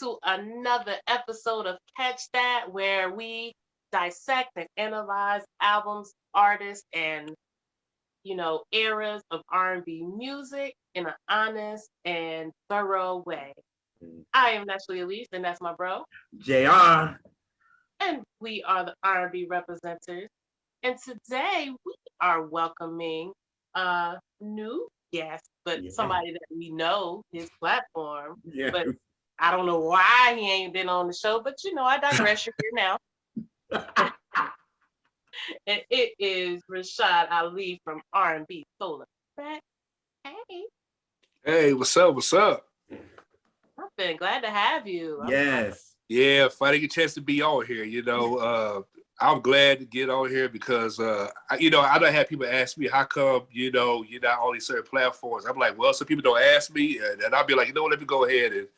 to another episode of Catch That, where we dissect and analyze albums, artists, and eras of R&B music in an honest and thorough way. I am Naturally Elise, and that's my bro. JR. And we are the R&B representatives. And today we are welcoming a new guest, but somebody that we know his platform. Yeah. But I don't know why he ain't been on the show, but I digress. You're here now. And it is Rashad Ali from RnBSouleffect-Tv. Hey. Hey, what's up? What's up? I've been glad to have you. Yes. Yeah, if I didn't get a chance to be on here, I'm glad to get on here because, I don't have people ask me, how come, you're not on these certain platforms? I'm like, well, some people don't ask me, and I'll be like, let me go ahead and,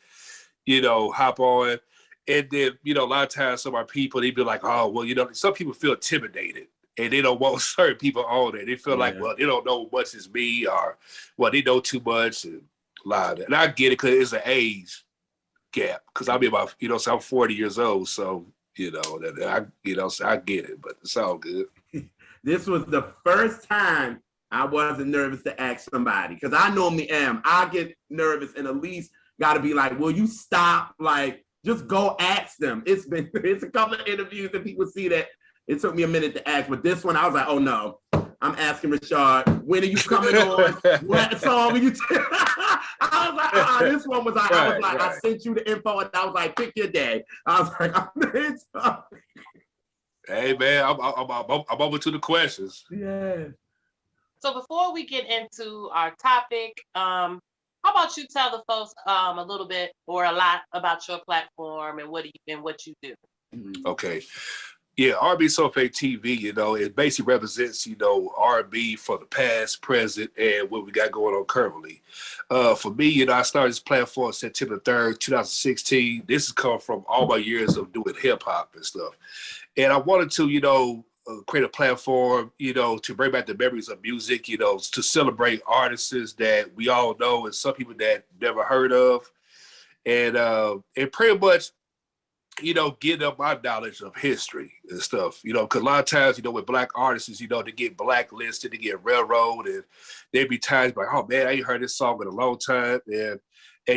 hop on. And then, a lot of times some of our people, they be like, oh, well, some people feel intimidated and they don't want certain people on there. They feel like, well, they don't know much as me, or, well, they know too much and a lot of that. And I get it because it's an age gap. Because I'll be about, so I'm 40 years old. So, so I get it, but it's all good. This was the first time I wasn't nervous to ask somebody, because I normally am. I get nervous and Elise got to be like, will you stop? Like, just go ask them. It's a couple of interviews that people see that it took me a minute to ask, but this one I was like, oh no, I'm asking Rashad, when are you coming on? What song are you? I was like, this one was like, I sent you the info and I was like, pick your day. I was like, hey man, I'm open to the questions. Yeah. So before we get into our topic, how about you tell the folks a little bit or a lot about your platform and what you do? Okay. Yeah, RnBSouleffect-Tv, it basically represents, R&B for the past, present, and what we got going on currently. For me, I started this platform September 3rd, 2016. This has come from all my years of doing hip-hop and stuff. And I wanted to, create a platform, to bring back the memories of music, to celebrate artists that we all know and some people that never heard of. And pretty much, getting up my knowledge of history and stuff, because a lot of times, with black artists, they get blacklisted, they get railroaded, and there'd be times like, oh man, I ain't heard this song in a long time. And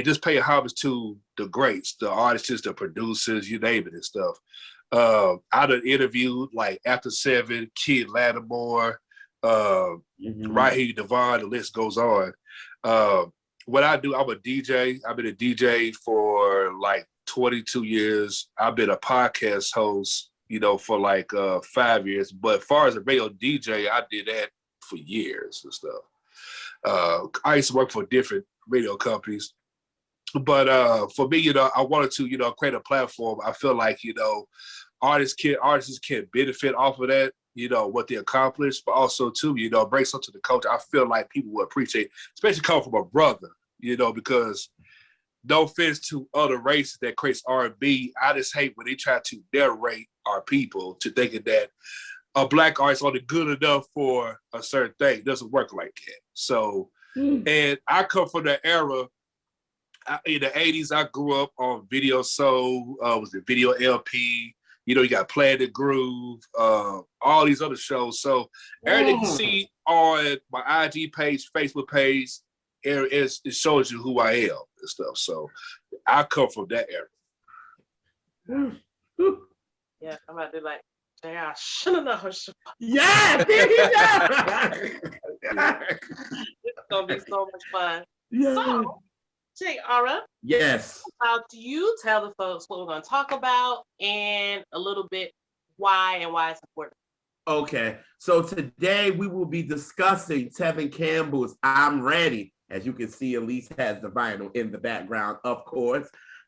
just pay homage to the greats, the artists, the producers, you name it and stuff. I done interviewed like After Seven, Kid Lattimore, Raheem Devon, the list goes on. What I do, I'm a DJ. I've been a DJ for like 22 years. I've been a podcast host, for like 5 years. But as far as a radio DJ, I did that for years and stuff. I used to work for different radio companies. But for me, I wanted to, create a platform. I feel like, artists can benefit off of that, what they accomplished, but also too, bring something to the culture. I feel like people will appreciate, especially coming from a brother, because no offense to other races that creates R&B, I just hate when they try to narrate our people to thinking that a black artist only good enough for a certain thing. It doesn't work like that. So, and I come from the era, in the 80s, I grew up on Video Soul, was the Video LP, you got Planet Groove, all these other shows. So everything you see on my IG page, Facebook page, it shows you who I am and stuff. So I come from that era. Yeah, I'm about to be like, I should have known. Yeah. It's gonna be so much fun. Yeah. So, J.R., yes. How do you tell the folks what we're going to talk about and a little bit why it's important? Okay, so today we will be discussing Tevin Campbell's I'm Ready. As you can see, Elise has the vinyl in the background, of course.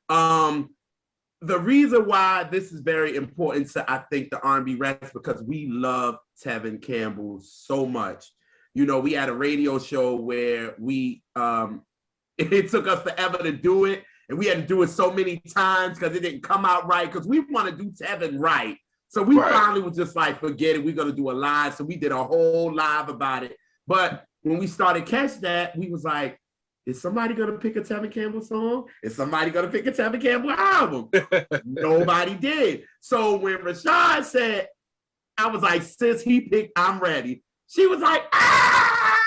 The reason why this is very important to, I think, the R&B Reps, because we love Tevin Campbell so much. We had a radio show where we, it took us forever to do it, and we had to do it so many times because it didn't come out right, because we want to do Tevin right. So we finally was just like, forget it, we're going to do a live. So we did a whole live about it. But when we started Catch That, we was like, is somebody gonna pick a Tevin Campbell song? Is somebody gonna pick a Tevin Campbell album? Nobody did. So when Rashad said, I was like, sis, he picked I'm Ready. She was like, ah!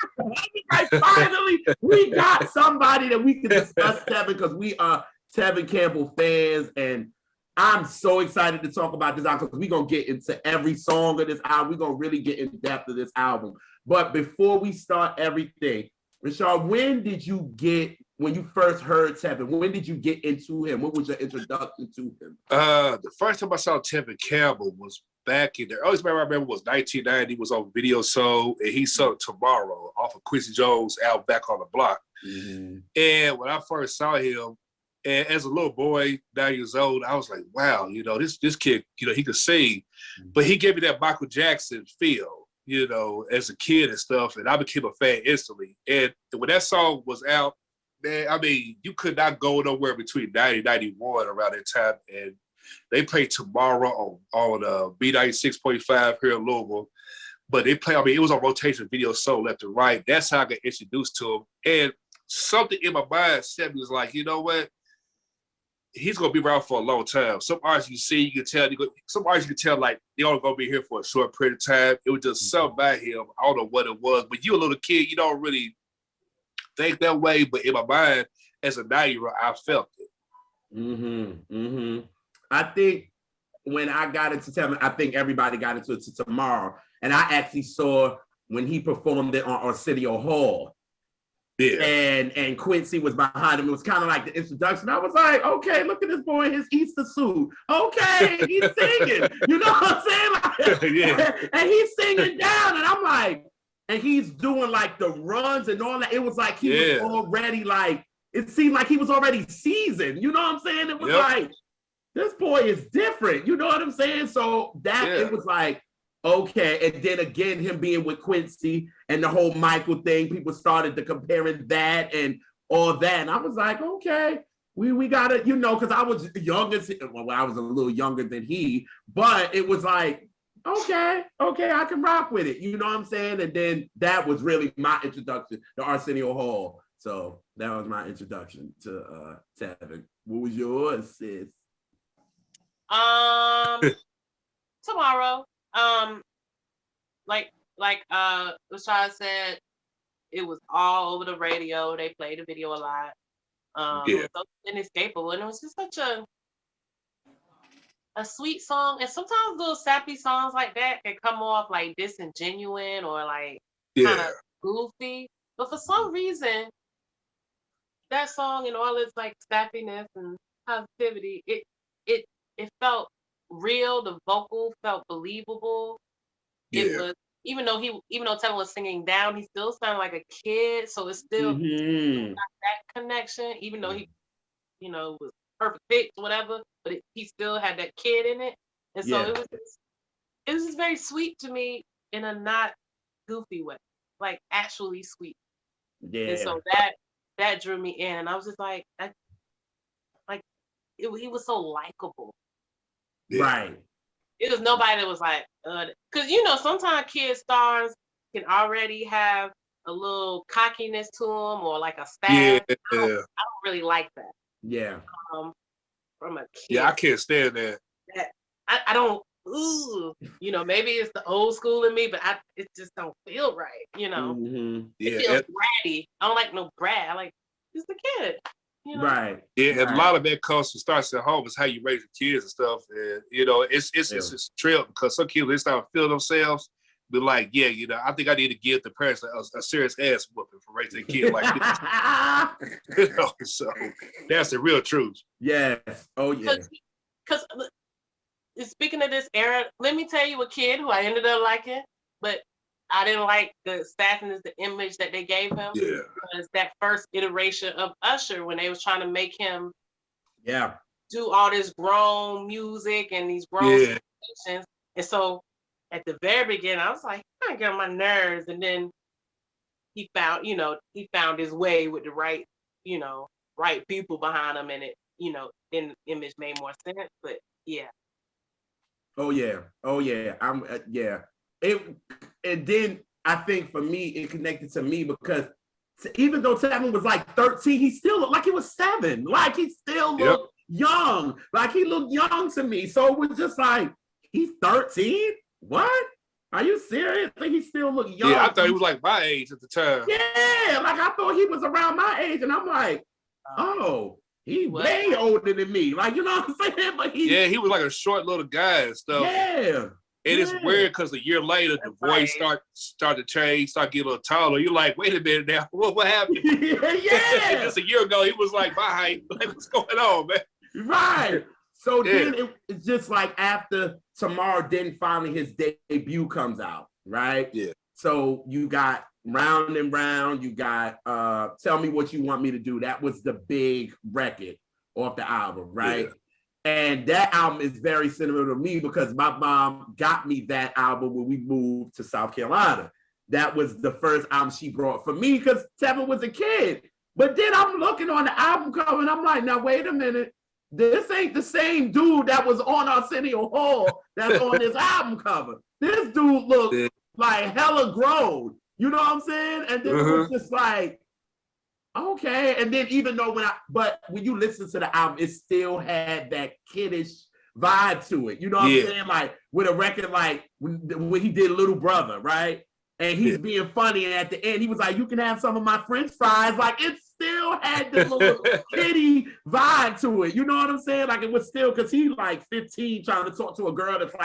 Like, finally, we got somebody that we can discuss Tevin, because we are Tevin Campbell fans, and I'm so excited to talk about this album because we're going to get into every song of this album. We're going to really get in depth of this album. But before we start everything, Rashad, when you first heard Tevin, when did you get into him? What was your introduction to him? The first time I saw Tevin Campbell was back in the earliest memory I remember was 1990. He was on Video Soul, and he sung Tomorrow off of Quincy Jones' album Back on the Block. Mm-hmm. And when I first saw him, and as a little boy, 9 years old, I was like, wow, you know, this kid, you know, he could sing. But he gave me that Michael Jackson feel, you know, as a kid and stuff, and I became a fan instantly. And when that song was out, man, I mean, you could not go nowhere between 90 and 91 around that time. And they played Tomorrow on B96.5 here in Louisville. But they play, I mean, it was on rotation, Video Soul left and right. That's how I got introduced to him. And something in my mind said me was like, you know what? He's gonna be around for a long time. Some artists you see, you can tell. Some artists you can tell like they only gonna be here for a short period of time. It was just something about him. I don't know what it was, but you a little kid, you don't really think that way. But in my mind, as a 9-year-old, I felt it. Mm-hmm. Mm-hmm. I think when I got into Tevin, I think everybody got into it Tomorrow, and I actually saw when he performed it on Arsenio Hall. Yeah. And Quincy was behind him. It was kind of like the introduction. I was like, okay, look at this boy in his Easter suit. Okay, he's singing. You know what I'm saying? Like, yeah. And he's singing down, and I'm like, and he's doing like the runs and all that. It was like he was already like, it seemed like he was already seasoned. You know what I'm saying? It was like, this boy is different. You know what I'm saying? So that it was like, okay, and then again, him being with Quincy and the whole Michael thing, people started to comparing that and all that. And I was like, okay, we gotta, you know, because I was younger, well, I was a little younger than he, but it was like, okay, I can rock with it. You know what I'm saying? And then that was really my introduction to Arsenio Hall. So that was my introduction to Tevin. What was yours, sis? Tomorrow. Like Rashad said, it was all over the radio. They played the video a lot. It was so inescapable, and it was just such a sweet song. And sometimes little sappy songs like that can come off like disingenuous or like kind of goofy. But for some reason, that song and all its like sappiness and positivity, it felt real. The vocal felt believable. It was, even though Tevin was singing down, he still sounded like a kid. So it's still got that connection, even though he, you know, was perfect pitch, whatever. But he still had that kid in it, and so it was just very sweet to me in a not goofy way, like actually sweet. Yeah. And so that drew me in, and I was just like, he was so likable. Right. It was nobody that was like, because you know, sometimes kid stars can already have a little cockiness to them or like a style. I don't really like that. Yeah. From a kid. Yeah, I can't stand that. I don't. Ooh, you know, maybe it's the old school in me, but it just don't feel right. You know, it feels bratty. I don't like no brat. I like just a kid. You know? Right. Yeah, and a lot of that comes from starts at home. Is how you raise your kids and stuff. And you know, it's a trip because some kids they start to feel themselves. Be like, yeah, you know, I think I need to give the parents a serious ass whooping for raising a kid like this. You know, so that's the real truth. Yes. Oh yeah. Because speaking of this era, let me tell you a kid who I ended up liking, but I didn't like the staffiness, the image that they gave him. Yeah. Because that first iteration of Usher, when they was trying to make him do all this grown music and these grown situations. And so at the very beginning, I was like, I get on my nerves. And then he found his way with the right people behind him, and it, then the image made more sense. But yeah. Oh yeah. And then I think for me, it connected to me because even though Tevin was like 13, he still looked like he was 7. Like he still looked young. Like he looked young to me. So it was just like, he's 13? What? Are you serious? I think he still looked young. Yeah, I thought he was like my age at the time. Yeah, like I thought he was around my age, and I'm like, oh, he way older than me. Like, you know what I'm saying? But he was like a short little guy and stuff. Yeah. And it's weird because a year later, the voice start to change, start getting a little taller. You're like, wait a minute now, what happened? Yeah. Just a year ago, he was like my height. Like, what's going on, man? Right. So then it's just like after Tomorrow, then finally his debut comes out, right? Yeah. So you got Round and Round, you got Tell Me What You Want Me to Do. That was the big record off the album, right? Yeah. And that album is very sentimental to me because my mom got me that album when we moved to South Carolina. That was the first album she brought for me because Tevin was a kid. But then I'm looking on the album cover and I'm like, now wait a minute. This ain't the same dude that was on Arsenio Hall that's on this album cover. This dude looked like hella grown. You know what I'm saying? And then it was just like, okay. And then even though but when you listen to the album, it still had that kiddish vibe to it. You know what I'm saying? Like with a record like when he did Little Brother, right? And he's being funny, and at the end, he was like, you can have some of my French fries. Like, it still had the little kitty vibe to it. You know what I'm saying? Like, it was still, because he's like 15 trying to talk to a girl that's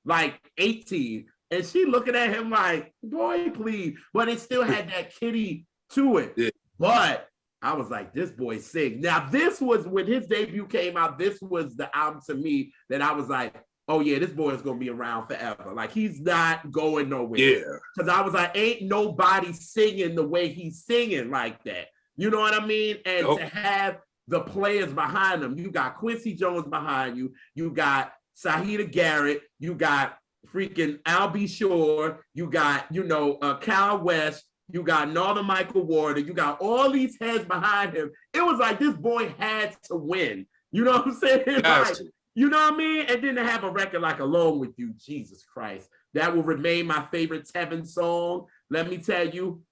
like 18. And she looking at him like, boy, please. But it still had that kitty to it. Yeah. But I was like, this boy sick. Now, this was, when his debut came out, this was the album to me that I was like, oh yeah, this boy is gonna be around forever. Like he's not going nowhere. Yeah. Because I was like, ain't nobody singing the way he's singing like that. You know what I mean? And to have the players behind him, you got Quincy Jones behind you, you got Sahida Garrett, you got freaking Al B. Shore, you got, Kyle West, you got Northern Michael Warder, you got all these heads behind him. It was like this boy had to win. You know what I'm saying? Like, you know what I mean? And then to have a record like Alone With You, Jesus Christ, that will remain my favorite Tevin song. Let me tell you,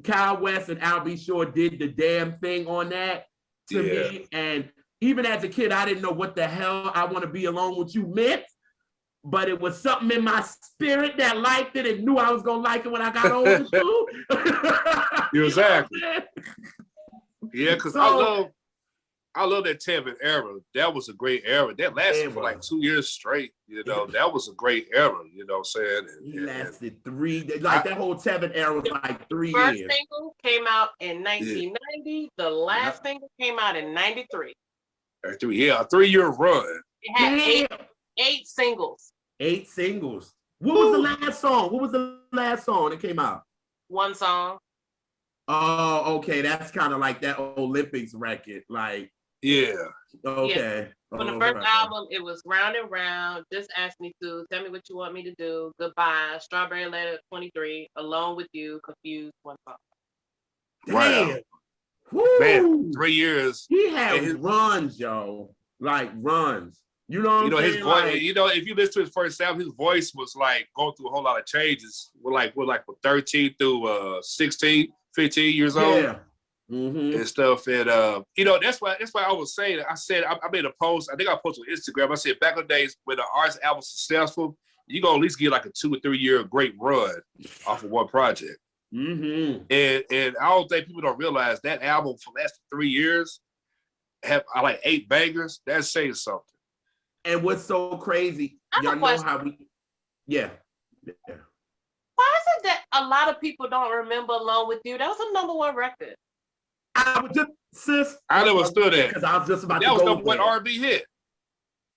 Kyle West and Al B. Shore did the damn thing on that to me. And even as a kid, I didn't know what the hell I Want to Be Alone With You meant, but it was something in my spirit that liked it and knew I was going to like it when I got older too. Exactly. Yeah, because I love that Tevin era. That was a great era. That lasted for like 2 years straight. That was a great era. You know what I'm saying? He lasted 3. Like that whole Tevin era was like 3 years. First single came out in 1990. The last single came out in 93. A 3-year run. It had eight singles. 8 singles. What was the last song? What was the last song that came out? One song. Oh, okay. That's kind of like that Olympics record. Like, yeah. Okay. Yeah. For the first album, it was Round and Round, Just Ask Me To, Tell Me What You Want Me to Do, Goodbye, Strawberry Letter 23, Alone With You, Confused, One Song. Damn. Wow. Man, 3 years. He had runs, yo. Like runs. You know what I'm saying? His voice, if you listen to his first album, his voice was like going through a whole lot of changes. We're like from 13 through 16, 15 years old. Yeah. Mm-hmm. And stuff, and that's why I was saying. I made a post. I think I posted on Instagram. I said back in the days when the artist album was successful, you gonna at least get like a 2 or 3 year great run off of one project. Mm-hmm. And I don't think people don't realize that album for the last 3 years have like 8 bangers. That's saying something. And what's so crazy, y'all know how we, yeah. Why is it that a lot of people don't remember Alone With You? That was a #1 record. I was just, sis. I never stood there. Because I was just about that to go was #1 R&B hit.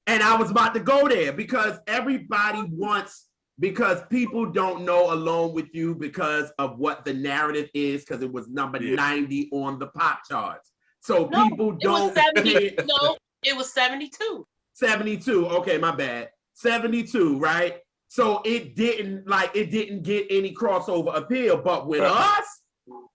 And I was about to go there because everybody wants, because people don't know Alone With You because of what the narrative is, because it was number 90 on the pop charts. So people don't. It was 72. 72. Okay, my bad. 72, right? So it didn't get any crossover appeal. But with us,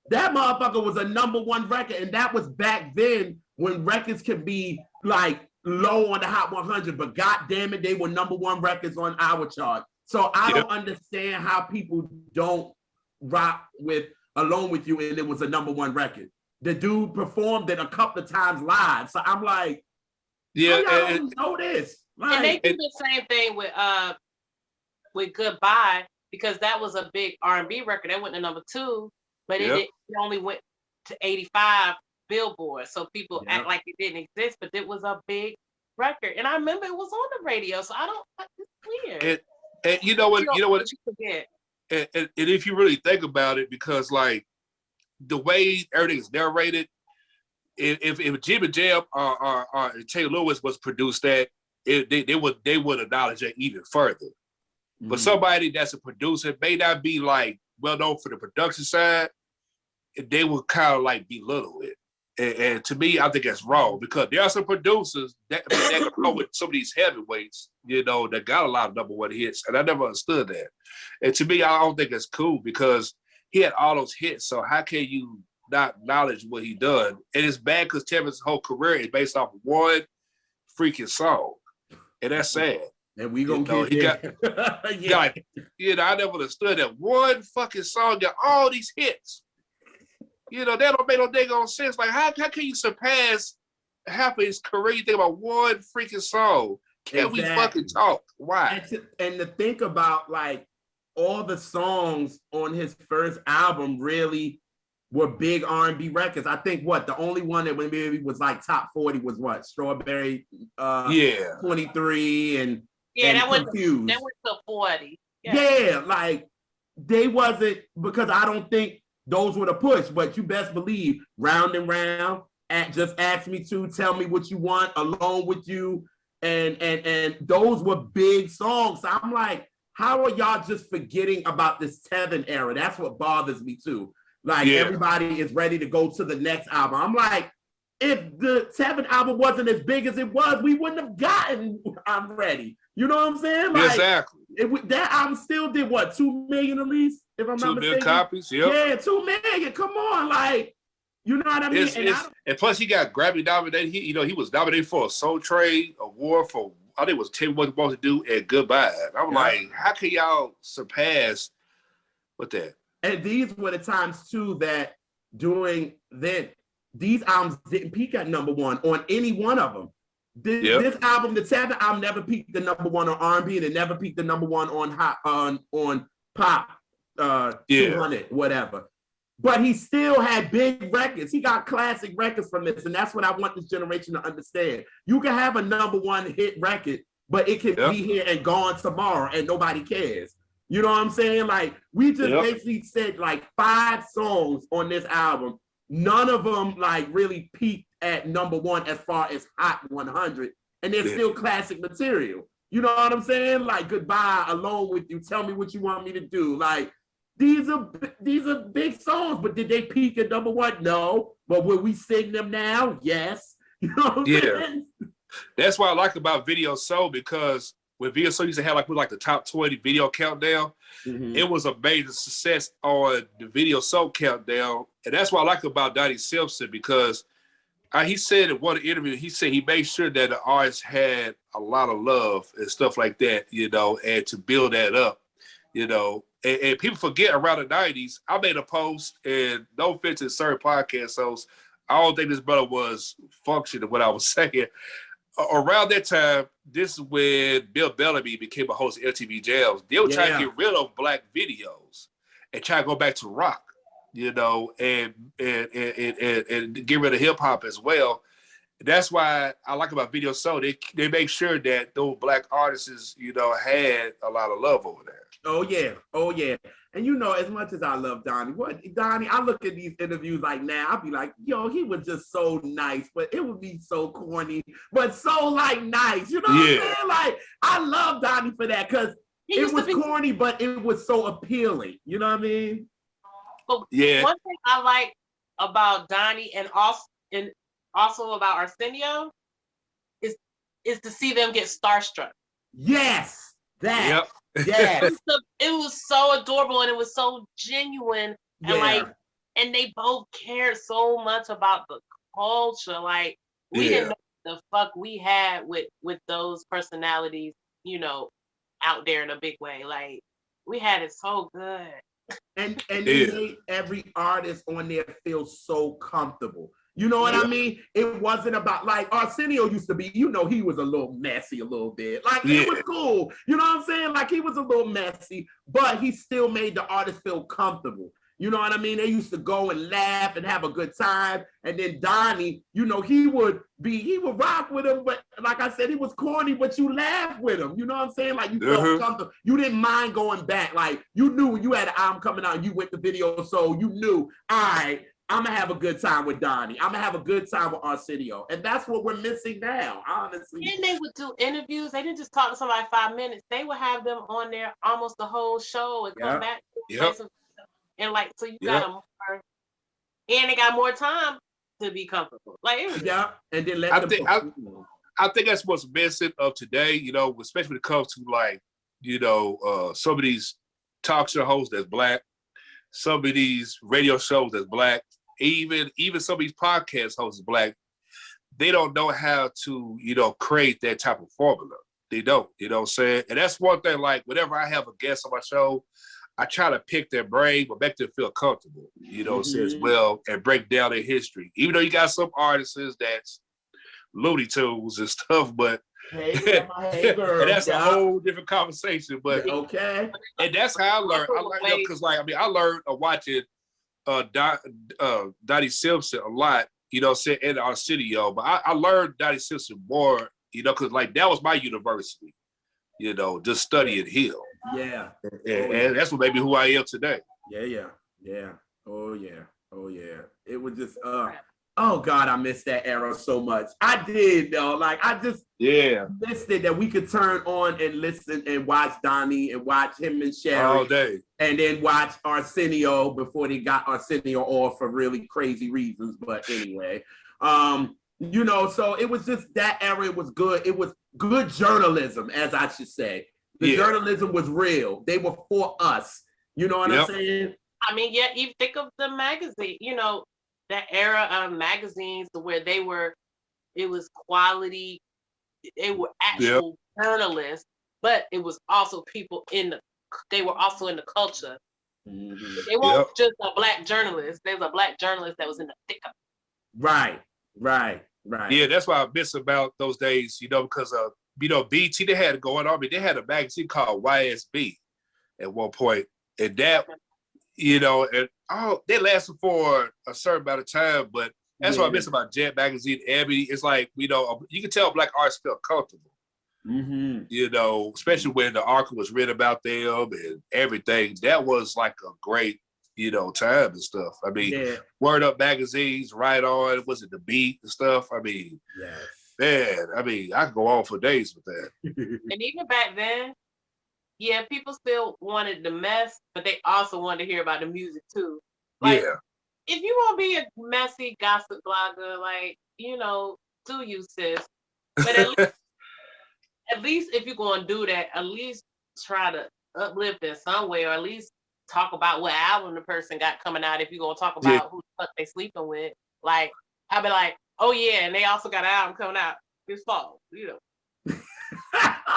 that motherfucker was a #1 record, and that was back then when records could be like low on the Hot 100, but god damn it, they were #1 records on our chart. So I don't understand how people don't rock with Alone With You, and it was a #1 record. The dude performed it a couple of times live. So I'm like, Yeah, how y'all don't know this? Like, and they do the same thing with Goodbye, because that was a big R&B record. That went to #2, but it only went to 85 Billboard. So people act like it didn't exist, but it was a big record. And I remember it was on the radio. So it's weird. And you know what? You forget. And if you really think about it, because like the way everything is narrated, if Jim and Jam or Taylor Lewis was produced, that they would acknowledge it even further. But somebody that's a producer may not be like well known for the production side, they would kind of like belittle it. And to me, I think that's wrong, because there are some producers that go with some of these heavyweights, you know, that got a lot of #1 hits, and I never understood that. And to me, I don't think it's cool, because he had all those hits. So how can you not acknowledge what he done? And it's bad because Tevin's whole career is based off one freaking song, and that's sad. And we gonna get there. I never understood that one fucking song got all these hits. You know, that don't make no daggone sense. Like, how can you surpass half of his career? You think about one freaking song. Can we fucking talk? Why? And to think about, like, all the songs on his first album really were big R&B records. I think the only one that maybe was like top 40 was what? Strawberry 23 and that Confused. That went to 40. Yeah, like they wasn't, because I don't think those were the push, but you best believe Round and Round, Just Ask Me To, Tell Me What You Want, Alone With You, and those were big songs. So I'm like, how are y'all just forgetting about this Tevin era? That's what bothers me too. Like, everybody is ready to go to the next album. I'm like, if the Tevin album wasn't as big as it was, we wouldn't have gotten I'm Ready. You know what I'm saying? Like, exactly. That album still did what, 2 million at least, if I'm not mistaken. 2 million copies, yeah. 2 million. Come on, like, you know what I mean? And plus, he got Grammy nominated. He was nominated for a Soul Train award for, I think it was 10 What Supposed to Do and Goodbye. And I'm like, how can y'all surpass with that? And these were the times too that during then, these albums didn't peak at #1 on any one of them. This album, the Tevin album, never peaked the #1 on R&B, and it never peaked the #1 on pop 200, whatever. But he still had big records. He got classic records from this, and that's what I want this generation to understand. You can have a #1 hit record, but it can be here and gone tomorrow, and nobody cares. You know what I'm saying? Like, we just basically said like 5 songs on this album. None of them like really peaked at #1 as far as Hot 100, and they're still classic material. You know what I'm saying? Like Goodbye, Alone With You, Tell Me What You Want Me to Do. Like, these are big songs, but did they peak at #1? No. But will we sing them now? Yes. You know what I'm saying? That's what I like about Video Soul, because when Video Soul used to have like the top 20 video countdown, it was a major success on the Video Soul countdown. And that's what I like about Donnie Simpson, because he said in one interview, he said he made sure that the artists had a lot of love and stuff like that, you know, and to build that up, you know. And people forget, around the 90s, I made a post, and no offense to certain podcast hosts, I don't think this brother was functioning what I was saying. Around that time, this is when Bill Bellamy became a host of MTV Jams. They were trying to get rid of black videos and try to go back to rock, you know, and get rid of hip hop as well. That's why I like about Video Soul. They make sure that those black artists, you know, had a lot of love over there. Oh yeah. And you know, as much as I love Donnie, I look at these interviews like now, I'll be like, yo, he was just so nice, but it would be so corny, but so like nice. You know what I'm saying? Like, I love Donnie for that, because it was corny, but it was so appealing. You know what I mean? But one thing I like about Donnie and also about Arsenio is to see them get starstruck. Yes, that. Yep. Yes. It was so adorable, and it was so genuine, and and they both cared so much about the culture. Like, we didn't know the fuck we had with those personalities, you know, out there in a big way. Like, we had it so good. And they made every artist on there feel so comfortable. You know what I mean? It wasn't about, like, Arsenio used to be, you know, he was a little messy a little bit. Like, it was cool. You know what I'm saying? Like, he was a little messy, but he still made the artist feel comfortable. You know what I mean? They used to go and laugh and have a good time. And then Donnie, you know, he would rock with him, but like I said, he was corny, but you laughed with him. You know what I'm saying? Like, you felt comfortable. You didn't mind going back. Like, you knew when you had an album coming out and you went to Video Soul, you knew, all right, I'm gonna have a good time with Donnie. I'm gonna have a good time with Arsenio. And that's what we're missing now, honestly. And they would do interviews. They didn't just talk to somebody 5 minutes. They would have them on there almost the whole show and come back. And like, so you got more, and they got more time to be comfortable. Like, it was and then let I think that's what's missing of today, you know, especially when it comes to, like, you know, some of these talk show hosts that's Black, some of these radio shows that's Black, even some of these podcast hosts is Black. They don't know how to, you know, create that type of formula. They don't, you know what I'm saying? And that's one thing, like, whenever I have a guest on my show, I try to pick their brain, but make them feel comfortable, you know, as well, and break down their history. Even though you got some artists that's Looney Tunes and stuff, but and that's a whole different conversation. But and that's how I learned. I learned, because, like, I mean, I learned watching Dottie Simpson a lot, you know, in our studio. But I learned Dottie Simpson more, you know, because, like, that was my university, you know, just studying him. And that's what made me who I am today. Oh yeah. It was just oh God, I missed that era so much. I did though. Like, I just missed it, that we could turn on and listen and watch Donnie and watch him and Sherry all day, and then watch Arsenio before they got Arsenio off for really crazy reasons. But anyway, you know, so it was just, that era was good. It was good journalism, as I should say. The journalism was real. They were for us. You know what I'm saying? I mean, you think of the magazine, you know, that era of magazines where it was quality, they were actual journalists, but it was also people they were also in the culture. They weren't just a Black journalist. There was a Black journalist that was in the thick of it. Right. Yeah, that's why I miss about those days, you know, because you know, BT, they had going on. I mean, they had a magazine called YSB at one point, and that, you know, and they lasted for a certain amount of time. But that's what I miss about Jet Magazine, Ebony. It's like, you know, you can tell Black artists felt comfortable. You know, especially when the article was written about them and everything. That was like a great, you know, time and stuff. I mean, Word Up magazines, Right On, was it The Beat and stuff? I mean, man, I mean, I could go on for days with that. And even back then, people still wanted the mess, but they also wanted to hear about the music too. Like, if you want to be a messy gossip blogger, like, you know, do you, sis. But at least if you're going to do that, at least try to uplift in some way, or at least talk about what album the person got coming out. If you're going to talk about who the fuck they sleeping with, like, I'd be like, oh yeah, and they also got an album coming out this fall, you know.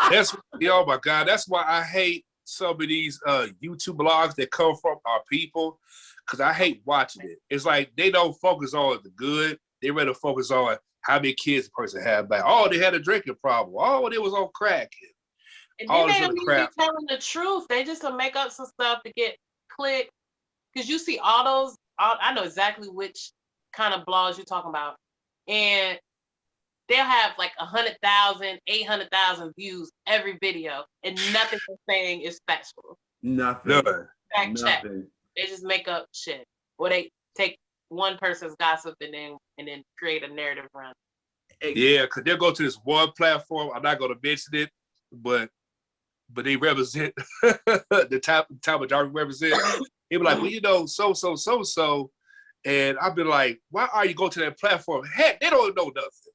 That's, oh my God, that's why I hate some of these YouTube blogs that come from our people, because I hate watching it. It's like they don't focus on the good. They rather focus on how many kids a person had back. Oh, they had a drinking problem. Oh, they was on crack. And then they don't even be telling the truth. They just gonna make up some stuff to get clicked. Because you see all those, I know exactly which kind of blogs you're talking about. And they'll have like 100,000, 800,000 views every video, and nothing they're saying is factual. Nothing. Fact check. They just make up shit, or they take one person's gossip and then create a narrative around it. Yeah, because they'll go to this one platform. I'm not going to mention it, but they represent the top majority represent. He'll be like, well, you know, so. And I've been like, why are you going to that platform? Heck, they don't know nothing.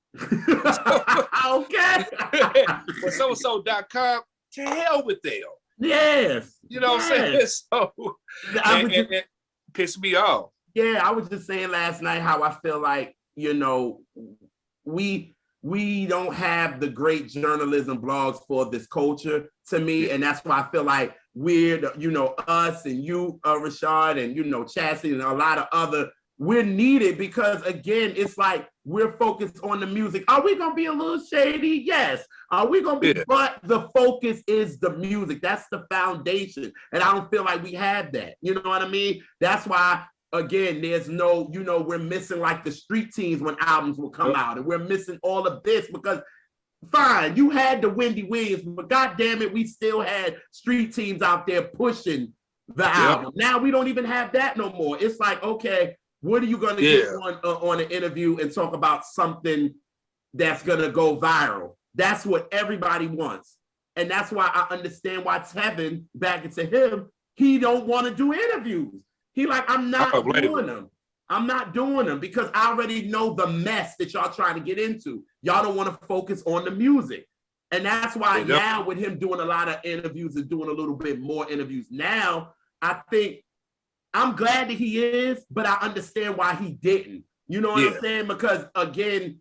Okay. But so.com, to hell with them. Yes. You know what I'm saying? So, it pissed me off. Yeah, I was just saying last night how I feel like, you know, we we don't have the great journalism blogs for this culture to me. And that's why I feel like we're, us and you, Rashad, and, Chastity and a lot of other, we're needed because, again, it's like we're focused on the music. Are we going to be a little shady? Yes. Are we going to be? But the focus is the music. That's the foundation. And I don't feel like we have that. You know what I mean? That's why, again, there's no, we're missing like the street teams when albums will come out, and we're missing all of this because fine, you had the Wendy Williams, but God damn it, we still had street teams out there pushing the album. Now we don't even have that no more. It's like, okay, what are you going to get on an interview and talk about something that's going to go viral? That's what everybody wants. And that's why I understand why Tevin, back into him, he don't want to do interviews. He like, I'm not doing them. I'm not doing them because I already know the mess that y'all trying to get into. Y'all don't want to focus on the music. And that's why now with him doing a lot of interviews and doing a little bit more interviews now, I think I'm glad that he is, but I understand why he didn't. You know what I'm saying? Because again,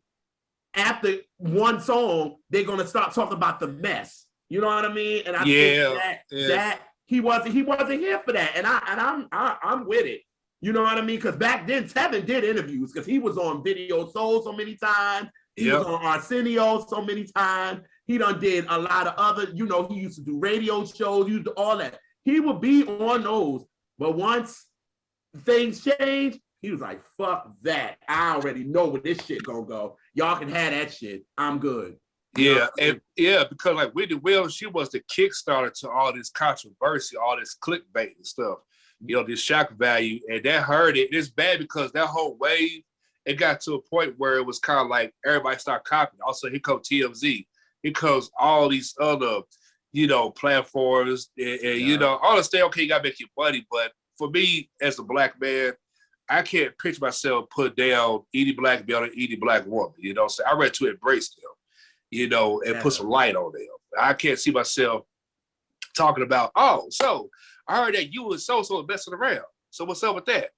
after one song, they're going to start talking about the mess. You know what I mean? And I think that he wasn't here for that, and I'm with it. You know what I mean? Because back then Tevin did interviews because he was on Video Soul so many times. He was on Arsenio so many times. He done did a lot of other. He used to do radio shows. He used to do all that. He would be on those, but once things changed, he was like, "Fuck that! I already know where this shit gonna go. Y'all can have that shit. I'm good." Because like Wendy Williams, she was the kickstarter to all this controversy, all this clickbait and stuff, this shock value, and that hurt it. It's bad because that whole wave, it got to a point where it was kind of like everybody started copying. Also, here comes TMZ, here comes all these other, platforms, and all the stuff. Okay, you gotta make your money, but for me as a black man, I can't picture myself put down any black male or any black woman. So I ready to embrace them. And put some light on them. I can't see myself talking about, so I heard that you and so messing around. So what's up with that?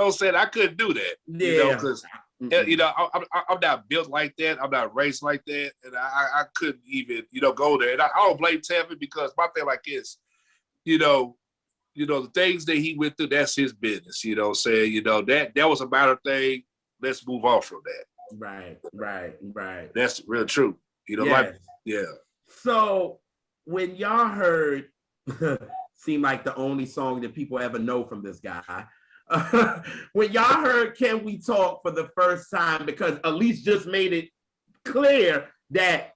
I'm saying? I couldn't do that. Because I'm not built like that. I'm not raised like that. And I couldn't even, go there. And I don't blame Tevin because my thing like this, the things that he went through, that's his business. That was a matter thing. Let's move on from that. Right. That's real true. So when y'all heard, seemed like the only song that people ever know from this guy, when y'all heard Can We Talk for the first time, because Elise just made it clear that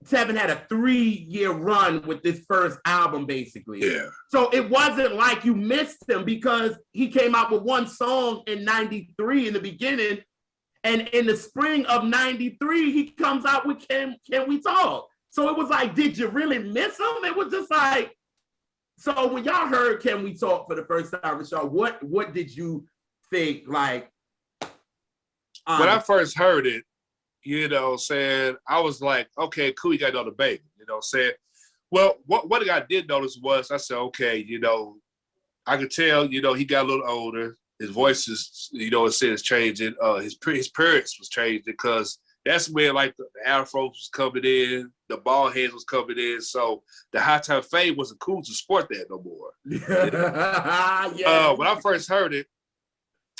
Tevin had a 3-year run with this first album, basically. Yeah. So it wasn't like you missed him because he came out with one song in 93 in the beginning. And in the spring of 93, he comes out with Can We Talk? So it was like, did you really miss him? It was just like, so when y'all heard Can We Talk for the first time, Rashad, what did you think? Like, when I first heard it, I was like, okay, cool, you got another baby, Well, what I did notice was, I said, okay, I could tell, he got a little older. His voice is, it says changing. His appearance was changing because that's where like the afro was coming in, the bald heads was coming in. So the high time fade wasn't cool to sport that no more. When I first heard it,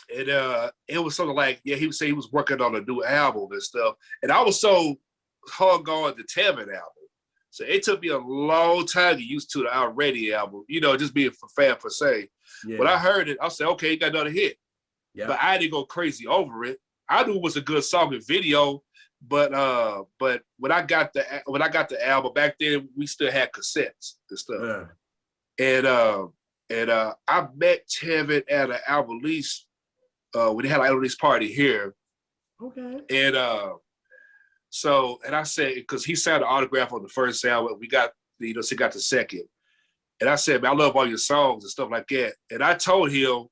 it was something like, he would say he was working on a new album and stuff. And I was so hung on the Tevin album. So it took me a long time to get used to the Already album, just being a fan per se. Yeah. When I heard it, I said, okay, you got another hit. Yeah. But I didn't go crazy over it. I knew it was a good song and video, but when I got the album back then, we still had cassettes and stuff. Yeah. And I met Tevin at an album release when they had an album release party here. Okay. And I said, because he signed an autograph on the first album, we got he got the second. And I said, man, I love all your songs and stuff like that. And I told him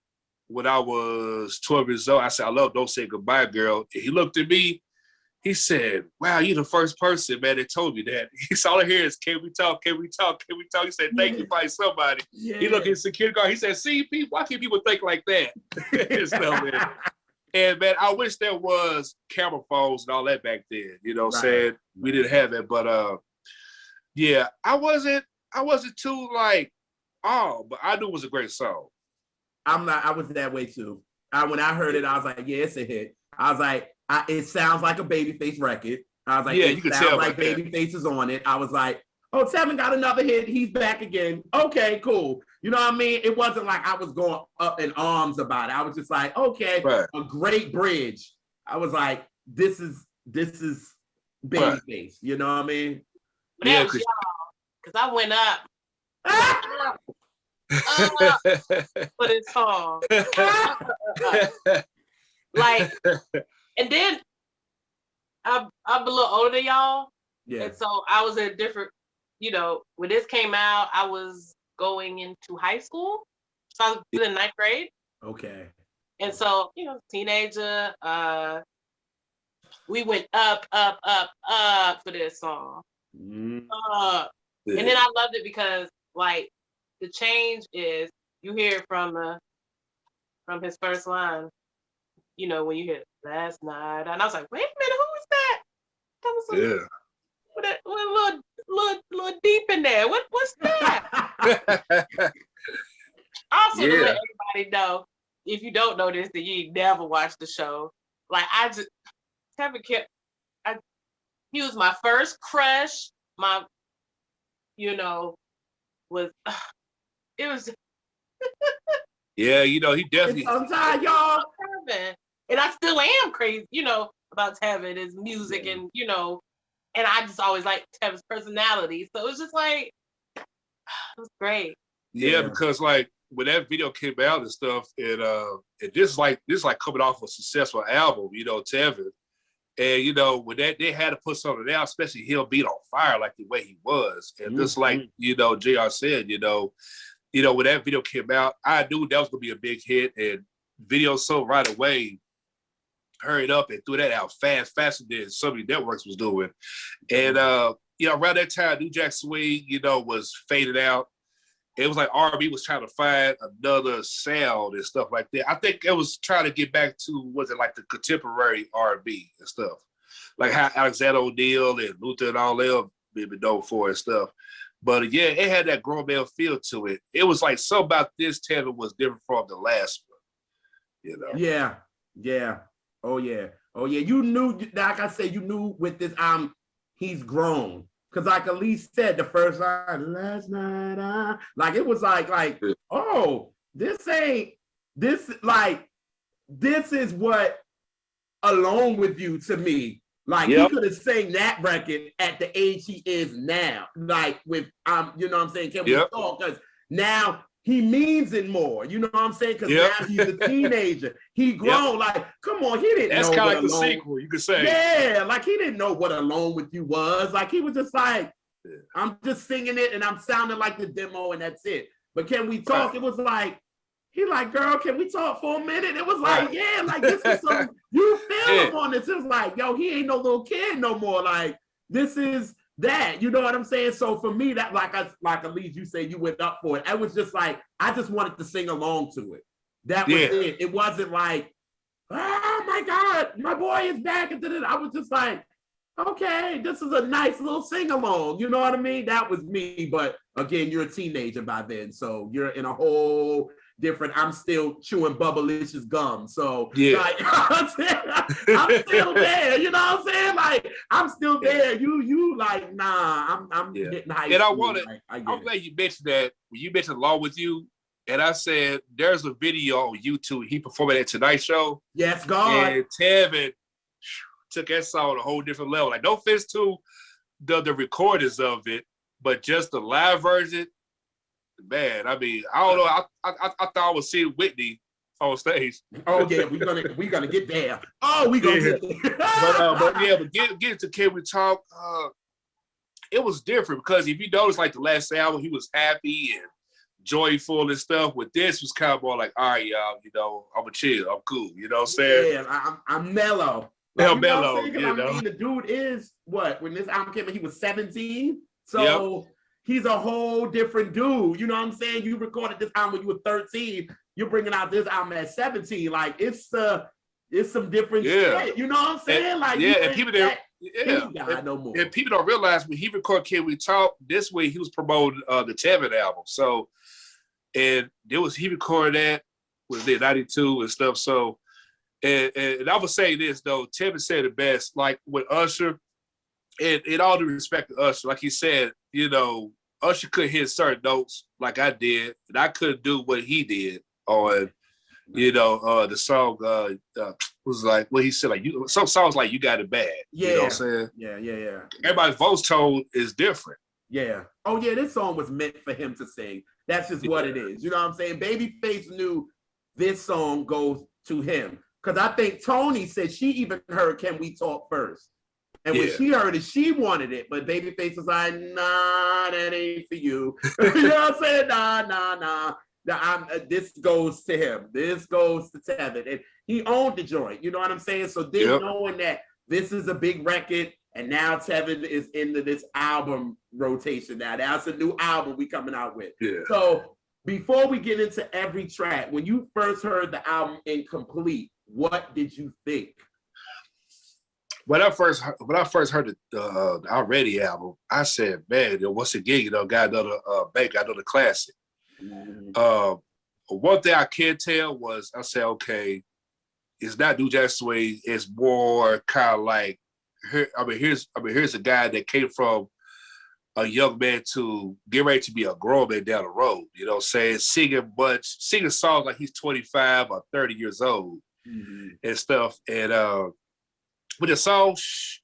when I was 12 years old, I said, I love Don't Say Goodbye, Girl. And he looked at me, he said, wow, you're the first person, man, that told me that. He's all I hear is, can we talk, can we talk, can we talk? He said, thank you, by somebody. Yeah. He looked at security guard, he said, see, people, why can't people think like that? So, man. And man, I wish there was camera phones and all that back then. You know what I'm saying? We didn't have it, but yeah, I wasn't too like, oh, but I knew it was a great song. I was that way too. When I heard it, I was like, yeah, it's a hit. I was like, it sounds like a Babyface record. I was like, yeah, it you can sounds tell like Babyface is on it. I was like, oh, Tevin got another hit. He's back again. Okay, cool. You know what I mean? It wasn't like I was going up in arms about it. I was just like, okay, a great bridge. I was like, this is Babyface. You know what I mean? But that was y'all, because I went up for this song. Like, and then I'm a little older than y'all. Yeah. And so I was in a different, you know, when this came out, I was going into high school. So I was in the 9th grade. Okay. And so, you know, teenager, we went up for this song. And then I loved it because, like, the change is you hear it from his first line, you know, when you hear last night. And I was like, wait a minute, who is that? That was a little deep in there. What's that? Also, to let everybody know, if you don't know this, then you never watched the show. Like, Tevin Campbell, he was my first crush. My, you know, it was. Yeah, you know, he definitely. Sometimes, y'all. And I still am crazy, you know, about Tevin, his music, and you know, and I just always liked Tevin's personality. So it was just like, it was great. Yeah, because like when that video came out and stuff, and this like coming off a successful album, you know, Tevin. And you know, when they had to put something out, especially he'll beat on fire like the way he was. And just like, you know, JR said, you know, when that video came out, I knew that was gonna be a big hit, and Video Soul right away hurried up and threw that out faster than so many networks was doing. And you know, around that time, New Jack Swing, you know, was faded out. It was like R&B was trying to find another sound and stuff like that. I think it was trying to get back to, was it like the contemporary R&B and stuff, like how Alexander O'Neal and Luther and all them been known for and stuff. But yeah, it had that grown man feel to it. It was like something about this Tevin was different from the last one, you know? Yeah. Oh yeah. You knew, like I said, you knew with this, he's grown. Because like Elise said, the first line, last night, like it was like, oh, this is what Alone With You to me. Like he could have sang that record at the age he is now. Like with, you know what I'm saying? Can we talk? Because now he means it more. You know what I'm saying? Because now he's a teenager. He grown. Like, come on, he didn't know. That's kind of like the sequel, you could say. Yeah, like he didn't know what Alone With You was. Like he was just like, I'm just singing it and I'm sounding like the demo and that's it. But can we talk? Right. It was like, he like, girl, can we talk for a minute? It was like, yeah, like this is some, you feel him on this. It was like, yo, he ain't no little kid no more. Like, this is that, you know what I'm saying? So for me, that like Elise, you say you went up for it. I was just like, I just wanted to sing along to it. That was it. It wasn't like, oh my God, my boy is back. I was just like, okay, this is a nice little sing along. You know what I mean? That was me. But again, you're a teenager by then, so you're in a whole different. I'm still chewing Bubblicious gum, so like, I'm still there. You know what I'm saying? Like I'm still there. You like, nah. I'm getting hyped. And I want to. I'm glad you mentioned that when you mentioned Along With You, and I said there's a video on YouTube. He performed at Tonight Show. Yes, God. And Tevin took that song on a whole different level. Like no offense to the recordings of it, but just the live version. Man, I mean, I don't know. I thought I was seeing Whitney on stage. Oh yeah, we're gonna get there. Oh, we gonna get there. but get to Can We Talk? It was different because if you notice, like the last album, he was happy and joyful and stuff. With this, was kind of more like, all right, y'all, you know, I'm a chill, I'm cool. You know what I'm saying? Yeah, I'm mellow. Like, I'm mellow. I mean, the dude is what? When this album came out, he was 17. So. He's a whole different dude. You know what I'm saying? You recorded this album when you were 13. You're bringing out this album at 17. Like it's it's some different shit. You know what I'm saying? Like, and people no more. And people don't realize when he recorded Can We Talk, this way he was promoting the Tevin album. So, and he recorded that with the 92 and stuff. So, and I would say this though, Tevin said it best, like with Usher, and all due respect to Usher, like he said, you know, Usher could hit certain notes like I did, and I couldn't do what he did on, you know, the song was like what he said, like some songs like You Got It Bad. Yeah. You know what I'm saying? Yeah. Everybody's voice tone is different. Yeah. Oh yeah, this song was meant for him to sing. That's just what it is. You know what I'm saying? Babyface knew this song goes to him. Because I think Tony said she even heard Can We Talk first. And when she heard it, she wanted it. But Babyface was like, nah, that ain't for you. You know what I'm saying? Nah. This goes to him. This goes to Tevin. And he owned the joint. You know what I'm saying? So then knowing that this is a big record, and now Tevin is into this album rotation now. That's a new album we coming out with. Yeah. So before we get into every track, when you first heard the album incomplete, what did you think? When I first heard the Already album, I said, man, once again, you know, got another bank, got another classic. Mm-hmm. One thing I can tell was I said, okay, it's not New Jack Swing, it's more kind of like here's a guy that came from a young man to get ready to be a grown man down the road, you know what I'm saying? Singing songs like he's 25 or 30 years old and stuff. And with the song,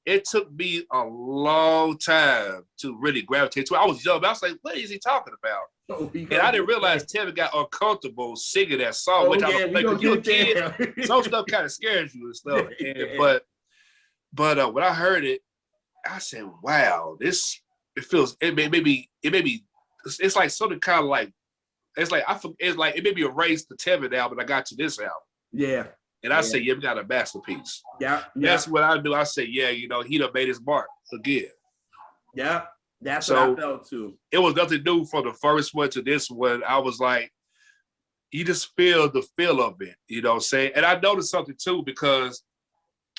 it took me a long time to really gravitate to it. I was young, but I was like, what is he talking about? And I didn't realize Tevin got uncomfortable singing that song, which I don't think you're a kid. Some stuff kind of scares you and stuff. But when I heard it, I said, wow, it's like something kind of like, it made me erase the Tevin album. I got to this album. Yeah. And I said, we got a masterpiece. Yeah. That's what I do. I say, you know, he done made his mark again. Yeah. That's what I felt too. It was nothing new from the first one to this one. I was like, you just feel the feel of it, you know what I'm saying? And I noticed something too, because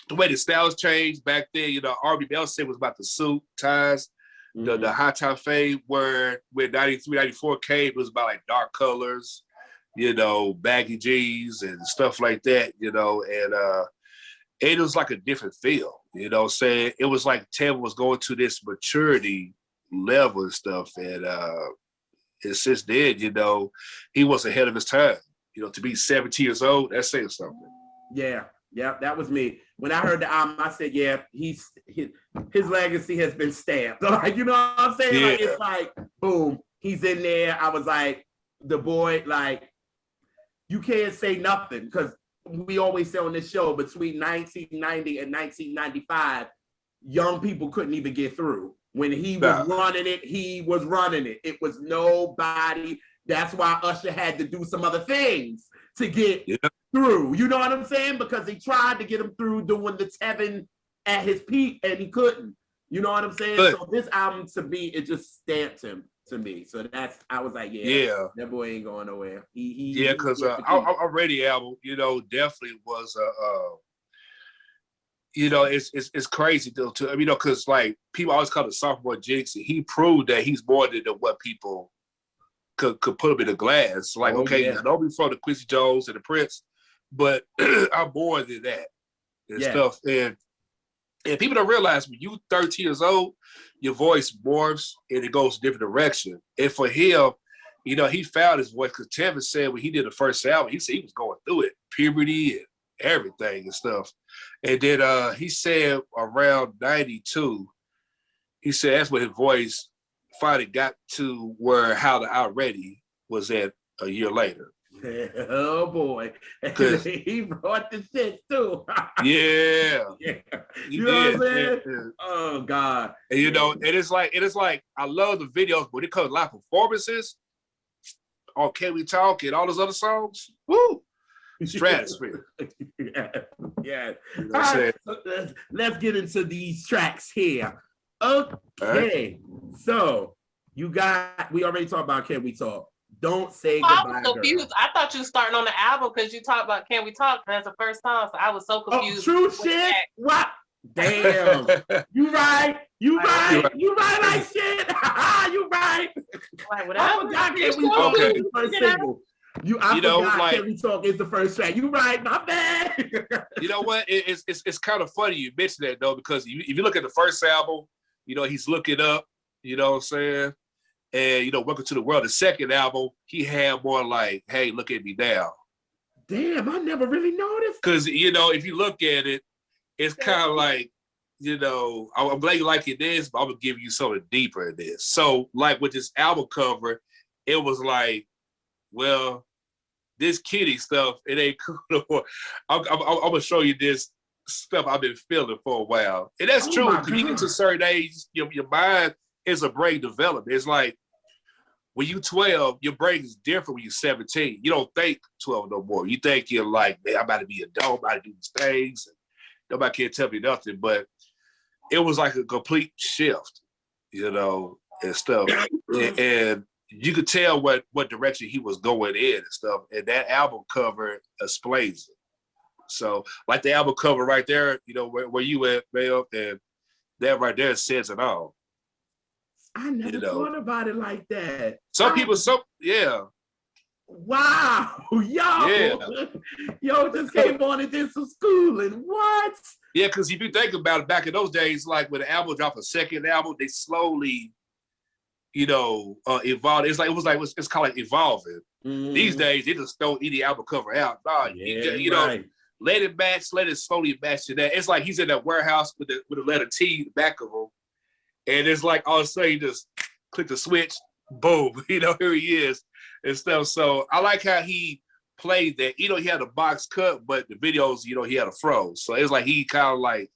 the way the styles changed back then, you know, RnBSouleffect was about the suit, ties, the high top fade, where when 93, 94 came, it was about like dark colors, you know, baggy jeans and stuff like that, you know, and it was like a different feel, you know what I'm saying? It was like Tevin was going to this maturity level and stuff, and since then, you know, he was ahead of his time. You know, to be 70 years old, that's saying something. Yeah, that was me. When I heard the album, I said, his legacy has been stamped. Like, you know what I'm saying? Like, it's like, boom, he's in there. I was like, the boy, like, you can't say nothing, because we always say on this show, between 1990 and 1995, young people couldn't even get through. When he was running it, he was running it. It was nobody. That's why Usher had to do some other things to get through. You know what I'm saying? Because he tried to get him through doing the Tevin at his peak, and he couldn't. You know what I'm saying? So this album, to me, it just stamped him to me. So I was like, that boy ain't going nowhere. Because our radio album, you know, definitely was you know, it's crazy though, too. You know, because like people always call it sophomore jinx, and he proved that he's more than what people could put him in a glass. Like, I know we from the Quincy Jones and the Prince, but I'm more than that and stuff. And people don't realize when you 13 years old, your voice morphs and it goes a different direction. And for him, you know, he found his voice, because Tevin said when he did the first album, he said he was going through it, puberty and everything and stuff. And then he said around 92, he said that's when his voice finally got to where How the Already was at a year later. Oh boy. He brought the shit too. You know what I'm saying? Oh God. And you know, it is like I love the videos, but when it comes to live performances on Can We Talk and all those other songs, woo! Stratosphere. Yeah. You know right, so let's get into these tracks here. Okay. Right. So we already talked about Can We Talk, Don't say I was goodbye, confused. girl. I thought you were starting on the album because you talked about Can We Talk? That's the first time. So I was so Oh, confused. true with shit. that. What? Damn. You right. You Like, right. right. You right like shit. You right. like, I whatever. forgot You Can We so Talk is Okay. the first confused, single. I You know, forgot like, Can We Talk is the first track. You right. My bad. you know what? It's kind of funny you mentioned that though, because if you look at the first album, you know, he's looking up, you know what I'm saying? And you know, Welcome to the World. The second album, he had more like, hey, look at me now. Damn, I never really noticed. Because, you know, if you look at it, it's kind of like, you know, I'm glad you like it this, but I'm going to give you something deeper in this. So, like with this album cover, it was like, well, this kitty stuff, it ain't cool no more. I'm going to show you this stuff I've been feeling for a while. And that's Oh true. my When you get to a God. certain age, your mind is a brain development. It's like, when you 12, your brain is different when you're 17. You don't think 12 no more. You think you're like, man, I'm about to be adult, I'm about to do these things. And nobody can tell me nothing. But it was like a complete shift, you know, and stuff. And you could tell what direction he was going in and stuff. And that album cover explains it. So, like the album cover right there, you know, where you at, Mel, and that right there says it all. I never You know, thought about it like that. some people, yeah. Wow, Yeah. yo, just came on and did some schooling. What? Yeah, because if you think about it, back in those days, like when the album dropped a second album, they slowly, you know, evolved. It's kind of like evolving. These days, they just throw any album cover out. Nah, Yeah, you know, right. let it match, let it slowly match to that. It's like he's in that warehouse with the letter T in the back of him, and it's like all of a sudden you just click the switch, boom, you know, here he is and stuff. So I like how he played that. You know, he had a box cut, but the videos, you know, he had a froze. So it's like he kind of like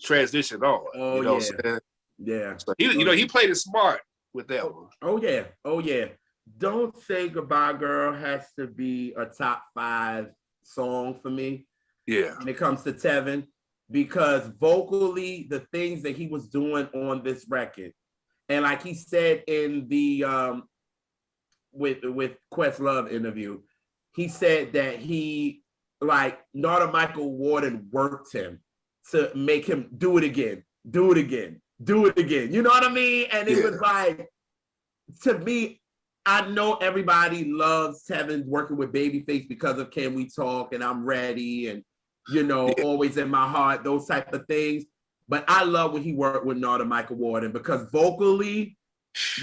transitioned on. Oh, you know yeah. what I'm saying? Yeah. So you know, he played it smart with that one. Oh yeah. Oh yeah. Don't Say Goodbye, Girl has to be a top 5 song for me. Yeah. When it comes to Tevin, because vocally, the things that he was doing on this record, and like he said in the with Questlove interview, he said that he like Narda Michael Warden worked him to make him do it again, do it again, do it again. You know what I mean? And it was like, to me, I know everybody loves Tevin working with Babyface because of Can We Talk and I'm Ready and, you know, Always in My Heart, those type of things. But I love when he worked with Narda Michael Warden because vocally,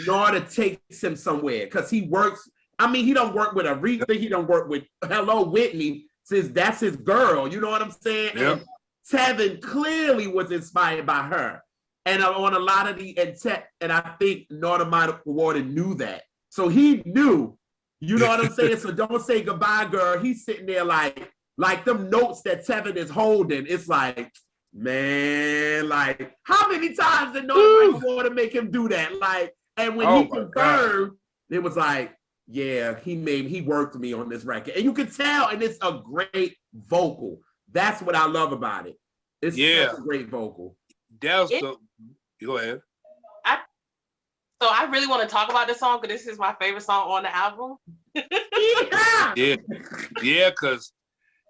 Narda takes him somewhere because he works. I mean, he don't work with Aretha. He don't work with Hello Whitney since that's his girl. You know what I'm saying? Yep. And Tevin clearly was inspired by her. And on a lot of the, and I think Narda Michael Warden knew that. So he knew, you know what I'm saying? So Don't Say Goodbye, Girl. He's sitting there like them notes that Tevin is holding. It's like, man, like how many times did Narda Michael Warden make him do that? Like, and when he confirmed, it was like, yeah, he worked me on this record. And you can tell, and it's a great vocal. That's what I love about it. It's such a great vocal. Go ahead. So I really want to talk about this song because this is my favorite song on the album. Yeah, because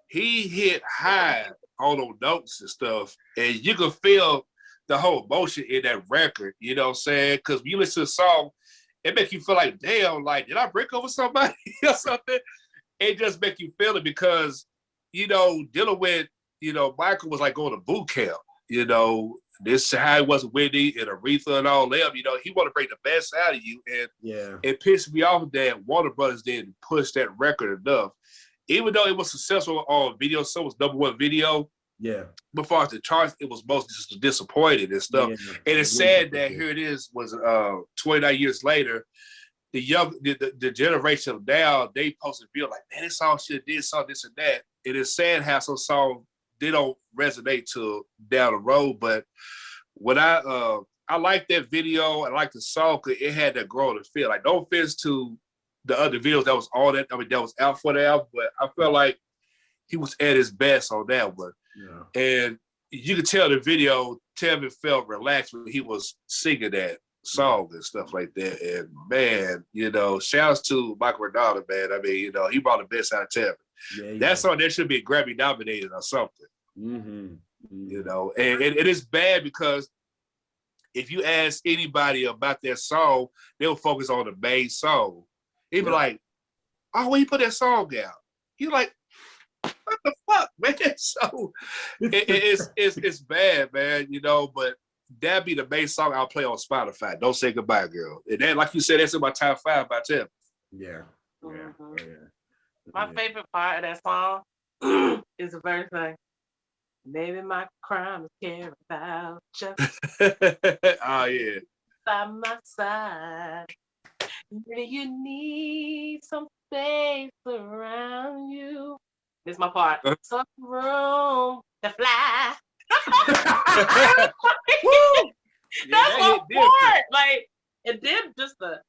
he hit high on those notes and stuff, and you can feel the whole emotion in that record. You know what I'm saying? Because when you listen to the song, it makes you feel like, damn, like, did I break over somebody or something? It just makes you feel it because, you know, dealing with, you know, Michael was like going to boot camp. You know, this is how it was with Whitney and Aretha and all them. You know, he want to bring the best out of you. And it pissed me off that Warner Brothers didn't push that record enough. Even though it was successful on video, so it was #1 video. Yeah. Before the charts, it was mostly just disappointed and stuff. Yeah. And it's sad that here it is, was 29 years later, the generation of now, they post a video like, man, this song should have did something, this and that. It is sad how some songs, they don't resonate till down the road. But when I like that video, I like the song, because it had that growing feel. Like, no offense to the other videos that was on that, I mean, that was out for the album, but I felt like he was at his best on that one. Yeah. And you could tell the video, Tevin felt relaxed when he was singing that. song and stuff like that. And man, you know, shouts to Michael Ronaldo, man. I mean, you know, he brought the best out of Tevin. Yeah, That song that should be Grammy nominated or something. You know, and it is bad because if you ask anybody about that song, they'll focus on the main song. They'd be like, "Oh, when you put that song out?" You're like, "What the fuck, man?" So it's bad, man. You know, but that'd be the main song I'll play on Spotify. Don't Say Goodbye, Girl. And then, like you said, that's in my top 5 by Tevin. Yeah. My favorite part of that song is the verse like, "Maybe my crime is care about you." Oh yeah. By my side. Maybe you need some space around you. This is my part. Some room to fly. Woo! That's my part. Like, and then just the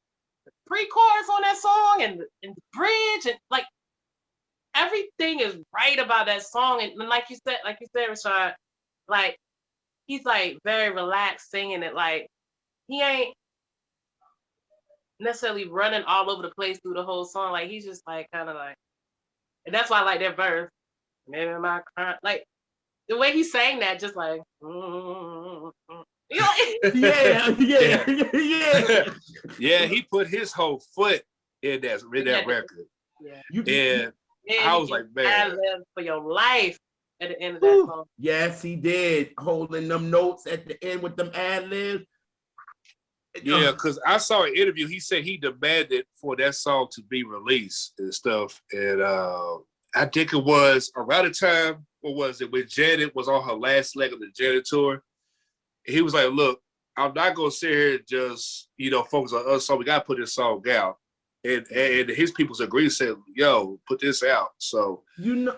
pre-chorus on that song and the bridge and like everything is right about that song. And like you said, Rashad, like he's like very relaxed singing it. Like he ain't necessarily running all over the place through the whole song. Like he's just like kind of like, and that's why I like that verse. Maybe my crime, like the way he sang that, just like, you know, yeah. He put his whole foot in that record. And I was like, man, for your life at the end of that song. Yes, he did, holding them notes at the end with them ad-libs. Yeah, because I saw an interview. He said he demanded for that song to be released and stuff. And I think it was around the time, what was it, when Janet was on her last leg of the Janet tour. He was like, "Look, I'm not gonna sit here and just, you know, focus on us. So we gotta put this song out." And his people's agreed, said, "Yo, put this out." So you know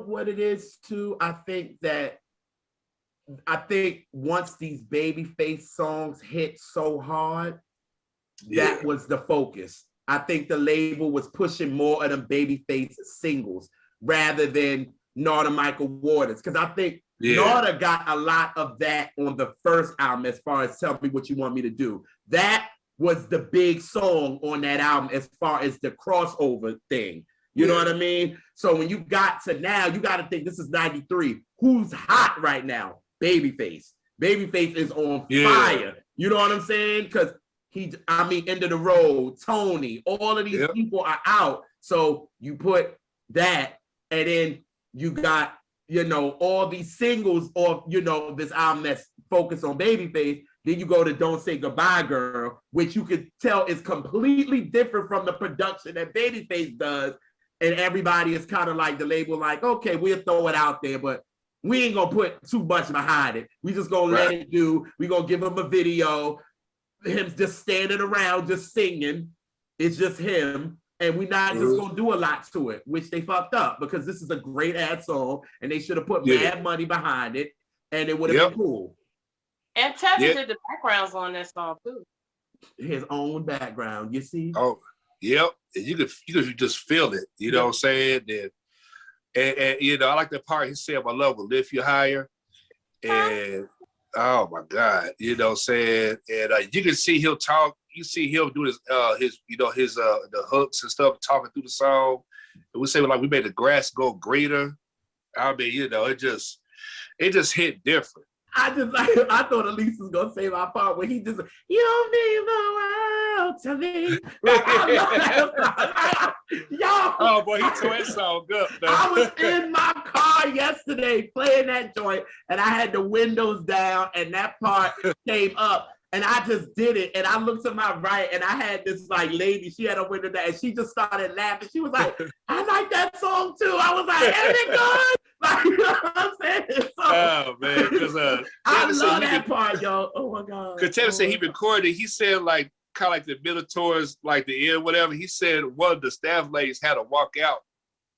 what it is too. I think once these Babyface songs hit so hard, that was the focus. I think the label was pushing more of them Babyface singles rather than Narda Michael Waters, because I think Narda got a lot of that on the first album as far as Tell Me What You Want Me to Do. That was the big song on that album as far as the crossover thing. You know what I mean? So when you got to now, you got to think this is 93. Who's hot right now? Babyface. Babyface is on fire. You know what I'm saying? Because End of the Road, Tony, all of these people are out. So you put that, and then you got, you know, all these singles of, you know, this album that's focused on Babyface. Then you go to Don't Say Goodbye, Girl, which you could tell is completely different from the production that Babyface does. And everybody is kind of like, the label like, okay, we'll throw it out there, but we ain't gonna put too much behind it. We just gonna let it do. We gonna give him a video, him just standing around, just singing. It's just him. And we're not just gonna do a lot to it, which they fucked up, because this is a great ass song and they should have put mad money behind it and it would have been cool. And Tevin did the backgrounds on that song too. His own background, you see? Oh, yep. And you could just feel it, you know what I'm saying? And you know, I like the part he said, "My love will lift you higher." And oh my God, you know what I'm saying? And you can see him talk, you see him do his the hooks and stuff, talking through the song. And we say, like, we made the grass go greener. I mean, you know, it just hit different. I thought Elise was gonna say my part where he just, "You don't mean the world to me." Like, I love that song. Yo, oh boy, he tore that song up. I was in my car yesterday playing that joint, and I had the windows down, and that part came up, and I just did it. And I looked to my right, and I had this like lady. She had a window down, and she just started laughing. She was like, "I like that song too." I was like, "Is it good?" Like, you know what I'm saying? So, oh man, because I love that part, yo. Oh my God. Because Tevin said he recorded. He said like kind of like the middle towards like the end, whatever. He said one of the staff ladies had to walk out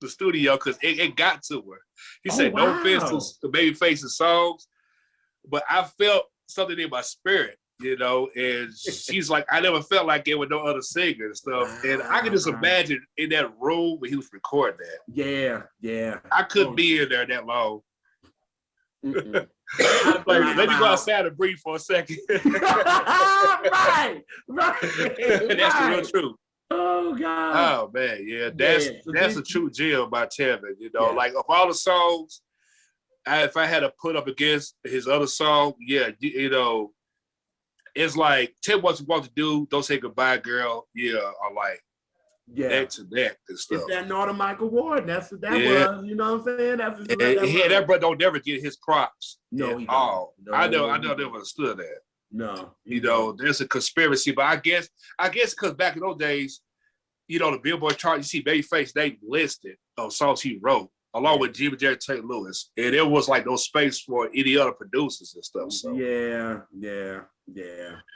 the studio because it got to her. He said, "No offense to the Babyface's songs, but I felt something in my spirit, you know." And she's like, "I never felt like it with no other singer and stuff." And I can just imagine in that room when he was recording that. Yeah. I couldn't be in there that long. Like, let me go outside and breathe for a second. Right. That's the real truth. Oh God. Oh man, yeah, that's a true gem by Tevin. You know, like of all the songs, if I had to put up against his other song, yeah, you know, it's like tell what you want to do, don't say goodbye, girl. Yeah, or like neck to neck and stuff. It's that Northern Michael Ward. That's what that was. You know what I'm saying? That's what that brother don't never get his props. No, at all. No, I never understood that. No, you know, there's a conspiracy, but I guess because back in those days, you know, the Billboard chart, you see Babyface name listed of songs he wrote, along with Jimmy Jerry St. Louis, and there was like no space for any other producers and stuff. So yeah.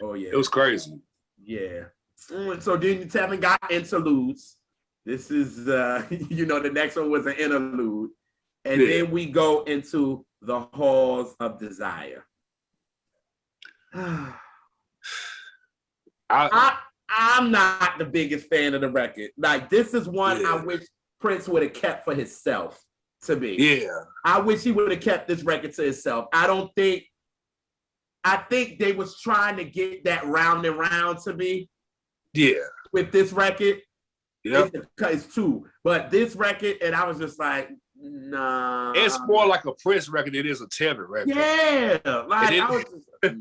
Oh yeah, it was crazy. Yeah. So then Tevin got interludes. This is you know, the next one was an interlude, and then we go into the Halls of Desire. I'm not the biggest fan of the record. Like, this is one I wish Prince would have kept for himself to be. Yeah. I wish he would have kept this record to himself. I think they was trying to get that round and round to me. Yeah. With this record. Yeah. It's two. But this record, and I was just like, nah. It's more like a Prince record than it is a Tevin record. Yeah. Like, I was just...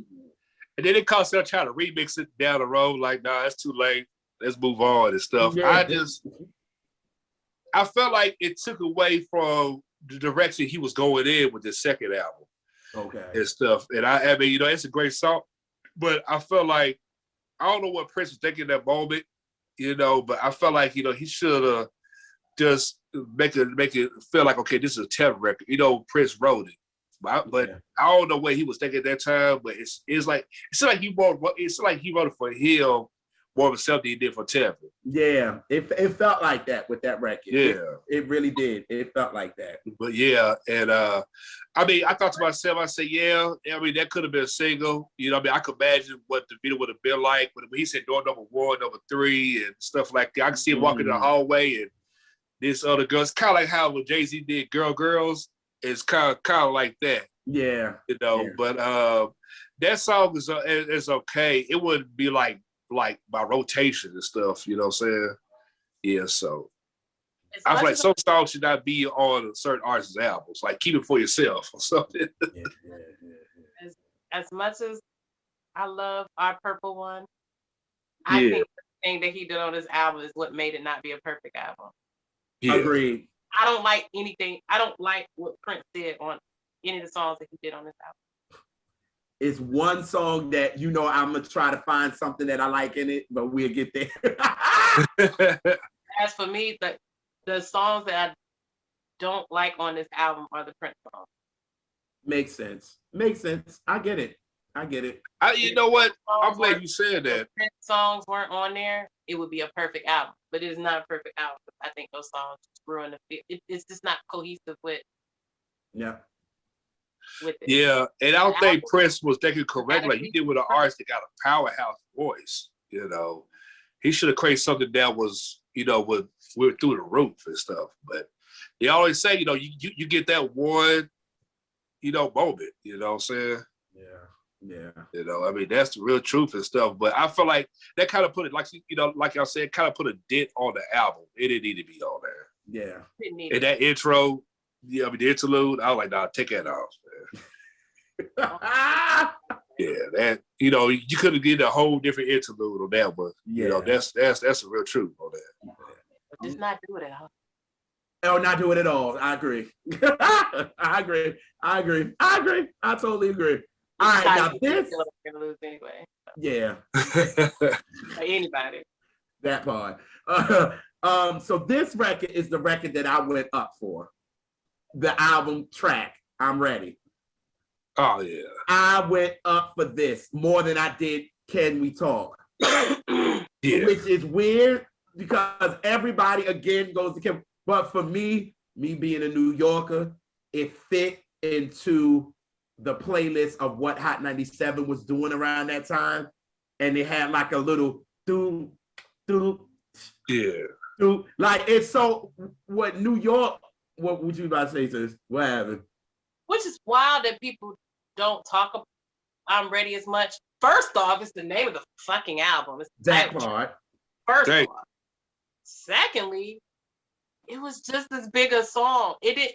And then it cost them trying to remix it down the road. Like, nah, it's too late. Let's move on and stuff. Yeah. I felt like it took away from the direction he was going in with the second album. Okay. And stuff. And I mean, you know, it's a great song, but I felt like, I don't know what Prince was thinking in that moment, you know, but I felt like, you know, he should have just make it feel like, okay, this is a Tevin record. You know, Prince wrote it. But I don't know what he was thinking at that time. But it's like he wrote it for him more of himself than he did for Tevin. Yeah, it felt like that with that record. Yeah, it really did. It felt like that. But yeah, and I mean, I thought to myself, I said, yeah, I mean, that could have been a single. You know, I mean, I could imagine what the video would have been like when he said door number 1, number 3, and stuff like that. I can see him walking in the hallway and this other girl. It's kind of like how when Jay-Z did Girls. It's kind of like that. Yeah. You know, but that song is okay. It wouldn't be like by rotation and stuff, you know what I'm saying? Yeah, so I feel like some songs should not be on certain artists' albums. Like, keep it for yourself or something. As much as I love Our Purple One, I think the thing that he did on this album is what made it not be a perfect album. Yeah. Agreed. I don't like anything. I don't like what Prince did on any of the songs that he did on this album. It's one song that, you know, I'm going to try to find something that I like in it, but we'll get there. As for me, the songs that I don't like on this album are the Prince songs. Makes sense. I get it. You know what? I'm glad you said that. If Prince songs weren't on there, it would be a perfect album. But it is not a perfect album. I think those songs ruin the feel. It's just not cohesive with. Yeah. With it. Yeah, and I don't think Prince was thinking correctly. Like he did with an artist that got a powerhouse voice. You know, he should have created something that was, you know, we're through the roof and stuff. But they always say, you know, you get that one, you know, moment. You know what I'm saying? Yeah. You know, I mean, that's the real truth and stuff. But I feel like that kind of put it, like, you know, like y'all said, kind of put a dent on the album. It didn't need to be on there. Yeah. And that intro, yeah, I mean, the interlude, I was like, nah, take that off, man. Yeah, that, you know, you could have did a whole different interlude on that one. Yeah. You know, that's the real truth on that. But just not do it at all. Oh, not do it at all. I agree. I totally agree. All right, now this. Gonna lose anyway. Yeah. Anybody. That part. So this record is the record that I went up for. The album track. I'm Ready. Oh yeah. I went up for this more than I did Can We Talk? Yeah. Which is weird because everybody again goes to Can. But for me being a New Yorker, it fit into the playlist of what Hot 97 was doing around that time. And they had like a little do. Yeah. Like, it's so, what New York, what would you about to say, sis? What happened? which is wild that people don't talk about I'm Ready as much. First off, it's the name of the fucking album. It's That part. First off. Secondly, it was just as big a song. It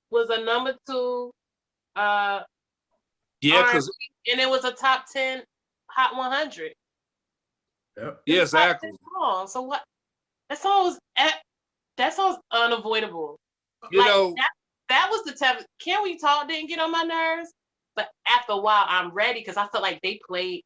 was a number 2 yeah, because and it was a top 10 Hot 100. Yep. Yeah, exactly. Song. So what? That song was unavoidable. You know, that was the Tevin. Can We Talk didn't get on my nerves, but after a while, I'm ready because I felt like they played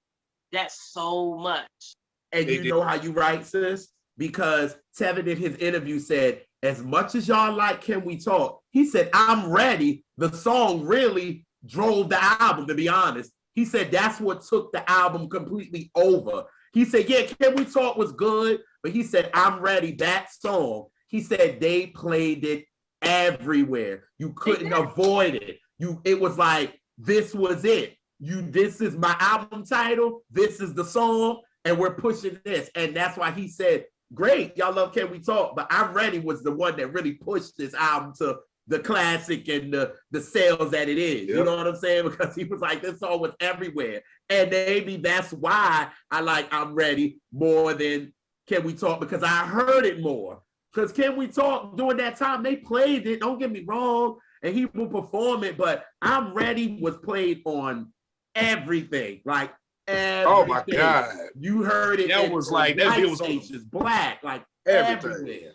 that so much. And you know how you write, sis? Because Tevin in his interview said, as much as y'all like Can We Talk, he said, I'm Ready. The song really drove the album, to be honest. He said that's what took the album completely over. He said, yeah, Can We Talk was good, but he said, I'm Ready, that song. He said they played it everywhere. You couldn't avoid it. It was like, this was it. This is my album title. This is the song, and we're pushing this. And that's why he said, great, y'all love Can We Talk, but I'm Ready was the one that really pushed this album to the classic and the sales that it is. Yep. You know what I'm saying? Because he was like, this song was everywhere. And maybe that's why I like I'm Ready more than Can We Talk, because I heard it more. Because Can We Talk, during that time, they played it, don't get me wrong, and he will perform it, but I'm Ready was played on everything. Like, everything. Oh my God. You heard it. That was like, that it was stations, black, like everything. Everywhere.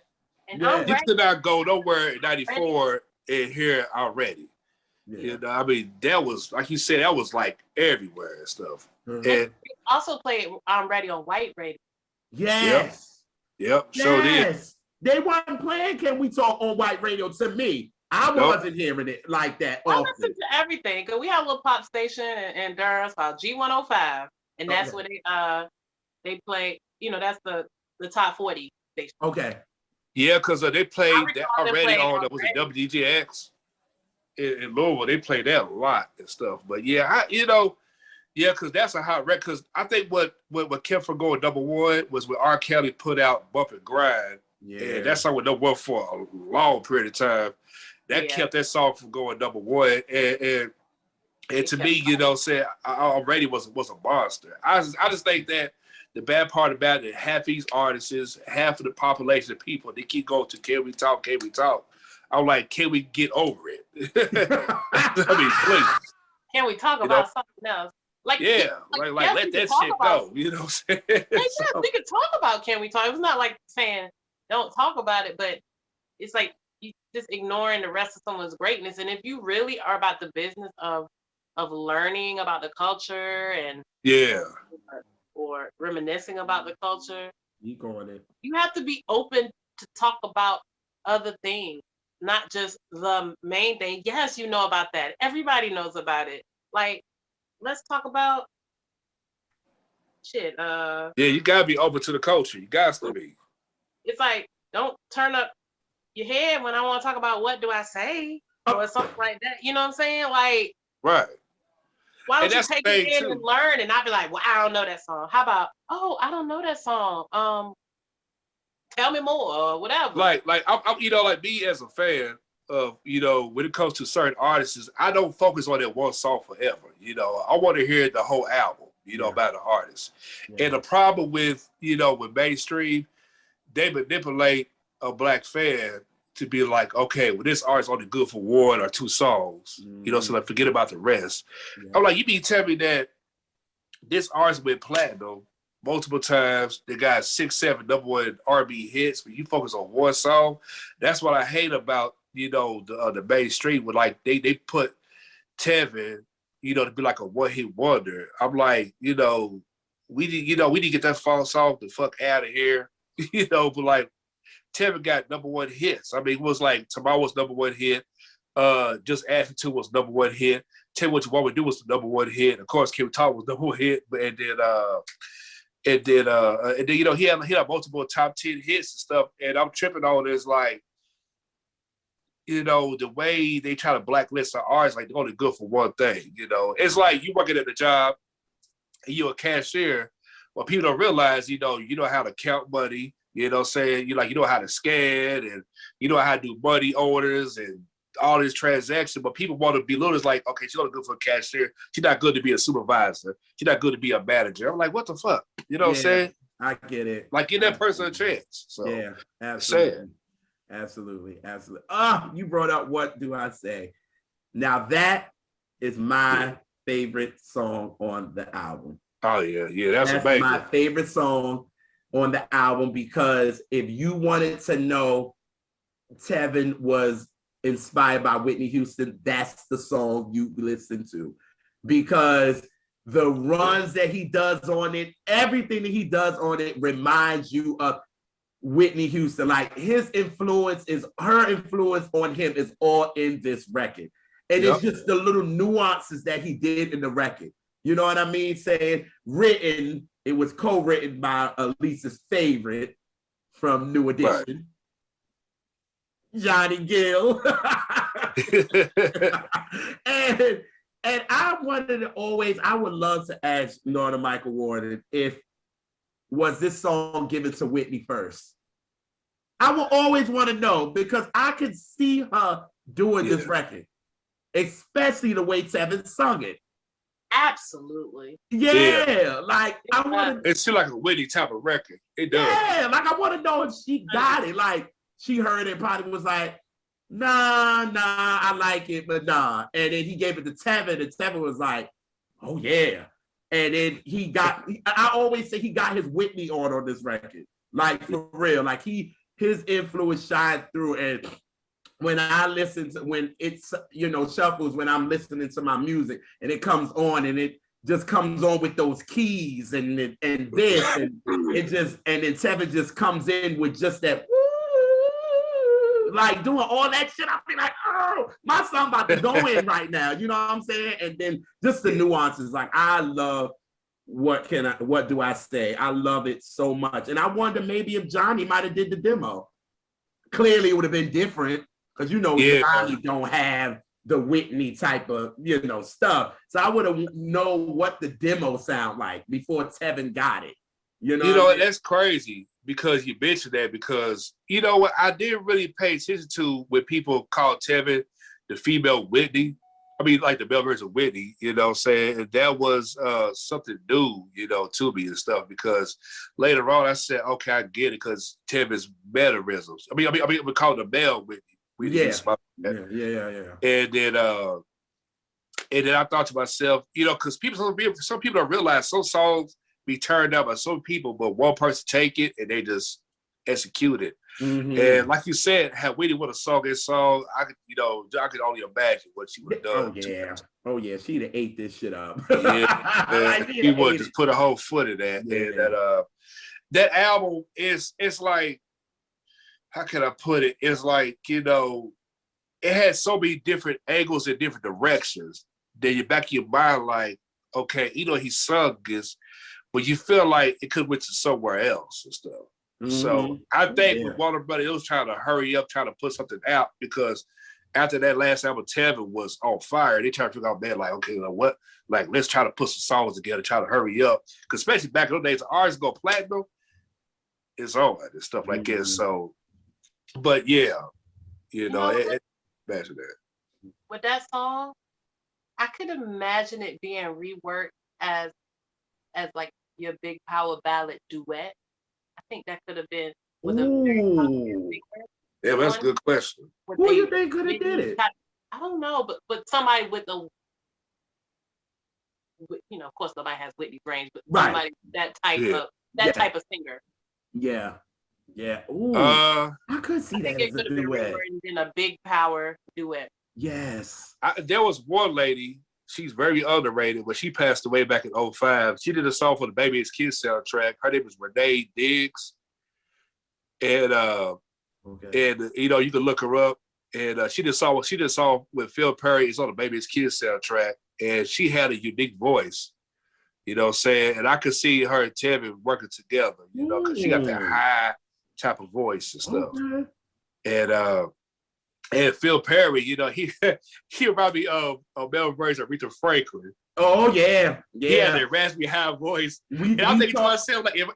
And Yeah. You could not go nowhere in 94 and hear already. Yeah. You know, I mean, that was, like you said, that was like everywhere and stuff. Mhm. And also played I'm Ready on white radio. Yes. Yep. Sure did. They weren't playing Can We Talk on white radio to me. I wasn't hearing it like that I often. listen to everything because we have a little pop station in Durham called G105, and that's where they play. You know, that's the top 40 station. Okay. Yeah, because they played that already on was it WDJX in Louisville. They played that a lot and stuff. But yeah, because that's a hot record. Because I think what kept from going #1 was when R. Kelly put out Bump and Grind. Yeah, and that song went #1 for a long period of time. That kept that song from going #1. And to me, saying already was a monster. I just think that the bad part about it, half these artists, half of the population of people, they keep going to Can We Talk, Can We Talk. I'm like, can we get over it? I mean, please. Can we talk about something else? Like let that shit go. You know what I'm saying? We could talk about Can We Talk. It's not like saying don't talk about it, but it's like you just ignoring the rest of someone's greatness. And if you really are about the business of learning about the culture and or reminiscing about the culture, you have to be open to talk about other things, not just the main thing. Yes, you know about that. Everybody knows about it. Like, let's talk about shit. Yeah, you gotta be open to the culture. You got to be. It's like, don't turn up your head when I want to talk about what do I say or something like that. You know what I'm saying? Like, right. Why don't you take it in and learn and not be like, well, I don't know that song. How about, oh, I don't know that song. Tell me more or whatever. Like I'm like me as a fan of, when it comes to certain artists, I don't focus on that one song forever. I want to hear the whole album, about the artist. Yeah. And the problem with, with mainstream, they manipulate a black fan to be like, okay, well, this artist only good for 1 or 2 songs, so like forget about the rest. Yeah. I'm like, you mean tell me that this artist went platinum multiple times, they got 6, 7 #1 R&B hits, but you focus on one song? That's what I hate about, the mainstream, with like they put Tevin, to be like a one-hit wonder. I'm like, we need to get that song the fuck out of here, but like, Tevin got #1 hits. I mean, it was like Tomorrow's #1 hit. Just Asking To was #1 hit. Tell Me What You Want Me to Do was the #1 hit. Of course, Can We Talk was #1 hit. But and then he had multiple top 10 hits and stuff. And I'm tripping on this, like, the way they try to blacklist the artists, like they're only good for one thing. It's like you working at a job and you're a cashier. Well, people don't realize, you know how to count money. You know what I'm saying? You know how to scan, and you know how to do money orders and all this transaction, but people want to belittle. It's like, okay, she's only good for a cashier. She's not good to be a supervisor. She's not good to be a manager. I'm like, what the fuck? You know what I'm saying? I get it. Like, give that person a chance. So yeah, absolutely. Absolutely. You brought up What Do I Say? Now that is my favorite song on the album. Oh yeah, that's my favorite song on the album, because if you wanted to know Tevin was inspired by Whitney Houston, that's the song you listen to, because the runs that he does on it, everything that he does on it reminds you of Whitney Houston. Like her influence on him is all in this record. And it's just the little nuances that he did in the record. You know what I mean? Saying it was co-written by Elisa's favorite from New Edition, Johnny Gill. and I would love to ask Norma Michael Warden, was this song given to Whitney first? I will always want to know, because I could see her doing this record, especially the way Tevin sung it. Absolutely. Yeah. Like I want to. It seems like a Whitney type of record. It does. Yeah, like I want to know if she got it. Like she heard it, probably was like, nah, I like it, but nah. And then he gave it to Tevin, and Tevin was like, oh yeah. And then I always say he got his Whitney on this record. Like for real. Like his influence shined through. And when it's, shuffles, when I'm listening to my music and it comes on, and it just comes on with those keys and this, and then Tevin just comes in with just that, like doing all that shit. I'll be like, oh, my song about to go in right now. You know what I'm saying? And then just the nuances. Like I love What Do I Say? I love it so much. And I wonder maybe if Johnny might have did the demo. Clearly it would have been different, because Johnny don't have the Whitney type of stuff. So I would have know what the demo sound like before Tevin got it. That's crazy, because you mentioned that, because you know what, I didn't really pay attention to when people call Tevin the female Whitney. I mean, like the male version of Whitney, you know what I'm saying? And that was something new, to me and stuff, because later on I said, okay, I get it, because Tevin's mannerisms. I mean, we call it the male Whitney. Yeah. And then I thought to myself, because some people don't realize some songs be turned out by some people, but one person take it and they just execute it. Mm-hmm. And like you said, had Whitney would have sung this song, I could only imagine what she would have done. Oh yeah, she'd have ate this shit up. He would just put a whole foot in that. Yeah. And that album it's like, how can I put it? It's like, it has so many different angles and different directions that you back of your mind like, okay, he sung this, but you feel like it could have went to somewhere else and stuff. Mm-hmm. So I think with Warner Brothers, it was trying to hurry up, trying to put something out, because after that last album, Tevin was on fire. They tried to figure out, man, like, okay, what? Like, let's try to put some songs together, try to hurry up. Because especially back in those days, the artists go platinum, it's on and stuff like that. So, but yeah, imagine that. With that song, I could imagine it being reworked as like your big power ballad duet. I think that could have been with a very popular singer. Yeah, that's a good question. Who do you think could have did it? I don't know, but somebody with of course nobody has Whitney's range, but somebody that type of singer. Yeah. Ooh, I could see that as a duet. In a big power duet. Yes. There was one lady, she's very underrated, but she passed away back in 2005. She did a song for the Baby Is Kids soundtrack. Her name was Renee Diggs. And you can look her up. And she did a song with Phil Perry. It's on the Baby Is Kids soundtrack. And she had a unique voice. You know what I'm saying? And I could see her and Tevin working together, because she got that high type of voice and stuff. Okay. And Phil Perry, he reminded me of a male version of Aretha Franklin. Oh yeah. He had that raspy high voice. And I'm thinking to myself, am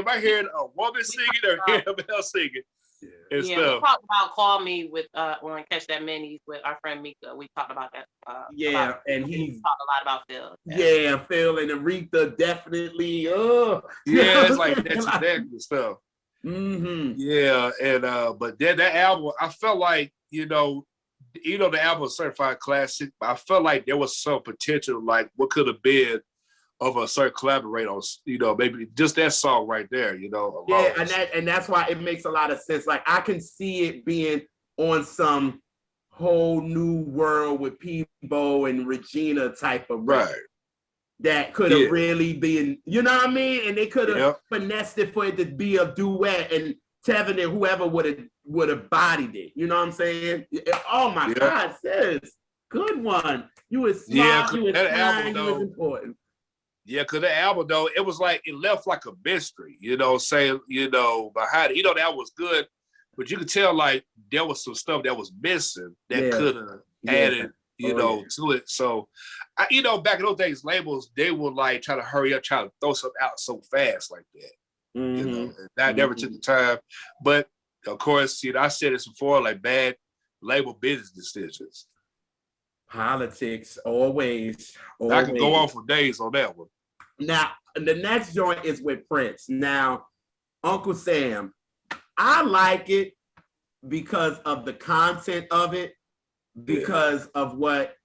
I hearing a woman singing or hearing a male singing? and Yeah, we stuff. talked about Call Me with on Catch That Minis with our friend Mika. We talked about that. Yeah, and we he's talked a lot about Phil. yeah, Phil and Aretha definitely. Yeah, it's like that's exactly stuff. Yeah, and but then that album, I felt like the album was certified classic, but I felt like there was some potential, like what could have been of a certain collaborate on, maybe just that song right there, alone. Yeah, and that's why it makes a lot of sense. Like I can see it being on some whole new world with Peebo and Regina type of record. Right. That could have really been, you know what I mean? And they could have finessed it for it to be a duet, and Tevin and whoever would have bodied it. You know what I'm saying? Oh my God, sis, good one. You was smart, you was kind, you was important. Yeah, because the album though, it was like it left like a mystery, saying, behind it. The album was good, but you could tell like there was some stuff that was missing that could have added, to it. So back in those days, labels, they would like try to hurry up, try to throw something out so fast like that. And I never took the time. But of course, I said this before, like bad label business decisions. Politics, always. I could go on for days on that one. Now, the next joint is with Prince. Now, Uncle Sam, I like it because of the content of it, because of what,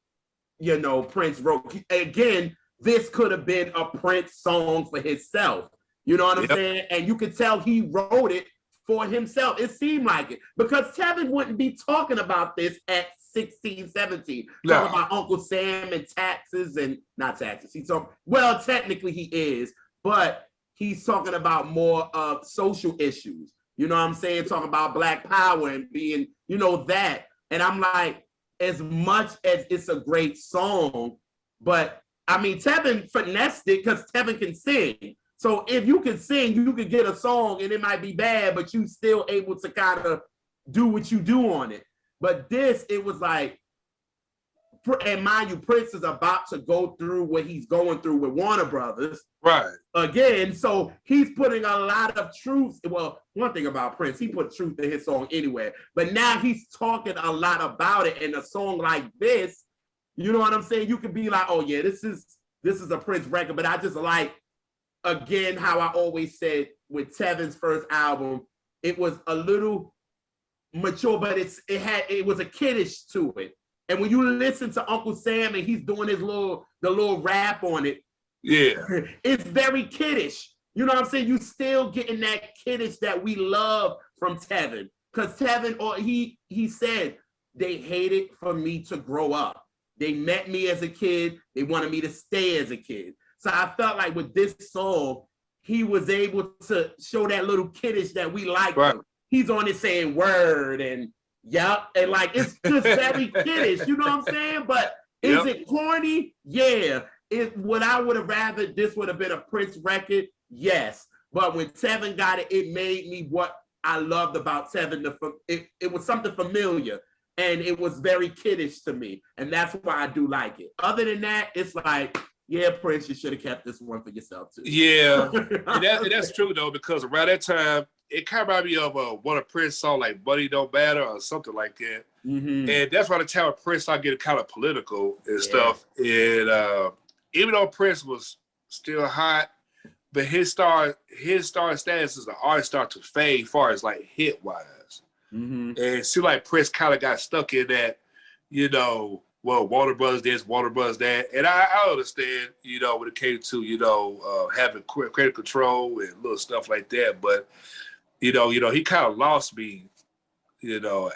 Prince wrote. Again, this could have been a Prince song for himself. You know what I'm saying? And you could tell he wrote it for himself. It seemed like it. Because Tevin wouldn't be talking about this at 16, 17. No. Talking about Uncle Sam and taxes and not taxes. Well, technically he is, but he's talking about more of social issues. You know what I'm saying? Talking about Black power and being, that. And I'm like, as much as it's a great song, but I mean, Tevin finessed it because Tevin can sing. So if you can sing, you could get a song and it might be bad, but you still able to kind of do what you do on it. But this, it was like, and mind you, Prince is about to go through what he's going through with Warner Brothers. Right. Again, so he's putting a lot of truth. Well, one thing about Prince, he put truth in his song anyway. But now he's talking a lot about it. And a song like this, you know what I'm saying? You could be like, oh yeah, this is a Prince record. But I just like, again, how I always said with Tevin's first album, it was a little mature, but it was a kiddish to it. And when you listen to Uncle Sam and he's doing the little rap on it, it's very kiddish. You know what I'm saying? You still getting that kiddish that we love from Tevin. Because Tevin, or he said, they hated for me to grow up. They met me as a kid. They wanted me to stay as a kid. So I felt like with this song, he was able to show that little kiddish that we like. Right. He's on it saying word and and like it's just very kiddish, you know what I'm saying? But is it corny? Yeah. Would I would have rather this would have been a Prince record? Yes. But when Tevin got it, it made me what I loved about Tevin. It was something familiar and it was very kiddish to me. And that's why I do like it. Other than that, it's like, yeah, Prince, you should have kept this one for yourself too. Yeah, and that's true though, because around that time, it kind of reminded me of one of Prince song like "Money Don't Matter" or something like that. And that's why the time Prince started getting kind of political and stuff. And even though Prince was still hot, but his star status as an artist started to fade, as far as like hit wise. And it seemed like Prince kind of got stuck in that, well, Warner Brothers this, Warner Brothers that. And I understand, when it came to, having credit control and little stuff like that. But, he kind of lost me,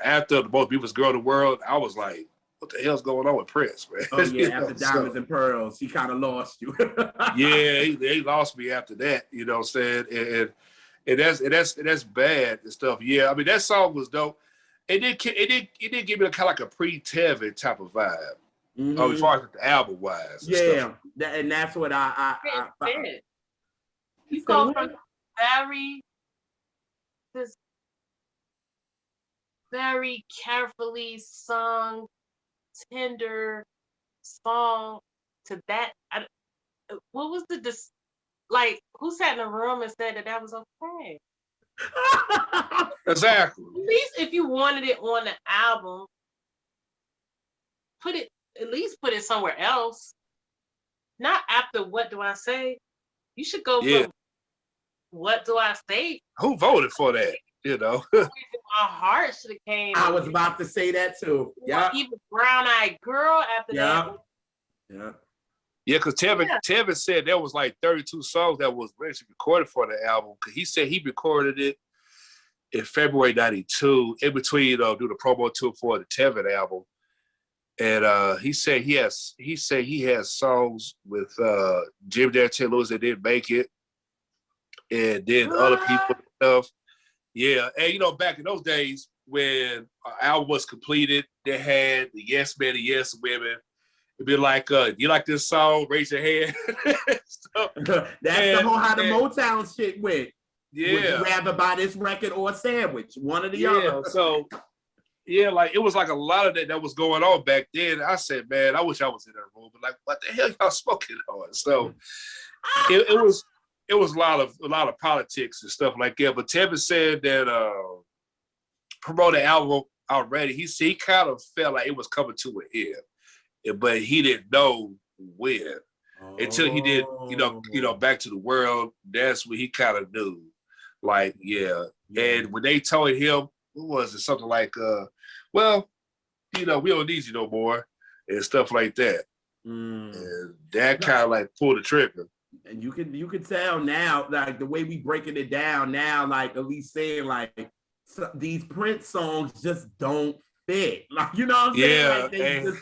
after the most beautiful girl in the world. I was like, what the hell's going on with Prince, man? Oh, yeah, after Diamonds and Pearls, he kind of lost you. Yeah, he lost me after that, you know what I'm saying? And that's bad and stuff. Yeah, I mean, that song was dope. It did give me kind of like a pre-Tevin type of vibe. As far as the album wise. Yeah, and that's what I you go from very carefully sung, tender song to that. What was who sat in the room and said that was okay? Exactly. At least if you wanted it on the album, at least put it somewhere else. Not after What Do I Say? You should go Yeah. from What Do I Say? Who voted for that? You know. My heart should have came. I was about to say that too. Yeah. Even Brown Eyed Girl after that. Yeah. Yeah, because Tevin said there was like 32 songs that was actually recorded for the album. Because he said he recorded it in February '92, in between do the promo tour for the Tevin album. And he said he has songs with Jim St. Louis that didn't make it, and then other people and stuff. Yeah, and back in those days when an album was completed, they had the Yes Men and Yes Women. It'd be like, you like this song? Raise your hand. So, That's the whole how the Motown shit went. Yeah. Would you rather buy this record or a sandwich? One or the other. So, like it was like a lot of that was going on back then. I said, man, I wish I was in that room. But like, what the hell y'all smoking on? So it was a lot of politics and stuff like that. But Tevin said that promote the album already. He kind of felt like it was coming to an end, but he didn't know when until he did, Back to the World. That's when he kind of knew, like, yeah. And when they told him, what was it? Something like, well, we don't need you no more, and stuff like that. And that kind of like pulled the trigger. And you can tell now, like the way we breaking it down now, like at least saying like these Prince songs just don't fit. Like, you know what I'm saying? Like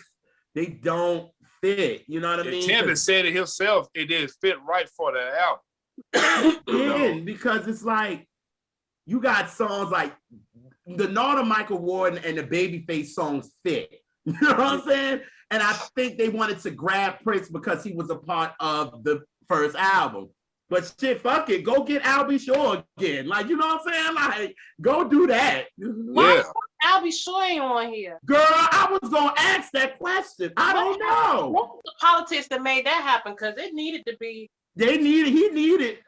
they don't fit. You know what I mean? Tevin said it himself. It didn't fit right for the album. Yeah, because it's like you got songs like the Naughty Michael Warden and the Babyface songs fit. You know what I'm saying? And I think they wanted to grab Prince because he was a part of the first album. But shit, fuck it. Go get Al B. Sure again. Like, you know what I'm saying? Like, go do that. Why Al B. Sure ain't on here? Girl, I was going to ask that question. I don't know. What was the politics that made that happen? Because it needed to be. He needed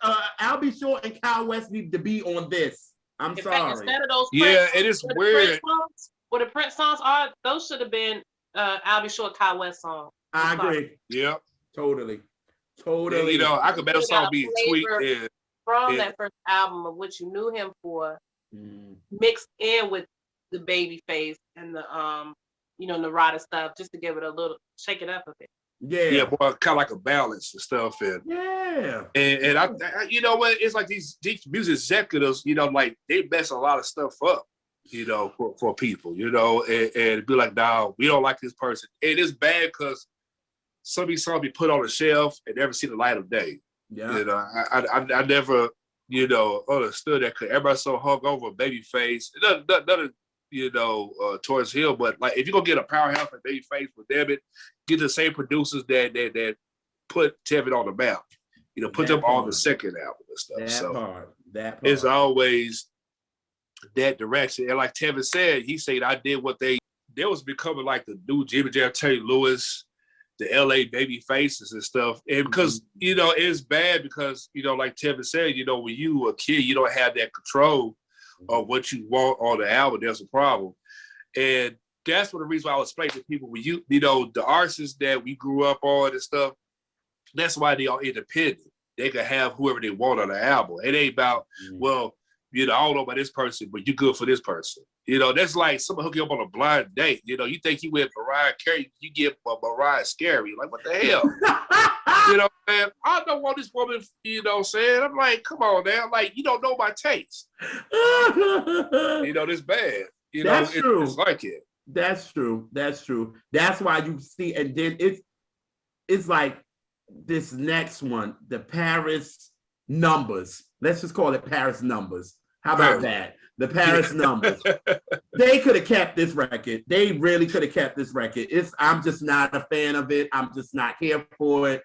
Al B. Sure and Kyle West needed to be on this. I'm sorry. Instead of those it is weird. What the Prince songs are, those should have been Al B. Sure, Kyle West songs. I agree. Yeah. Totally. And, I could bet a song being tweaked from that first album of what you knew him for, mixed in with the Babyface and the Narada stuff, just to give it a little shake it up a bit. Yeah, boy, kind of like a balance and stuff. And I you know what? It's like these music executives, like they mess a lot of stuff up, for people, and be like, no, we don't like this person. And it's bad because some of these songs be put on the shelf and never see the light of day. Yeah. I never, understood that because everybody's so hung over Babyface. None of, towards him, but like if you're gonna get a powerhouse like Babyface with Debit, get the same producers that put Tevin on the map. Put them on the second album and stuff. That part. It's always that direction. And like Tevin said, he said I did what they was becoming like the new Jimmy Jam, Terry Lewis, the LA baby faces and stuff. And because, it's bad because, like Tevin said, when you a kid, you don't have that control of what you want on the album. There's a problem. And that's one of the reasons why I was explaining to people, when the artists that we grew up on and stuff, that's why they are independent. They can have whoever they want on the album. It ain't about, well, I don't know about this person, but you're good for this person. That's like someone hook you up on a blind date. You think you with Mariah Carey, you get Mariah Scary. Like, what the hell? Man, I don't want this woman, saying? I'm like, come on now. Like, you don't know my taste. This bad. That's true. It's like it. That's true. That's why you see, and then it's like this next one, the Paris numbers. Let's just call it Paris numbers. How about that? The Paris numbers. They could have kept this record. They really could have kept this record. I'm just not a fan of it. I'm just not here for it.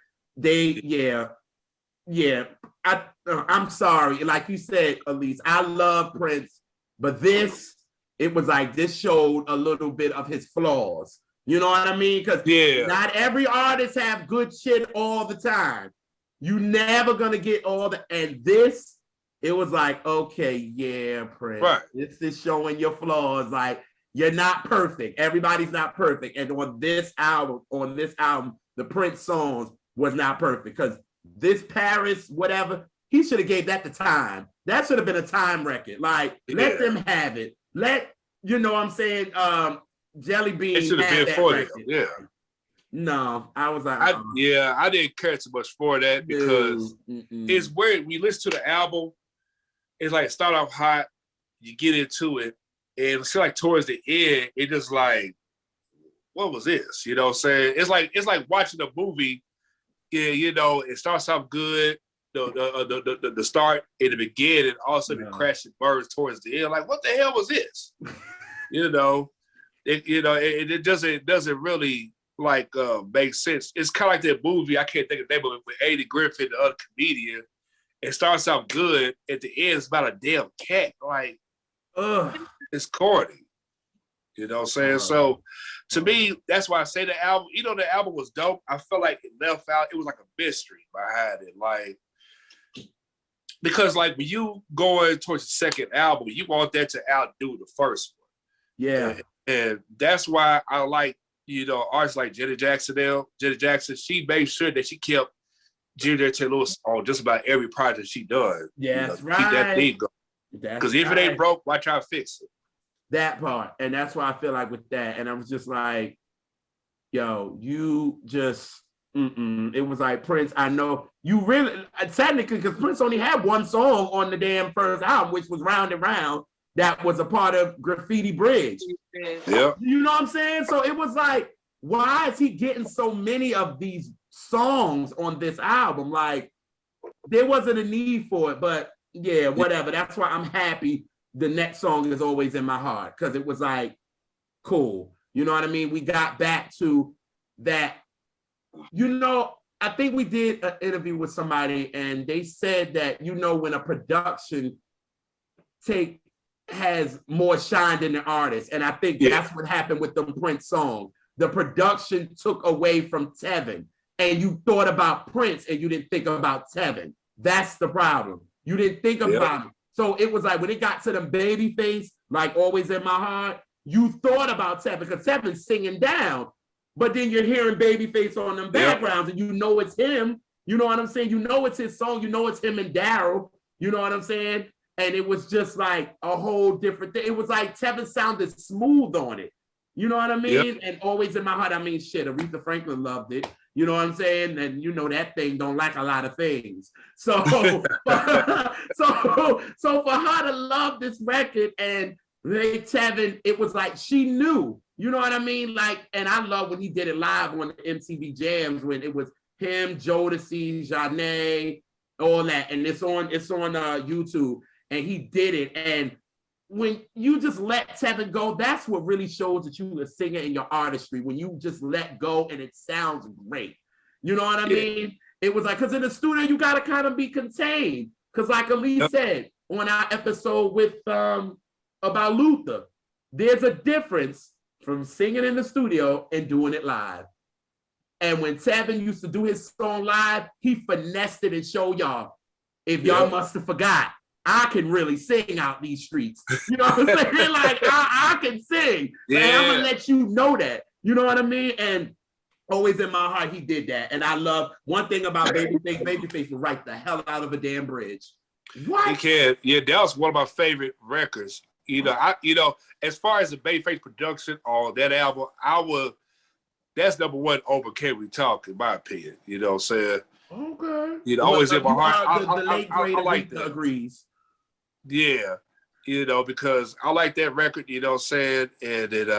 I'm sorry. Like you said, Elise, I love Prince, but it was like this showed a little bit of his flaws. You know what I mean? Because not every artist have good shit all the time. You never gonna get all the, and this it was like, okay, yeah, Prince, Right. this is showing your flaws. Like, you're not perfect. Everybody's not perfect. And on this album, the Prince songs was not perfect because this Paris, whatever, he should have gave that the time. That should have been a time record. Like, let them have it. Let, you know what I'm saying, Jelly Bean it should have been that for record. them. Yeah. No, I was like, I didn't care too much for that because it's weird. We listen to the album, it's like start off hot, you get into it, and it's like towards the end, it just like, what was this? You know what I'm saying? It's like watching a movie. Yeah, you know, it starts off good, the start in the beginning, all of a sudden it crashes and burns towards the end. Like, what the hell was this? You know, it doesn't really like make sense. It's kind of like that movie, I can't think of the name of it, with Eddie Griffin, the other comedian. It starts out good, at the end it's about a damn cat. Like, it's corny. You know what I'm saying? So to me, that's why I say the album, the album was dope. I felt like it left out, it was like a mystery behind it. Like, because like when you going towards the second album, you want that to outdo the first one. Yeah. And that's why I like, artists like Janet Jackson, she made sure that she kept Junior Taylor on just about every project she done. Yeah, that's right. Keep that thing going. Because if it ain't broke, why try to fix it? That part. And that's why I feel like with that. And I was just like, yo, you just, it was like, Prince, I know you really, technically, because Prince only had one song on the damn first album, which was Round and Round, that was a part of Graffiti Bridge. Yeah. You know what I'm saying? So it was like, why is he getting so many of these songs on this album? Like, there wasn't a need for it, but yeah, whatever. That's why I'm happy the next song is Always in My Heart, because it was like, cool. You know what I mean? We got back to that. I think we did an interview with somebody and they said that, when a production has more shine than the artist. And I think that's what happened with the Prince song. The production took away from Tevin, and you thought about Prince and you didn't think about Tevin. That's the problem. You didn't think about it. So it was like when it got to the Babyface, like Always in My Heart, you thought about Tevin because Tevin's singing down, but then you're hearing Babyface on them backgrounds and you know it's him. You know what I'm saying? You know it's his song. You know it's him and Daryl. You know what I'm saying? And it was just like a whole different thing. It was like Tevin sounded smooth on it. You know what I mean? Yep. And Always in My Heart, I mean, shit, Aretha Franklin loved it. You know what I'm saying? And that thing don't like a lot of things. So, so for her to love this record and Tevin, it was like she knew. You know what I mean? Like, and I love when he did it live on MTV Jams when it was him, Jodeci, Janae, all that, and it's on YouTube, and he did it. And when you just let Tevin go, that's what really shows that you're a singer in your artistry, when you just let go and it sounds great. You know what I mean? It was like, because in the studio, you got to kind of be contained. Because like Elise said on our episode with about Luther, there's a difference from singing in the studio and doing it live. And when Tevin used to do his song live, he finessed it and showed y'all, if y'all must have forgot, I can really sing out these streets. You know what I'm saying? Like, I can sing. Yeah. And I'm going to let you know that. You know what I mean? And Always in My Heart, he did that. And I love one thing about Babyface will write the hell out of a damn bridge. What? He can. Yeah, that was one of my favorite records. As far as the Babyface production on that album, that's number one over Can We Talk, in my opinion. You know what I'm saying? Okay. Always in My Heart. The late great I like that. Agrees. Yeah. Because I like that record, you know what I'm saying? And it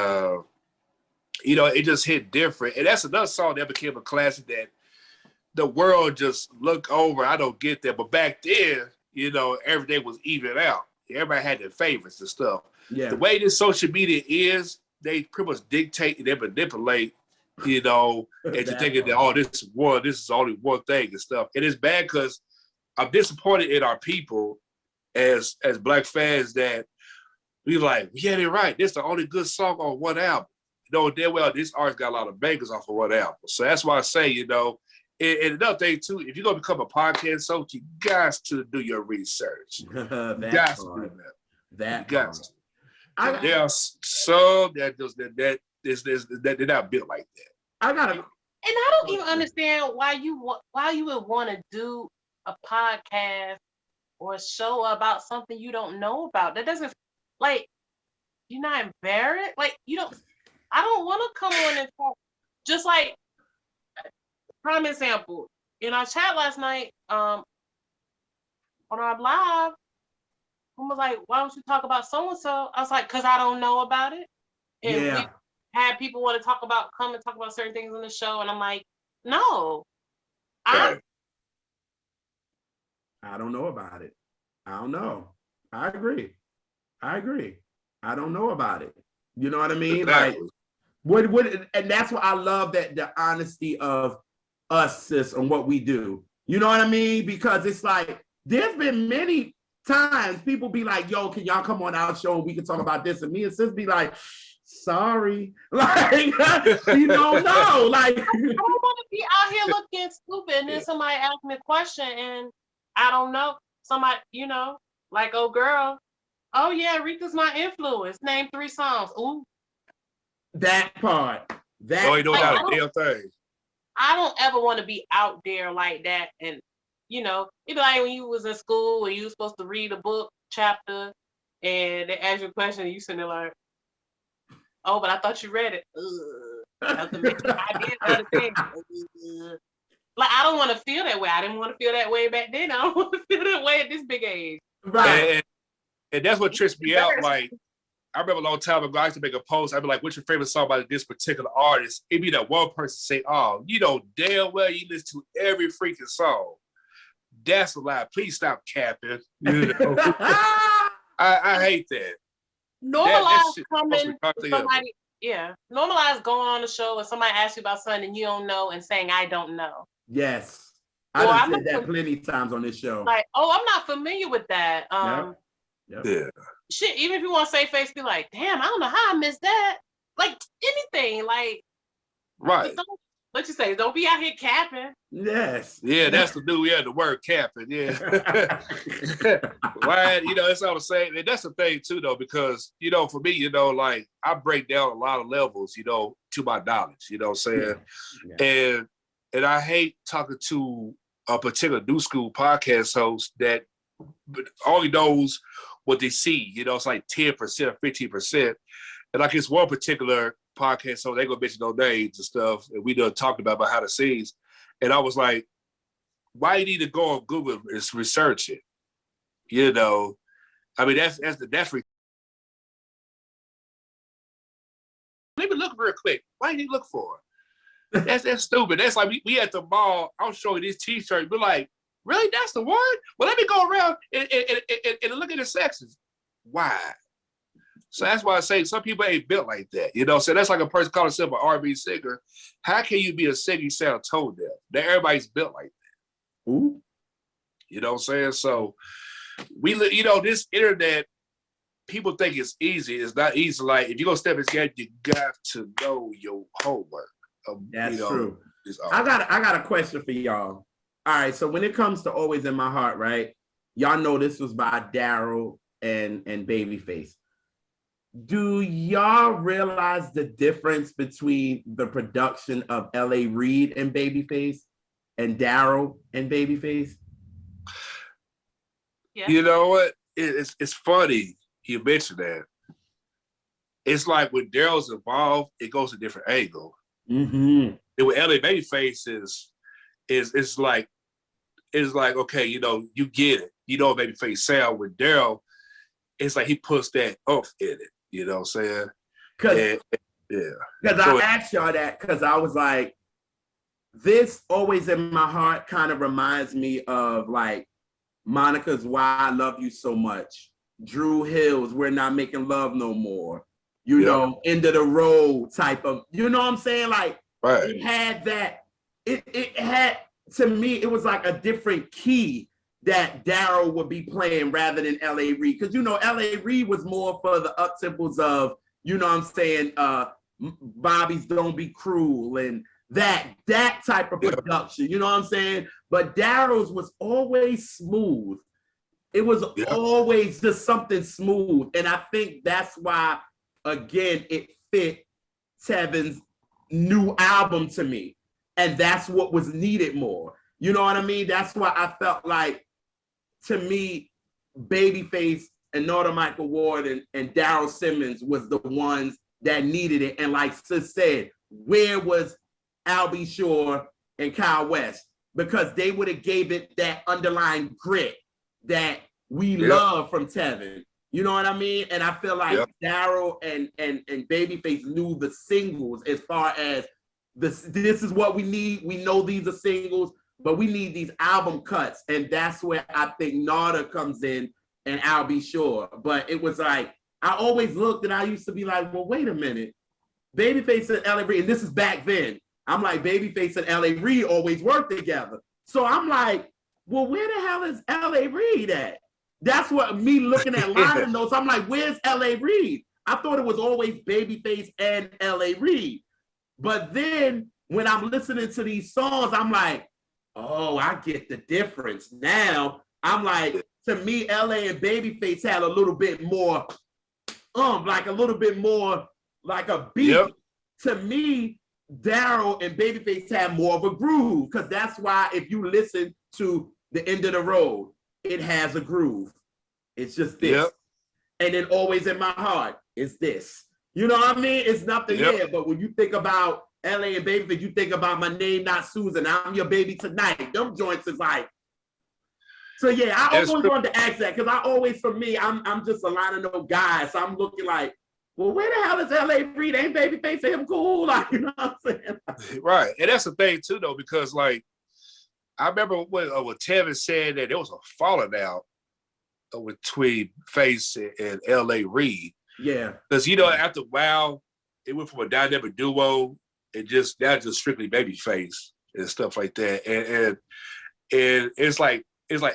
it just hit different. And that's another song that became a classic that the world just looked over. I don't get that. But back then, everything was even out. Everybody had their favorites and stuff. Yeah. The way this social media is, they pretty much dictate and they manipulate, and you're thinking that, this is only one thing and stuff. And it's bad because I'm disappointed in our people as Black fans that we like, they're right. This is the only good song on one album. Damn well this artist got a lot of bangers off of one album. So that's why I say, And another thing too, if you're gonna become a podcast host, you got to do your research. You got to do that. That you got to. There are some that they're not built like that. And I don't even understand why you would want to do a podcast or a show about something you don't know about. That doesn't, like, you're not embarrassed. Like, I don't want to come on and talk. Just like, prime example, in our chat last night, on our live, someone was like, why don't you talk about so-and-so? I was like, because I don't know about it. And we had people want to come and talk about certain things in the show. And I'm like, no. I don't know about it. I don't know. I agree. I don't know about it. You know what I mean? Exactly. Like, and that's why I love that the honesty of us, sis, on what we do. You know what I mean? Because it's like, there's been many times people be like, yo, can y'all come on our show and we can talk about this? And me and sis be like, sorry. Like, you don't know. Like, I don't want to be out here looking stupid and then somebody asks me a question and I don't know. Somebody, like, oh girl, oh yeah, Rita's my influence. Name 3 songs. Ooh. That part. You don't got a damn thing. I don't ever want to be out there like that. And, it'd be like when you was in school and you was supposed to read a book chapter and they ask you a question and you sitting there like, oh, but I thought you read it. I did understand. Like, I don't want to feel that way. I didn't want to feel that way back then. I don't want to feel that way at this big age. Right. And that's what trips me out. Like, I remember a long time ago, I used to make a post. I'd be like, what's your favorite song by this particular artist? It'd be that one person say, oh, you know damn well you listen to every freaking song. That's a lie. Please stop capping. I hate that. Normalize coming to somebody, normalize going on the show and somebody asks you about something and you don't know and saying, I don't know. Yes. I've said that plenty of times on this show. Like, oh, I'm not familiar with that. Yep. Yeah. Shit, even if you want to say face, be like, damn, I don't know how I missed that. Like, anything, like, right. What you say? Don't be out here capping. Yes. Yeah, that's the new. Yeah, the word capping. Yeah. Right. It's all the same. And that's the thing too, though, because for me, like I break down a lot of levels, to my knowledge. You know what I'm saying? Yeah. And I hate talking to a particular new school podcast host that only knows what they see. It's like 10% or 15%. And like it's one particular podcast, so they gonna mention no names and stuff, and we done talked about behind the scenes. And I was like, why you need to go on Google and research it? I mean that's let me look real quick. Why did you look for it? That's stupid. That's like we at the mall. I'm showing these t-shirts. We're like, really? That's the one? Well, let me go around and look at the sections. Why? So that's why I say some people ain't built like that. So that's like a person calling himself an R&B singer. How can you be a singer you sound tone deaf? That everybody's built like that. Ooh. You know what I'm saying? So we, this internet, people think it's easy. It's not easy. Like if you're gonna step in this game, you got to know your homework. That's true. I got a question for y'all. All right. So when it comes to Always in My Heart, right? Y'all know this was by Daryl and Babyface. Do y'all realize the difference between the production of L.A. Reid and Babyface and Daryl and Babyface? Yeah. You know what? It's funny you mentioned that. It's like when Daryl's involved, it goes a different angle. Mm-hmm. And with L.A. Babyface it's like okay, you get it. Babyface sound. With Daryl, it's like he puts that oomph in it. You know what I'm saying? Because I asked y'all that because I was like, this Always in My Heart kind of reminds me of like Monica's Why I Love You So Much, Drew Hill's We're Not Making Love No More, End of the Road type of, you know what I'm saying? Like, right. It had that, it had, to me, it was like a different key that Daryl would be playing rather than L.A. Reid. Because, L.A. Reid was more for the up-tempos of, Bobby's Don't Be Cruel and that type of production, you know what I'm saying? But Daryl's was always smooth. It was always just something smooth. And I think that's why, again, it fit Tevin's new album to me. And that's what was needed more. You know what I mean? That's why I felt like, to me, Babyface and Northern Michael Ward and Daryl Simmons was the ones that needed it. And like Sis said, where was Al B. Sure and Kyle West? Because they would have gave it that underlying grit that we love from Tevin. You know what I mean? And I feel like Daryl and Babyface knew the singles as far as this is what we need. We know these are singles, but we need these album cuts. And that's where I think Nada comes in and I'll Be Sure. But it was like, I always looked and I used to be like, well, wait a minute. Babyface and L.A. Reid, and this is back then. I'm like, Babyface and L.A. Reid always work together. So I'm like, well, where the hell is L.A. Reid at? That's what me looking at liner notes. I'm like, where's L.A. Reid? I thought it was always Babyface and L.A. Reid. But then when I'm listening to these songs, I'm like, oh, I get the difference. Now I'm like, to me, L.A. and Babyface had a little bit more, like a little bit more like a beat. Yep. To me, Daryl and Babyface had more of a groove, because that's why if you listen to The End of the Road, it has a groove. It's just this. Yep. And then Always in My Heart is this. You know what I mean? It's nothing there. But when you think about L.A. and Babyface, you think about My Name Not Susan, I'm Your Baby Tonight. Them joints is like. So yeah, I always wanted to ask that, because I always, for me, I'm just a line of no guy. So I'm looking like, well, where the hell is L.A. Reid? Ain't Babyface him cool? Like, you know what I'm saying? Right. And that's the thing too, though, because like, I remember when Tevin said that there was a falling out between Face and L.A. Reid. Yeah. Because, you know, after a while, it went from a dynamic duo and that's just strictly Babyface and stuff like that. And it's like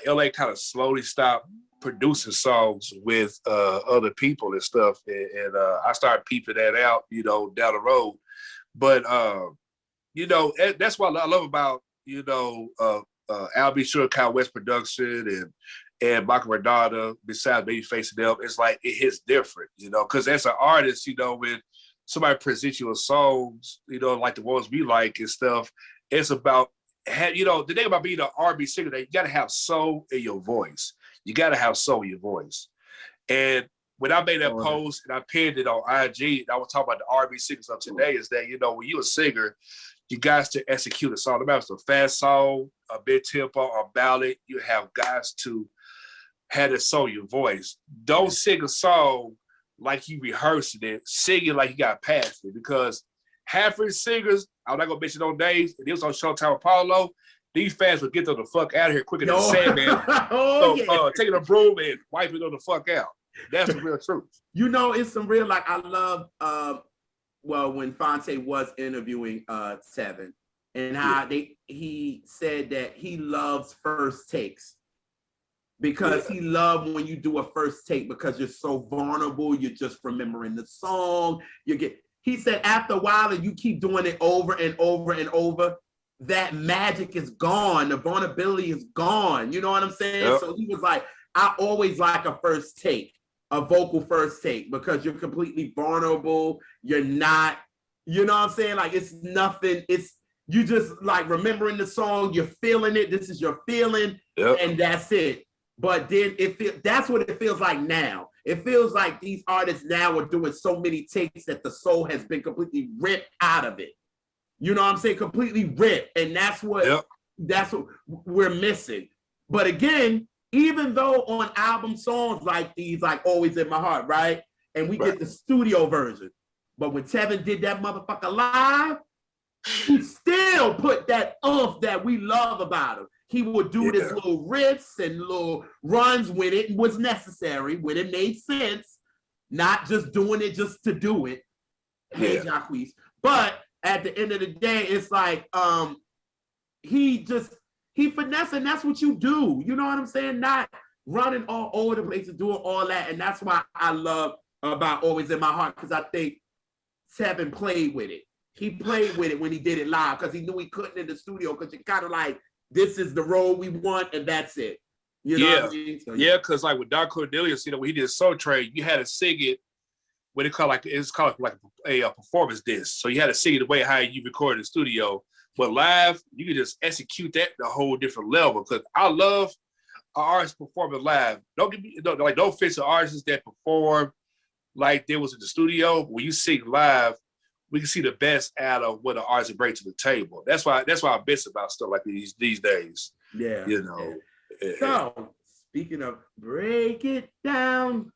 L.A. kind of slowly stopped producing songs with other people and stuff. And I started peeping that out, you know, down the road. But, you know, that's what I love about, you know, Al B. Sure, Kyle West production and Michael Renata, besides Babyface and them, it's like it hits different, you know, because as an artist, you know, when somebody presents you with songs, you know, like the ones we like and stuff, it's about, you know, the thing about being an R&B singer, that you got to have soul in your voice. You got to have soul in your voice. And when I made that post and I pinned it on IG, and I was talking about the R&B singers of today, is that, you know, when you're a singer, you guys to execute a song. No matter if it's a fast song, a mid-tempo, or ballad, you have guys to have a soul in your voice. Don't sing a song like you rehearsed it. Sing it like you got past it. Because half of the singers, I'm not going to mention no names, and it was on Showtime Apollo, these fans would get them the fuck out of here quicker than Sandman. Taking a broom and wiping them the fuck out. That's the real truth. You know, it's some real, like, I love, well, when Fonte was interviewing Tevin, and how he said that he loves first takes, because he loved when you do a first take, because you're so vulnerable, you're just remembering the song, he said after a while and you keep doing it over and over and over, that magic is gone, the vulnerability is gone, you know what I'm saying? Yep. So he was like, I always like a first take, a vocal first take, because you're completely vulnerable. You're not, you know what I'm saying? Like, it's nothing. It's, you just like remembering the song, you're feeling it. This is your feeling, and that's it. But then that's what it feels like now. It feels like these artists now are doing so many takes that the soul has been completely ripped out of it. You know what I'm saying? Completely ripped. And that's what we're missing. But again, even though on album songs like these, like Always in My Heart, right? And we get the studio version. But when Tevin did that motherfucker live, he still put that oomph that we love about him. He would do this little riffs and little runs when it was necessary, when it made sense, not just doing it just to do it. Hey, Jacques. But at the end of the day, it's like he finesse, and that's what you do. You know what I'm saying? Not running all over the place and doing all that. And that's why I love about Always in My Heart, because I think Tevin played with it. he played with it when he did it live because he knew he couldn't in the studio because you kind of like, this is the role we want and that's it. You know what I mean? So, yeah, because like with Don Cornelius, you know, when he did Soul Train, you had to sing it when it's called like a performance disc. So you had to sing it the way how you record in the studio. But live, you can just execute that at a whole different level. Because I love artists performing live. Don't offense to artists that perform like they was in the studio. When you sing live, we can see the best out of what an artist brings to the table. That's why I miss about stuff like these days. Yeah. You know. Yeah. So speaking of break it down.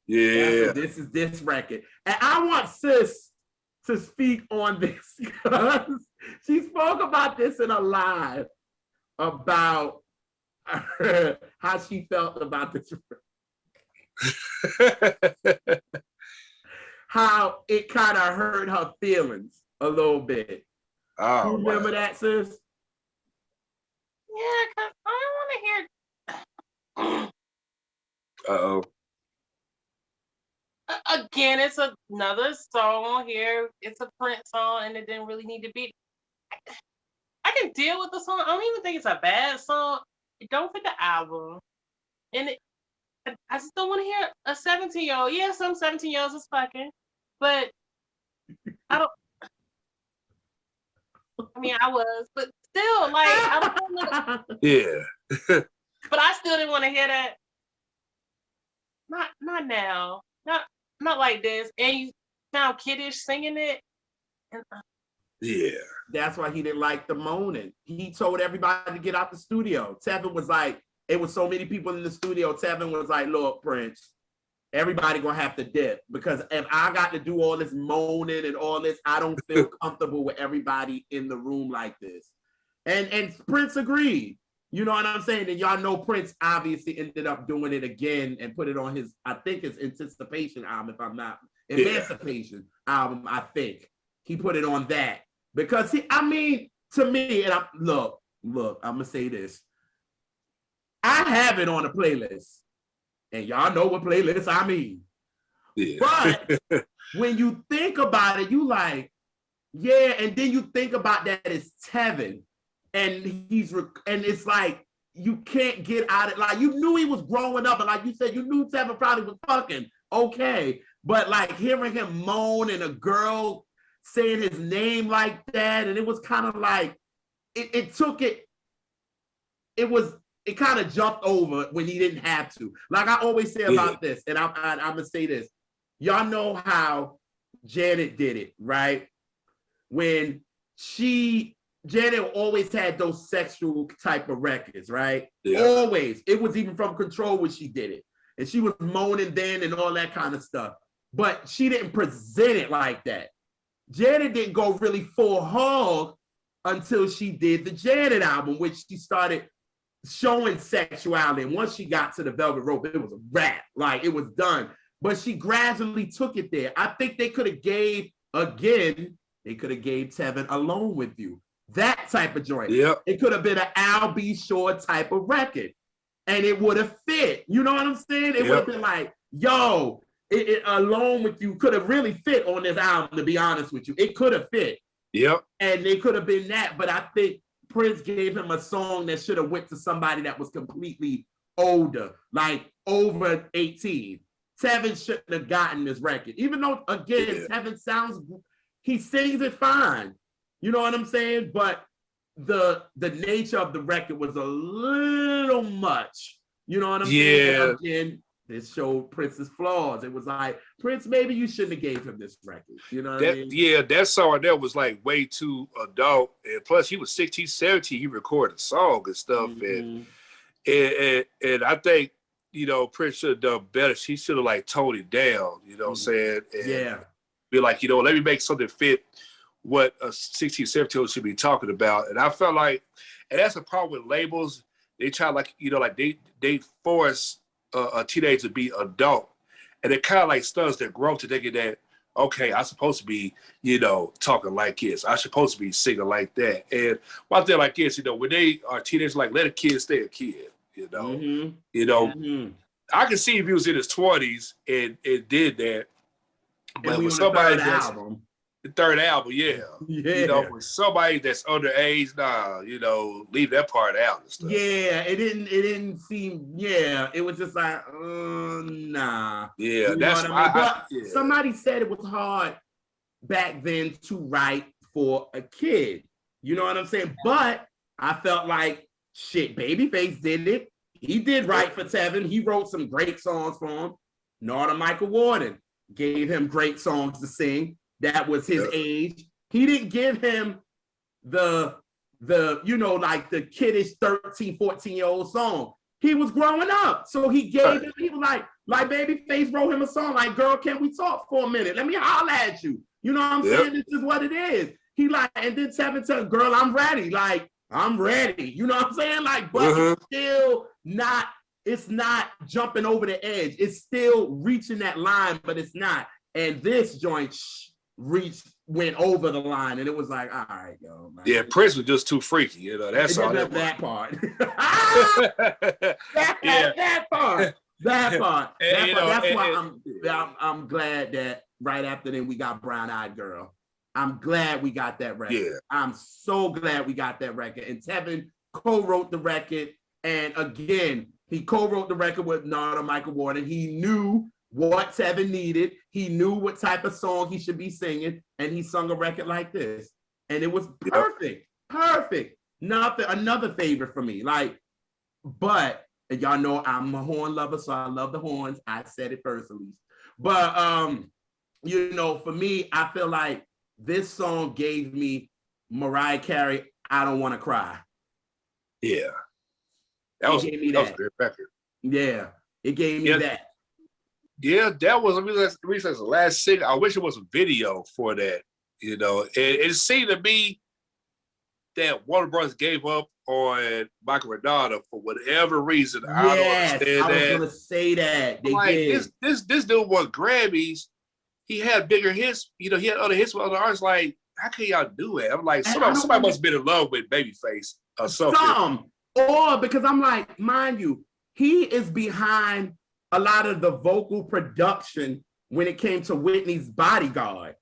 Yeah. This is this record. And I want sis to speak on this because she spoke about this in a live about how she felt about this. How it kind of hurt her feelings a little bit. Oh, you remember that, sis? Yeah, because I want to hear. Uh-oh. Again, it's another song on here. It's a Prince song, and it didn't really need to be. I can deal with the song. I don't even think it's a bad song. It don't fit the album, and I just don't want to hear a 17-year-old. Yeah, some 17-year-olds is fucking, but I don't. I mean, I was, but still, like, I don't know. Yeah. But I still didn't want to hear that. Not now. Not like this. And you sound kiddish singing it. Yeah. That's why he didn't like the moaning. He told everybody to get out the studio. Tevin was like, it was so many people in the studio. Tevin was like, look, Prince, everybody gonna have to dip because if I got to do all this moaning and all this, I don't feel comfortable with everybody in the room like this. And Prince agreed. You know what I'm saying? And y'all know Prince obviously ended up doing it again and put it on his, I think it's Anticipation album, if I'm not, Emancipation album, I think. He put it on that. Because to me, and look, I'm gonna say this. I have it on a playlist. And y'all know what playlist I mean. Yeah. But when you think about it, you like, yeah, and then you think about that it's Tevin. And it's like, you can't get out of it. Like, you knew he was growing up. And like you said, you knew Tevin probably was fucking okay. But like hearing him moan and a girl saying his name like that, and it was kind of like, it kind of jumped over when he didn't have to. Like I always say about this, and I'm going to say this. Y'all know how Janet did it, right? When Janet always had those sexual type of records, right? Yeah. Always. It was even from Control when she did it. And she was moaning then and all that kind of stuff. But she didn't present it like that. Janet didn't go really full hog until she did the Janet album, which she started showing sexuality. And once she got to the Velvet Rope, it was a wrap. Like, it was done. But she gradually took it there. I think they could have gave Tevin Alone With You. That type of joint. Yep. It could have been an Al B. Shore type of record. And it would have fit. You know what I'm saying? It would have been like, yo, it Alone With You could have really fit on this album, to be honest with you. It could have fit. Yep. And it could have been that. But I think Prince gave him a song that should have went to somebody that was completely older, like over 18. Tevin shouldn't have gotten this record. Even though, again, Tevin he sings it fine. You know what I'm saying? But the nature of the record was a little much. You know what I'm saying? And again, this showed Prince's flaws. It was like, Prince, maybe you shouldn't have gave him this record. You know what I mean? Yeah, that song there was like way too adult. And plus, he was 16, 17. He recorded a song and stuff. Mm-hmm. And I think, you know, Prince should have done better. She should have like toned it down, you know what I'm saying? And be like, you know, let me make something fit what a 16, 17 should be talking about. And I felt like, and that's a problem with labels. They try like, you know, like they force a teenager to be adult. And it kind of like stuns their growth to thinking that, okay, I'm supposed to be, you know, talking like this. I'm supposed to be singing like that. And one thing like this, you know, when they are teenagers, like let a kid stay a kid, you know. Mm-hmm. You know, I can see if he was in his 20s and did that. But with somebody The third album, yeah. Yeah. You know, for somebody that's underage, nah, you know, leave that part out and stuff. Yeah, it didn't seem, yeah, it was just like, nah. Yeah, you that's know what I mean? But yeah. somebody said it was hard back then to write for a kid. You know what I'm saying? But I felt like, shit, Babyface did it. He did write for Tevin. He wrote some great songs for him. Narda Michael Warden gave him great songs to sing. That was his age. He didn't give him the you know, like the kiddish 13, 14-year-old song. He was growing up. So he gave him, he was like Babyface wrote him a song like, girl, can we talk for a minute? Let me holler at you. You know what I'm saying? This is what it is. He like, and then Tevin said, girl, I'm ready. Like, I'm ready. You know what I'm saying? Like, but it's still not, it's not jumping over the edge. It's still reaching that line, but it's not. And this joint went over the line, and it was like, all right, yo. Man. Yeah, Prince was just too freaky, you know. That's all. That part. That part. That's why I'm glad that right after then we got Brown Eyed Girl. I'm glad we got that record. Yeah. I'm so glad we got that record. And Tevin co-wrote the record. And again, he co-wrote the record with Narda Michael Warden. He knew what Tevin needed. He knew what type of song he should be singing. And he sung a record like this. And it was perfect. Perfect. Another favorite for me. Like, but y'all know I'm a horn lover, so I love the horns. I said it first, at least. But you know, for me, I feel like this song gave me Mariah Carey, I Don't Want to Cry. Yeah. That was a great record. Yeah, it gave me that. Yeah, that was the last single. I wish it was a video for that, you know. It seemed to me that Warner Brothers gave up on Michael Renata for whatever reason. I don't understand that. I was gonna say that. They did. This dude won Grammys. He had bigger hits, you know, he had other hits with other artists. Like, how can y'all do it? I'm like, somebody must have been in love with Babyface or something. Or because I'm like, mind you, he is behind a lot of the vocal production when it came to Whitney's Bodyguard.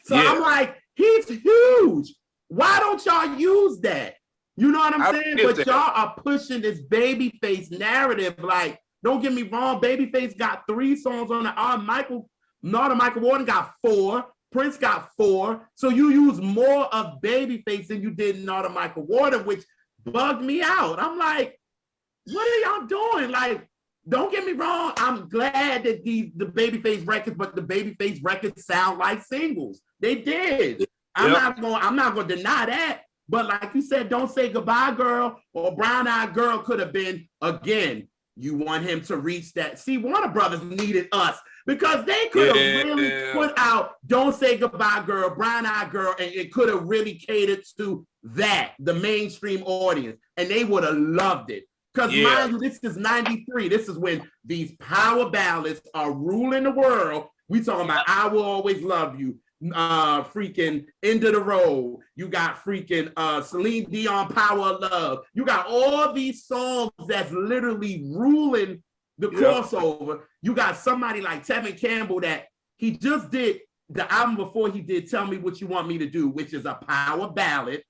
So I'm like, he's huge. Why don't y'all use that? You know what I'm saying? But y'all are pushing this Babyface narrative. Like, don't get me wrong, Babyface got 3 songs on the album. Narda Michael Warden got 4. Prince got 4. So you use more of Babyface than you did Narda Michael Warden, which bugged me out. I'm like, what are y'all doing? Like, don't get me wrong. I'm glad that the Babyface records, but the Babyface records sound like singles. They did. I'm not gonna deny that. But like you said, Don't Say Goodbye Girl or Brown Eyed Girl could have been, again, you want him to reach that. See, Warner Brothers needed us because they could have really put out Don't Say Goodbye Girl, Brown Eyed Girl, and it could have really catered to that, the mainstream audience, and they would have loved it. Because mind you, this is 93. This is when these power ballads are ruling the world. We talking about I Will Always Love You, freaking End of the Road. You got freaking Celine Dion, Power of Love. You got all these songs that's literally ruling the crossover. You got somebody like Tevin Campbell that he just did the album before he did Tell Me What You Want Me to Do, which is a power ballad.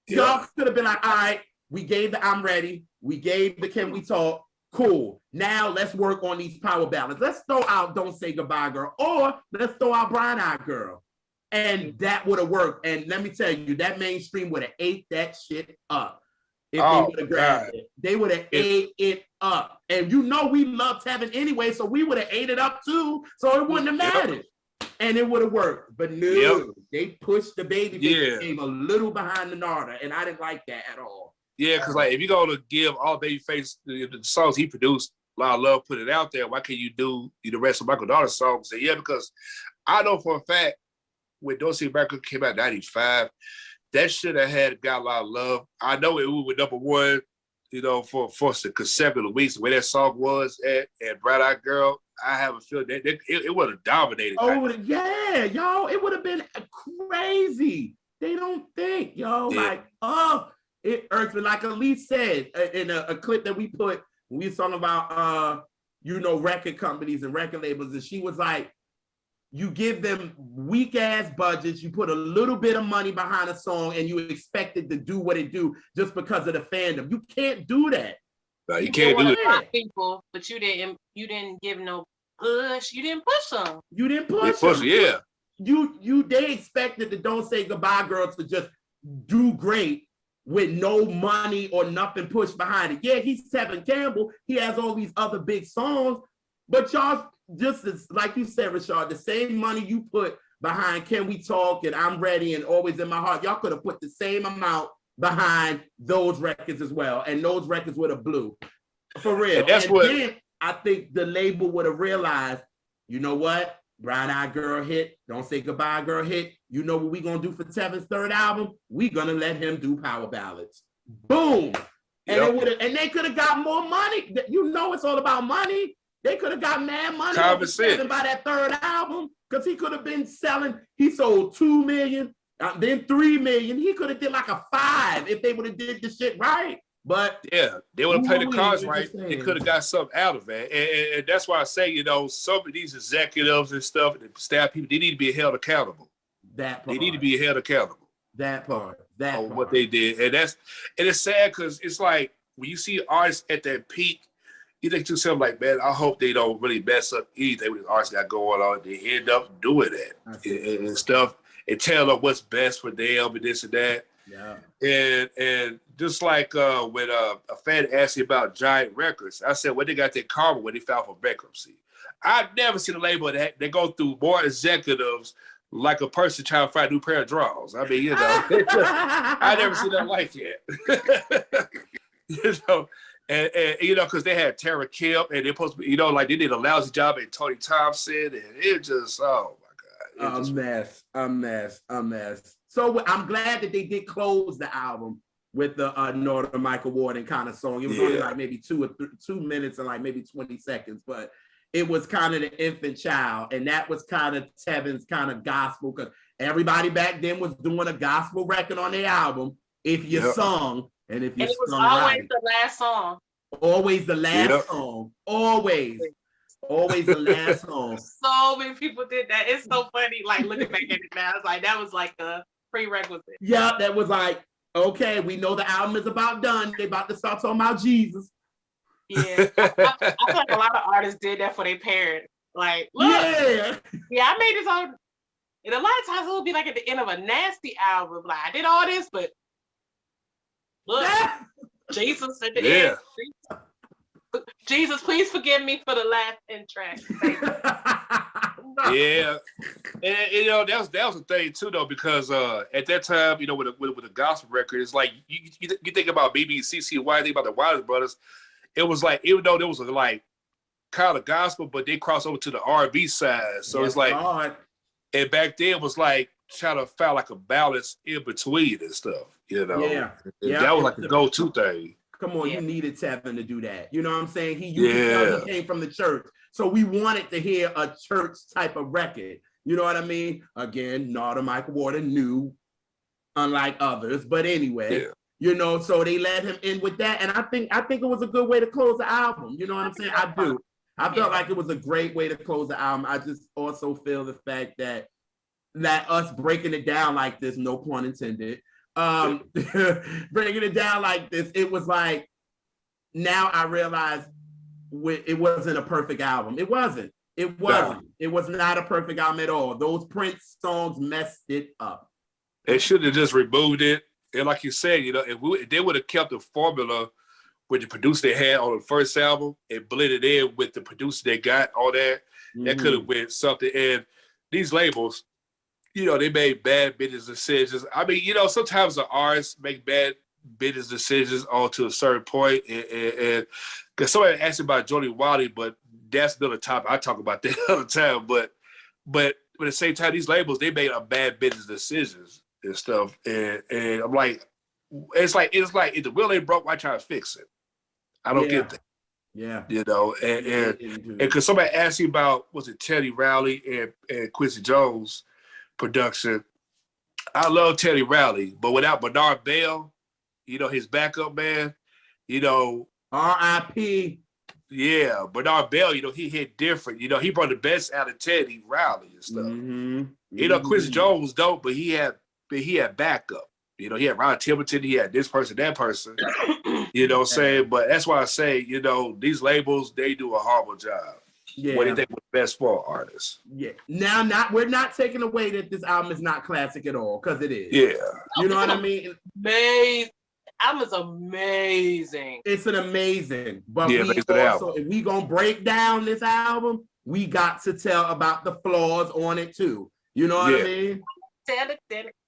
Y'all could have been like, all right, we gave the I'm Ready. We gave the Can We Talk. Cool. Now let's work on these power ballads. Let's throw out Don't Say Goodbye Girl, or let's throw out Brown Eyed Girl. And that would have worked. And let me tell you, that mainstream would have ate that shit up. If they would have grabbed it. They would have ate it up. And you know we love Tevin anyway, so we would have ate it up too. So it wouldn't have mattered. And it would have worked. But no, they pushed the Babyface game a little behind the Narda, and I didn't like that at all. Yeah, because like if you're gonna give all Babyface the songs he produced, a lot of love, put it out there, why can't you do the rest of Michael Donald's songs? And because I know for a fact when Don't Say Goodbye Girl came out in 95, that should have got a lot of love. I know it was #1, you know, for consecutive weeks, the way that song was at Bright Eyed Girl. I have a feeling that it would have dominated. Oh, yeah, y'all, it would have been crazy. They don't think, yo, like, it irks me. Like Elise said in a clip that we put, we was talking about, you know, record companies and record labels, and she was like, you give them weak ass budgets, you put a little bit of money behind a song, and you expect it to do what it do just because of the fandom. You can't do that. No, you You can't do want to pop it. people, but you didn't give no push. You didn't push them. You didn't They push push them. it, yeah. They expected the Don't Say Goodbye Girls to just do great with no money or nothing pushed behind it. Yeah, he's Tevin Campbell. He has all these other big songs, but y'all just as, like you said, Rashad, the same money you put behind Can We Talk and I'm Ready and Always in My Heart, y'all could have put the same amount behind those records as well, and those records would have blew. For real. And that's what then I think the label would have realized, you know what? Brown Eyed Girl hit, Don't Say Goodbye Girl hit. You know what we gonna do for Tevin's third album? We gonna let him do power ballads. Boom. And Yep. it would have, and they could have got more money. You know it's all about money. They could have got mad money off of Tevin by that third album, because he could have been selling. He sold 2 million, then 3 million. He could have did like a 5 if they would have did the shit right. But yeah, they would have played the cards right. saying. They could have got something out of it, and that's why I say, you know, some of these executives and stuff, and the staff people, they need to be held accountable. That part. They need to be held accountable. That part. That on part. what they did, and it's sad because it's like when you see artists at that peak, you think to yourself like, man, I hope they don't really mess up anything with the artists got going on. They end up doing that and stuff, and tell them what's best for them and this and that. Yeah. And just like when a fan asked me about Giant Records, I said, well, they got their karma when they filed for bankruptcy. I've never seen a label that they go through more executives like a person trying to find a new pair of drawers. I mean, you know, I never seen that like that. You know, and you know, because they had Tara Kim, and they're supposed to be, you know, like they did a lousy job at Tony Thompson, and it just, oh my God. A mess. So I'm glad that they did close the album with the Northern Michael Warden kind of song. It was only like maybe 2 minutes and like maybe 20 seconds, but it was kind of the infant child, and that was kind of Tevin's kind of gospel, because everybody back then was doing a gospel record on their album if you sung, and if you and it was sung always right. the last song. Always the last song. Always the last song. So many people did that. It's so funny, like looking back at it now. It's like that was like a prerequisite. Yeah, that was like, okay, we know the album is about done. They about to start talking about Jesus. Yeah, I feel like a lot of artists did that for their parents. Like, look, I made this on. And a lot of times it will be like at the end of a nasty album, like I did all this, but look, Jesus at the end. Jesus, please forgive me for the last end track. Yeah, and you know that was the thing too, though, because at that time, you know, with a gospel record, it's like you think about BBCCY, think about the Waters Brothers. It was like, even though there was like kind of gospel, but they crossed over to the R&B side. So it's like, and back then it was like trying to find like a balance in between and stuff, you know. Yeah. That was like the go-to thing. Come on, you needed Tevin to do that. You know what I'm saying? He came from the church. So we wanted to hear a church type of record. You know what I mean? Again, not a Michael Warden new, unlike others. But anyway, you know, so they let him in with that. And I think it was a good way to close the album. You know what I'm saying? I do. I felt like it was a great way to close the album. I just also feel the fact that us breaking it down like this, no pun intended, breaking it down like this, it was like, now I realize it wasn't a perfect album. It wasn't. It was not a perfect album at all. Those Prince songs messed it up. They should have just removed it. And like you said, you know, if they would have kept the formula with the producer they had on the first album and blended in with the producer they got, all that, that could have went something. And these labels, you know, they made bad business decisions. I mean, you know, sometimes the artists make bad business decisions on to a certain point. And because somebody asked about Jody Wiley, but that's another topic. I talk about that another time. But at the same time, these labels, they made a bad business decisions and stuff. And I'm like, it's like if the wheel ain't broke, why try to fix it? I don't get that. Yeah. You know, and because somebody asked you about, was it Teddy Riley and Quincy Jones production? I love Teddy Riley, but without Bernard Bell, you know, his backup man, you know. R.I.P. Yeah, Bernard Bell, you know, he hit different. You know, he brought the best out of Teddy Riley and stuff. You know, Chris Jones dope, but he had backup. You know, he had Ron Templeton, he had this person, that person. You know what I'm saying? But that's why I say, you know, these labels, they do a horrible job. Yeah. What do you think was best for artists? Yeah. Now, we're not taking away that this album is not classic at all, because it is. Yeah. You know what I mean? Amazing. Album's amazing. It's an amazing. But Yeah, we also, if we gonna break down this album, we got to tell about the flaws on it too. You know what I mean? Tell it,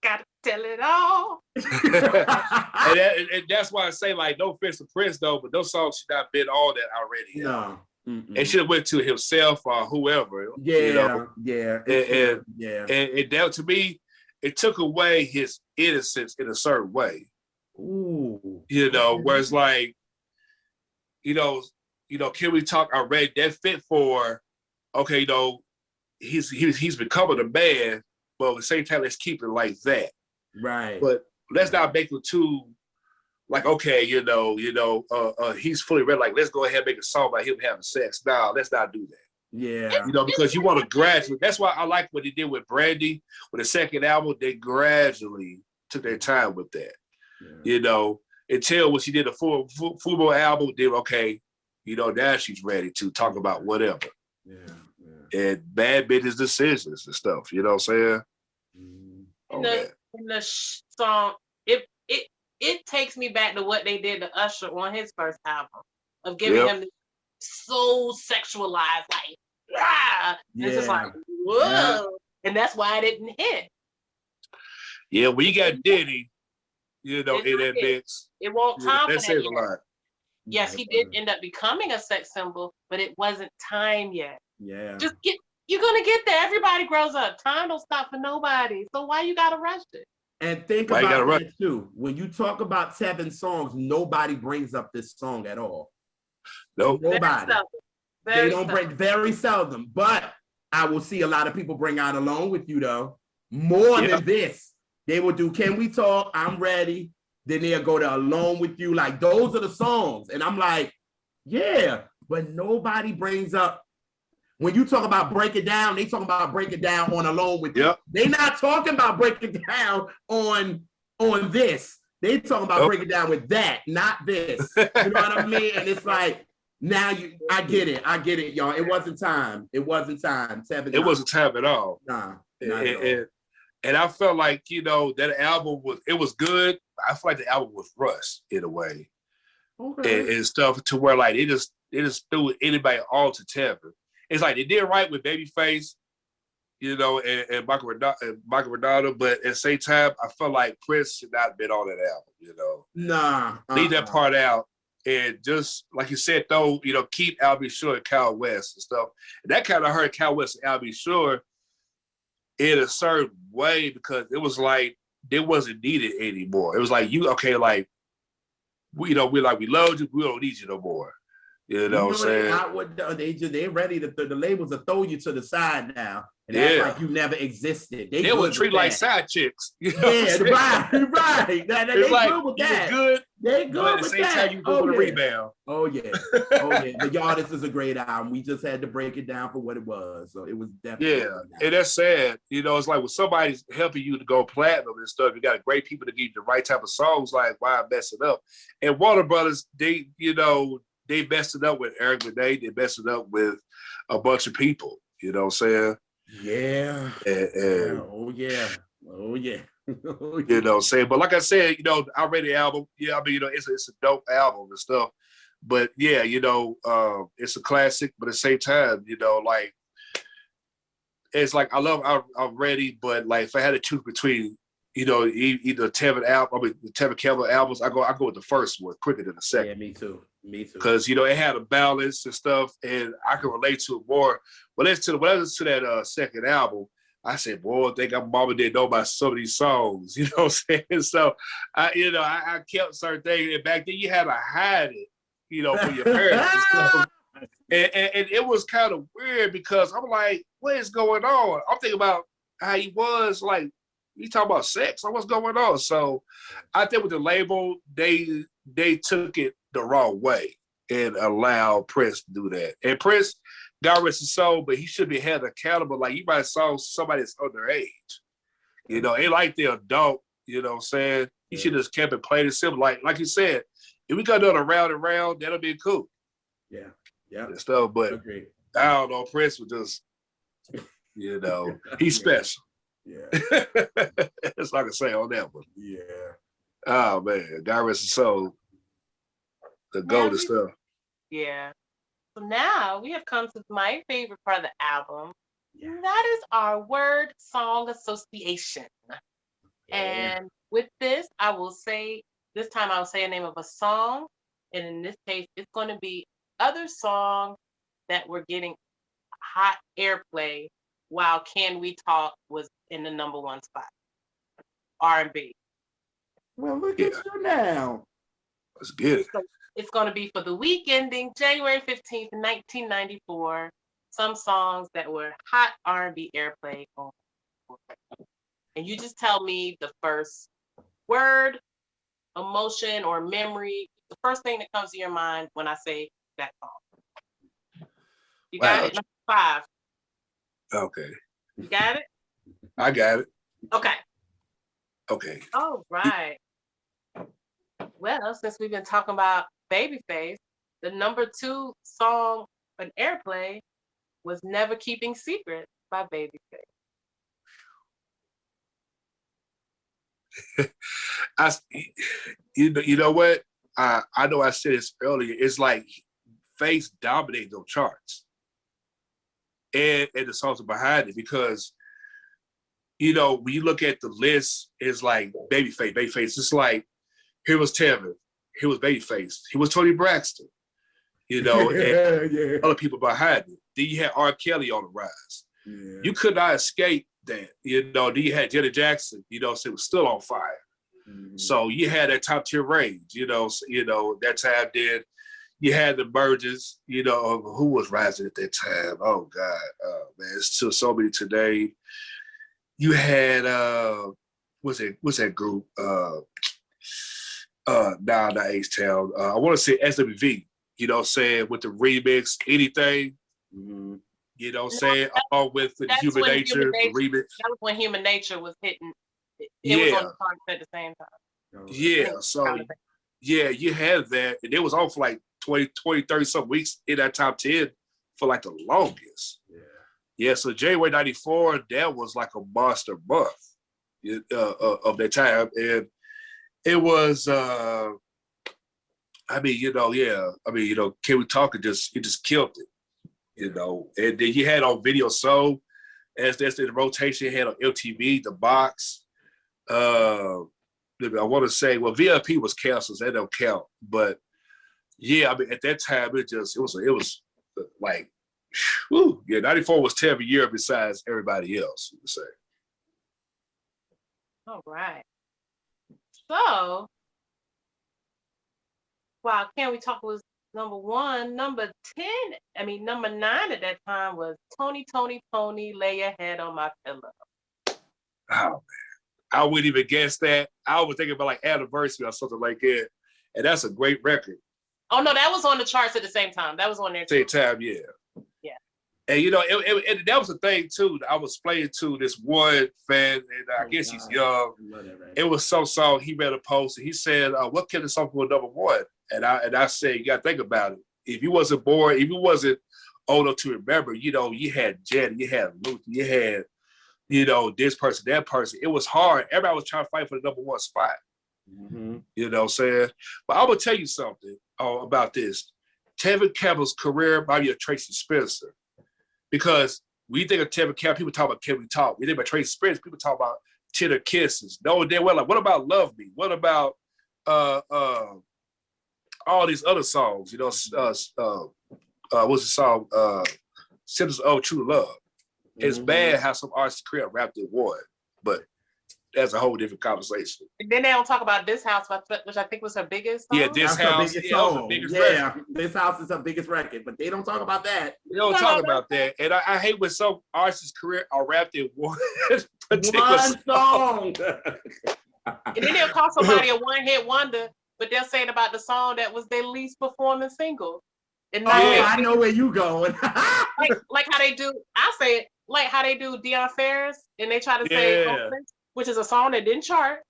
gotta tell it all. and that's why I say, like, no offense to Prince though, but those songs should not been all that already. No. It should have went to himself or whoever. Yeah, you know? And that, to me, it took away his innocence in a certain way. Ooh. You know, where it's like, you know, can we talk already? That fit for, okay, you know, he's becoming a man, but at the same time, let's keep it like that. Right. But let's not make it too, like, okay, he's fully ready. Like, let's go ahead and make a song about him having sex. No, let's not do that. Yeah. You know, because you want to gradually. That's why I like what they did with Brandy. With the second album, they gradually took their time with that. Yeah. You know, until when she did a full album, then okay, you know, now she's ready to talk about whatever. Yeah. And bad business decisions and stuff. You know what I'm saying? In the song, it takes me back to what they did to Usher on his first album, of giving him this so sexualized, like, ah! It's just like, whoa. And that's why it didn't hit. Yeah, when you got Diddy, you know, in that mix, it won't time that says a lot. Yes, he did end up becoming a sex symbol, but it wasn't time yet. Yeah. You're gonna get there. Everybody grows up. Time don't stop for nobody. So why you gotta rush it? And think about that too. When you talk about Tevin songs, nobody brings up this song at all. Nope. Nobody. They don't bring, very seldom. But I will see a lot of people bring out Alone With You though. More than this. They will do Can We Talk? I'm Ready. Then they'll go to Alone With You. Like, those are the songs. And I'm like, yeah, but nobody brings up. When you talk about Break It Down, they talking about Break It Down on Alone With You. They not talking about Break It Down on this. They talking about Break It Down with that, not this. You know what I mean? And it's like, now I get it, y'all. It wasn't time. It wasn't time. It wasn't time at all. Nah. And I felt like, you know, that album was good. I feel like the album was rushed in a way. Okay. And stuff to where like it just threw anybody all to Tevin. It's like they did right with Babyface, you know, and Michael Redondo, but at the same time, I felt like Prince should not have been on that album, you know. Nah. Leave that part out. And just like you said, though, you know, keep Al B. Sure and Kyle West and stuff. And that kind of hurt Kyle West and Al B. Sure in a certain way, because it was like they wasn't needed anymore. It was like, we love you, we don't need you no more. You know what I'm saying? They're ready to, the labels will throw you to the side now. And act like you never existed. They would treat like side chicks. You know right. They like, good with that. Good. They good but at with the same that. time, you go with a rebound. Oh yeah. But y'all, this is a great album. We just had to break it down for what it was. So it was definitely. Yeah, and that's sad. You know, it's like when somebody's helping you to go platinum and stuff, you got great people to give you the right type of songs, like why mess it up? And Warner Brothers, they messed it up with Eric Benet. They messed it up with a bunch of people. You know what I'm saying? Yeah. Oh yeah. You know what I'm saying? But like I said, you know, I read the album. Yeah, I mean, you know, it's a dope album and stuff. But yeah, you know, it's a classic, but at the same time, you know, like, it's like I'm ready, but like if I had to choose between, you know, either Tevin Campbell albums, I go with the first one quicker than the second. Yeah, me too. Because, you know, it had a balance and stuff, and I can relate to it more. When I listened to that second album, I said, boy, I think my mama didn't know about some of these songs. You know what I'm saying? So, I kept certain things. And back then, you had to hide it, you know, from your parents and stuff. And it was kind of weird because I'm like, what is going on? I'm thinking about how he was, like, you talking about sex or what's going on? So I think with the label, they took it the wrong way. and allow Prince to do that. And Prince, God rest his soul, but he should be held accountable. Like, you might have saw somebody that's underage. You know, ain't like the adult, you know what I'm saying? He should have just kept it plain and simple. Like you said, if we got done around and round, that'll be cool. Yeah. Yeah. And stuff, but Agreed. I don't know, Prince was just, you know, he's special. Yeah. That's all I can say on that one. Yeah. Oh man, God rest his soul. The golden stuff. Yeah. So now we have come to my favorite part of the album. And that is our word song association. And with this, I will say, this time I will say a name of a song. And in this case, it's going to be other songs that were getting hot airplay while Can We Talk was in the #1 spot. R&B. Well, look at you now. Let's get it. So it's going to be for the week ending January 15th, 1994. Some songs that were hot R&B airplay on. And you just tell me the first word, emotion, or memory, the first thing that comes to your mind when I say that song. You got it? Number 5. Okay. You got it? I got it. Okay. Okay. All right. Well, since we've been talking about Babyface, the #2 song on airplay was Never Keeping Secrets by Babyface. You know what? I know I said this earlier. It's like Face dominated those charts. And the songs are behind it because, you know, when you look at the list, it's like Babyface. It's like, here was Tevin, here was Babyface, here was Tony Braxton, you know, and other people behind it. Then you had R. Kelly on the rise. Yeah. You could not escape that, you know. Then you had Janet Jackson, you know, so it was still on fire. Mm-hmm. So you had that top tier range, you know, that time then. You had the mergers, you know, of who was rising at that time. Oh God, man, it's still so many today. You had what's that group? Not H-Town. I want to say SWV, you know what I'm saying, with the remix, anything, you know what I'm saying, along with the Human Nature, the remix. That was when Human Nature was hitting. It was on the charts at the same time. Yeah, so yeah, you had that, and it was on for like 20, 30 some weeks in that top 10 for like the longest. Yeah, so January 94, that was like a monster month of that time. And it was, I mean, you know, Can We Talk? It just killed it, you know. And then you had on Video Soul, as that's in the rotation, you had on MTV, The Box. I want to say, well, VIP was canceled, so that don't count. But yeah, I mean, at that time, it was like, whew, yeah, 94 was 10 a year besides everybody else, you would say. All right. So, while Can We Talk was #1, number 9 at that time was Tony, Lay Your Head on My Pillow. Oh, man. I wouldn't even guess that. I was thinking about like Anniversary or something like that. And that's a great record. Oh, no, that was on the charts at the same time. That was on there too. Same time, yeah. Yeah. And, you know, and that was the thing, too. I was playing to this one fan, and I guess he's young. It was some song, he read a post, and he said, what can the song go #1? And I said, you got to think about it. If you wasn't born, if you wasn't old enough to remember, you know, you had Janet, you had Luther, you had, you know, this person, that person. It was hard. Everybody was trying to fight for the #1 spot. Mm-hmm. You know what I'm saying? But I'm going to tell you something about this. Tevin Campbell's career might be a Tracy Spencer. Because when you think of Tevin Campbell, people talk about Can We Talk. When you think about Tracy Spencer, people talk about Tender Kisses. No, they're well, like, what about Love Me? What about all these other songs? You know, what's the song? Symptoms of True Love. It's bad how some artists' career wrapped in one, but that's a whole different conversation. And then they don't talk about This House, which I think was her biggest song. Yeah, This House. This House is her biggest record, but they don't talk about that. They don't talk about that. And I hate when some artists' career are wrapped in one particular song. And then they'll call somebody a one-hit wonder, but they'll say it about the song that was their least performing single. And Oh, I know where you going. like how they do, I say it, like how they do Deion Ferris, and they try to say Hopeless, which is a song that didn't chart.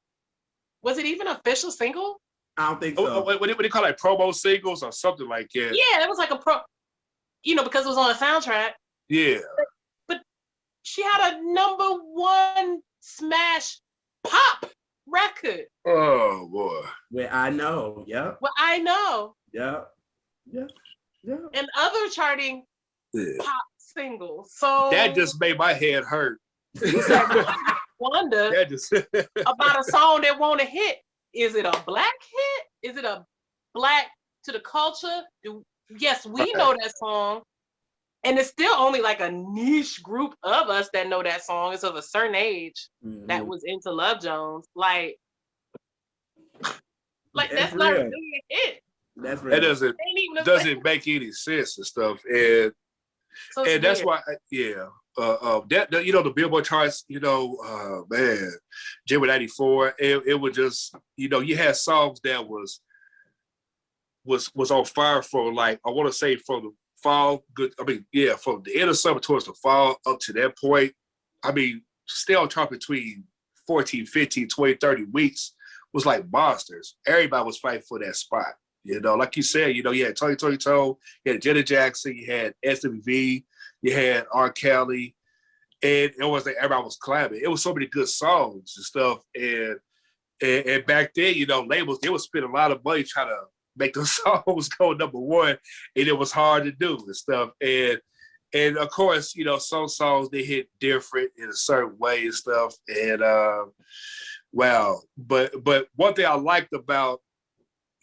Was it even an official single? I don't think so. What do you call it? Promo singles or something like that? Yeah, it was like a because it was on a soundtrack. Yeah. But she had a #1 smash pop record. Oh boy. Well, I know. Yep. Well, I know. Yep. Yep. Yep. And other charting pop singles. So that just made my head hurt. Wonder about a song that won't hit. Is it a black hit? Is it a black to the culture? Yes, we know that song. And it's still only like a niche group of us that know that song. It's of a certain age that was into Love Jones. Like that's not really a hit. That's real. It doesn't make any sense and stuff. And that's why, that the Billboard charts, man, Jimmy 94, it was just, you had songs that was on fire for, like, I want to say from the fall, from the end of summer towards the fall up to that point. I mean, stay on top between 14, 15, 20, 30 weeks was like monsters. Everybody was fighting for that spot. Like you said, you had Tony Toe, you had Janet Jackson, you had SWV, you had R. Kelly, and it was like everybody was clapping. It was so many good songs and stuff. And back then, labels, they would spend a lot of money trying to make those songs go #1, and it was hard to do and stuff. And of course, some songs they hit different in a certain way and stuff. And but one thing I liked about,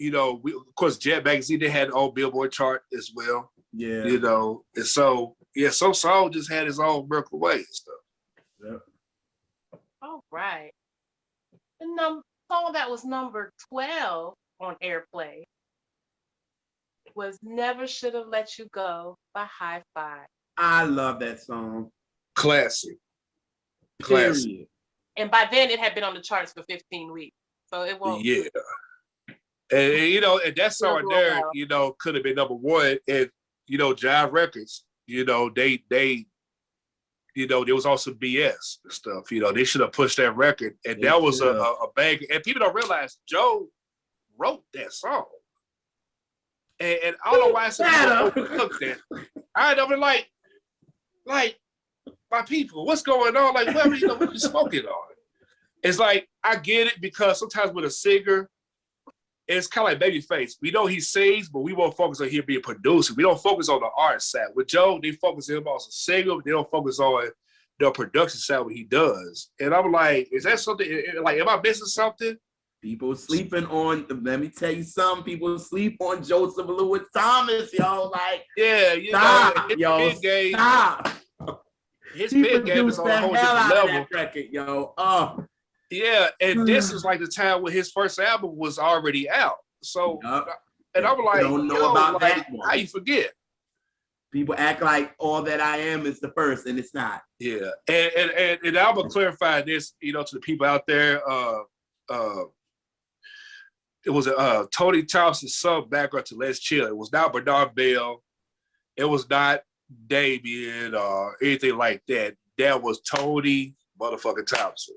of course, Jet Magazine, they had their own Billboard chart as well. Yeah. And so, some song just had its own miracle way and stuff. Yeah. All right. The song that was number 12 on Airplay was Never Should Have Let You Go by High Five. I love that song. Classic. Period. And by then it had been on the charts for 15 weeks. So it won't. Yeah. And and that song there, could have been #1. And Jive Records, they was also BS and stuff. They should have pushed that record. And that was a bang. And people don't realize Joe wrote that song. And I don't know why I overlooked that. I don't like my people, what's going on? Like, what are you smoking on? It's like, I get it, because sometimes with a singer, it's kind of like Babyface. We know he sings, but we won't focus on him being a producer. We don't focus on the art side. With Joe, they focus on him as a singer, but they don't focus on the production side, what he does. And I'm like, is that something, like, am I missing something? People sleeping on, let me tell you something, people sleep on Joseph Lewis Thomas, y'all. Like, stop, his big game is on a whole different level. That record, yo. Yeah, and this is like the time when his first album was already out. So, and I'm like, don't know about that one. How you forget? People act like All That I Am is the first, and it's not. Yeah, and I'm gonna clarify this, to the people out there. It was Tony Thompson's sub background to Let's Chill. It was not Bernard Bell. It was not Damien or anything like that. That was Tony motherfucking Thompson.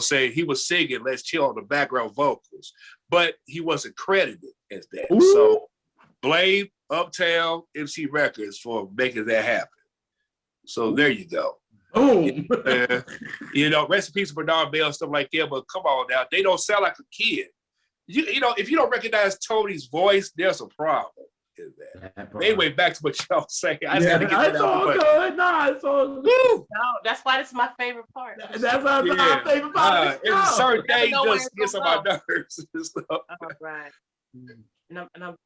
Saying he was singing Let's Chill on the background vocals, but he wasn't credited as that. Ooh. So blame Uptown MC Records for making that happen. So there you go. Oh, rest in peace to Bernard Bell and stuff like that. But come on now, they don't sound like a kid. If you don't recognize Tony's voice, there's a problem. They went back to what y'all saying. I just had to get that out. Good. Nah, it's all good. No, that's why it's my favorite part. That's my favorite part. It's certain days just gets on my nerves and stuff. Right. And I'm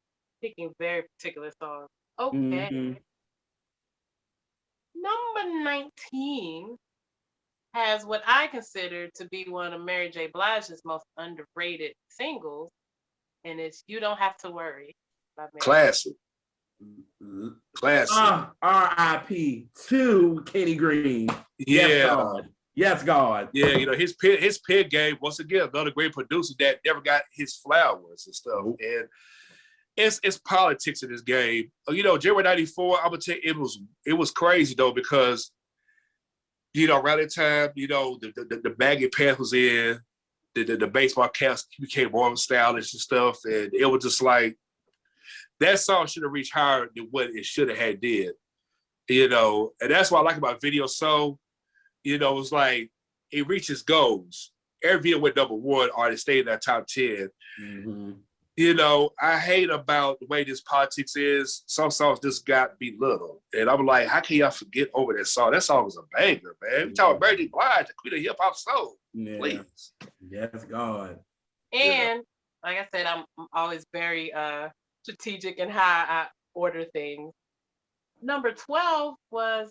picking very particular songs. Okay. Mm-hmm. Number 19 has what I consider to be one of Mary J. Blige's most underrated singles, and it's You Don't Have to Worry. Classic. R.I.P. to Kenny Green. Yeah. Yes, God. Yeah, you know, his pen game, once again, another great producer that never got his flowers and stuff. And it's politics in this game. You know, January 94, I'm gonna tell you, it was crazy though, because you know, around that time, you know, the baggy pants was in, the baseball caps became more stylish and stuff, and it was just like that song should have reached higher than what it should have had did. You know, and that's what I like about Video Soul. You know, it's like it reaches goals. Every video went #1 or it stayed in that top 10. Mm-hmm. You know, I hate about the way this politics is. Some songs just got belittled. And I'm like, how can y'all forget over that song? That song was a banger, man. We talking Mary J. Blige, the queen of hip hop soul. Yeah. Please. Yes, God. And like I said, I'm always very strategic in how I order things. Number 12 was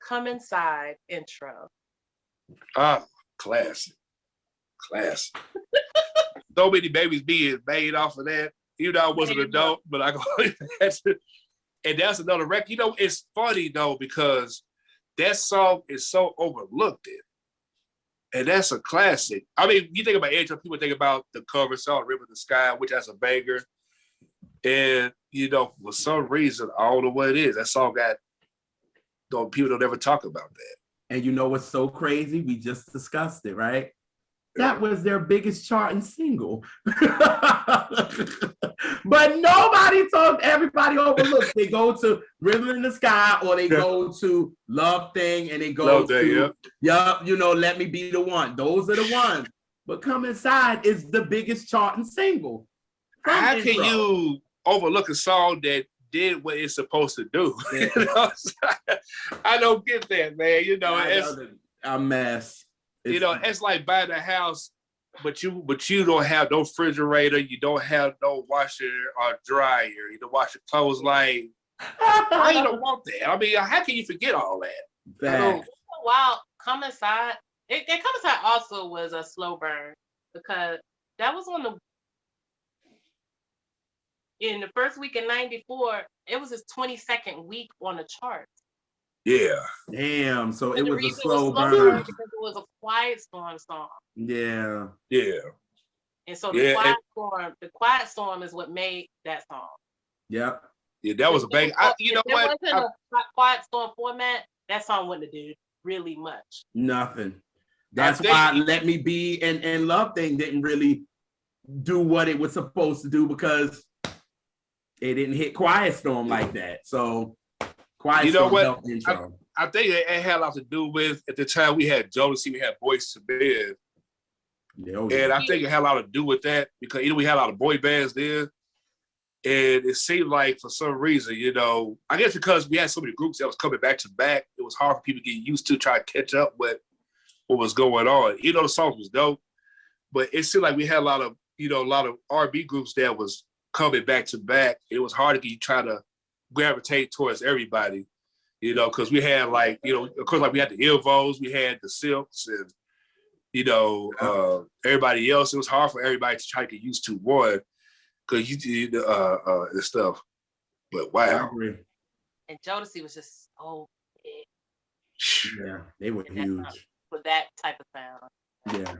Come Inside intro. Ah, classic. Classic. So many babies being made off of that. You know, I was an adult, but I go, and that's another record. You know, it's funny though, because that song is so overlooked. And that's a classic. I mean, you think about intro, people think about the cover song, River in the Sky, which has a banger. And, you know, for some reason, I don't know what it is. That song got, people don't ever talk about that. And you know what's so crazy? We just discussed it, right? That was their biggest charting single. But nobody told, everybody overlooked. They go to River in the Sky, or they go to Love Thing, and they go you know, Let Me Be the One. Those are the ones. But Come Inside is the biggest charting single. How can you overlook a song that did what it's supposed to do? Yeah. You know? I don't get that, man. You know, it's a mess. You know, it's like buying a house, but you don't have no refrigerator, you don't have no washer or dryer, you don't wash your clothes. Like, why you don't want that? I mean, how can you forget all that? Wow, Come Inside. And Come Inside also was a slow burn, because that was in the first week in '94. It was his 22nd week on the charts. Yeah. Damn. So and it was a slow burn because it was a Quiet Storm song. Yeah. Yeah. And so the Quiet Storm is what made that song. Yep. Yeah, that was a bang. You know what? If it wasn't a Quiet Storm format, that song wouldn't have did really much. Nothing. That's why Let Me Be and Love Thing didn't really do what it was supposed to do, because it didn't hit Quiet Storm like that. So Quiet Storm helped intro. I think it had a lot to do with, at the time we had Jodeci, we had Boyz II Men. And I think it had a lot to do with that, because we had a lot of boy bands there. And it seemed like for some reason, you know, I guess because we had so many groups that was coming back to back, it was hard for people to get used to try to catch up with what was going on. You know, the songs was dope, but it seemed like we had a lot of R&B groups that was coming back to back. It was hard to try to gravitate towards everybody, you know, because we had like, you know, of course, like we had the Ilvos, we had the Silks, and you know, everybody else. It was hard for everybody to try to get used to one, because you did and stuff. But wow. And Jodeci was just so big. Yeah, they were huge for that type of sound. Yeah.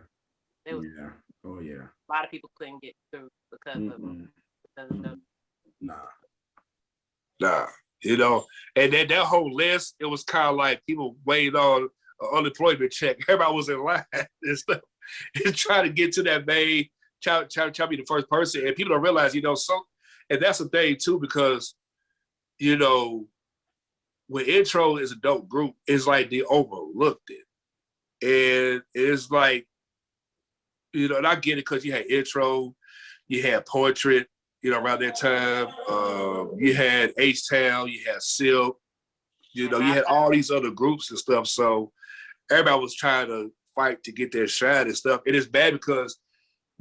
Oh yeah. A lot of people couldn't get through because of the Nah, you know, and then that whole list, it was kind of like people waiting on an unemployment check. Everybody was in line and stuff, and trying to get to that main, try to be the first person. And people don't realize, you know, and that's the thing too, because, you know, when Intro is a dope group, it's like they overlooked it. And it's like, you know, and I get it, because you had Intro, you had Portrait, you know, around that time. You had H-Town, you had Silk, you know, you had all these other groups and stuff. So everybody was trying to fight to get their shine and stuff. And it's bad because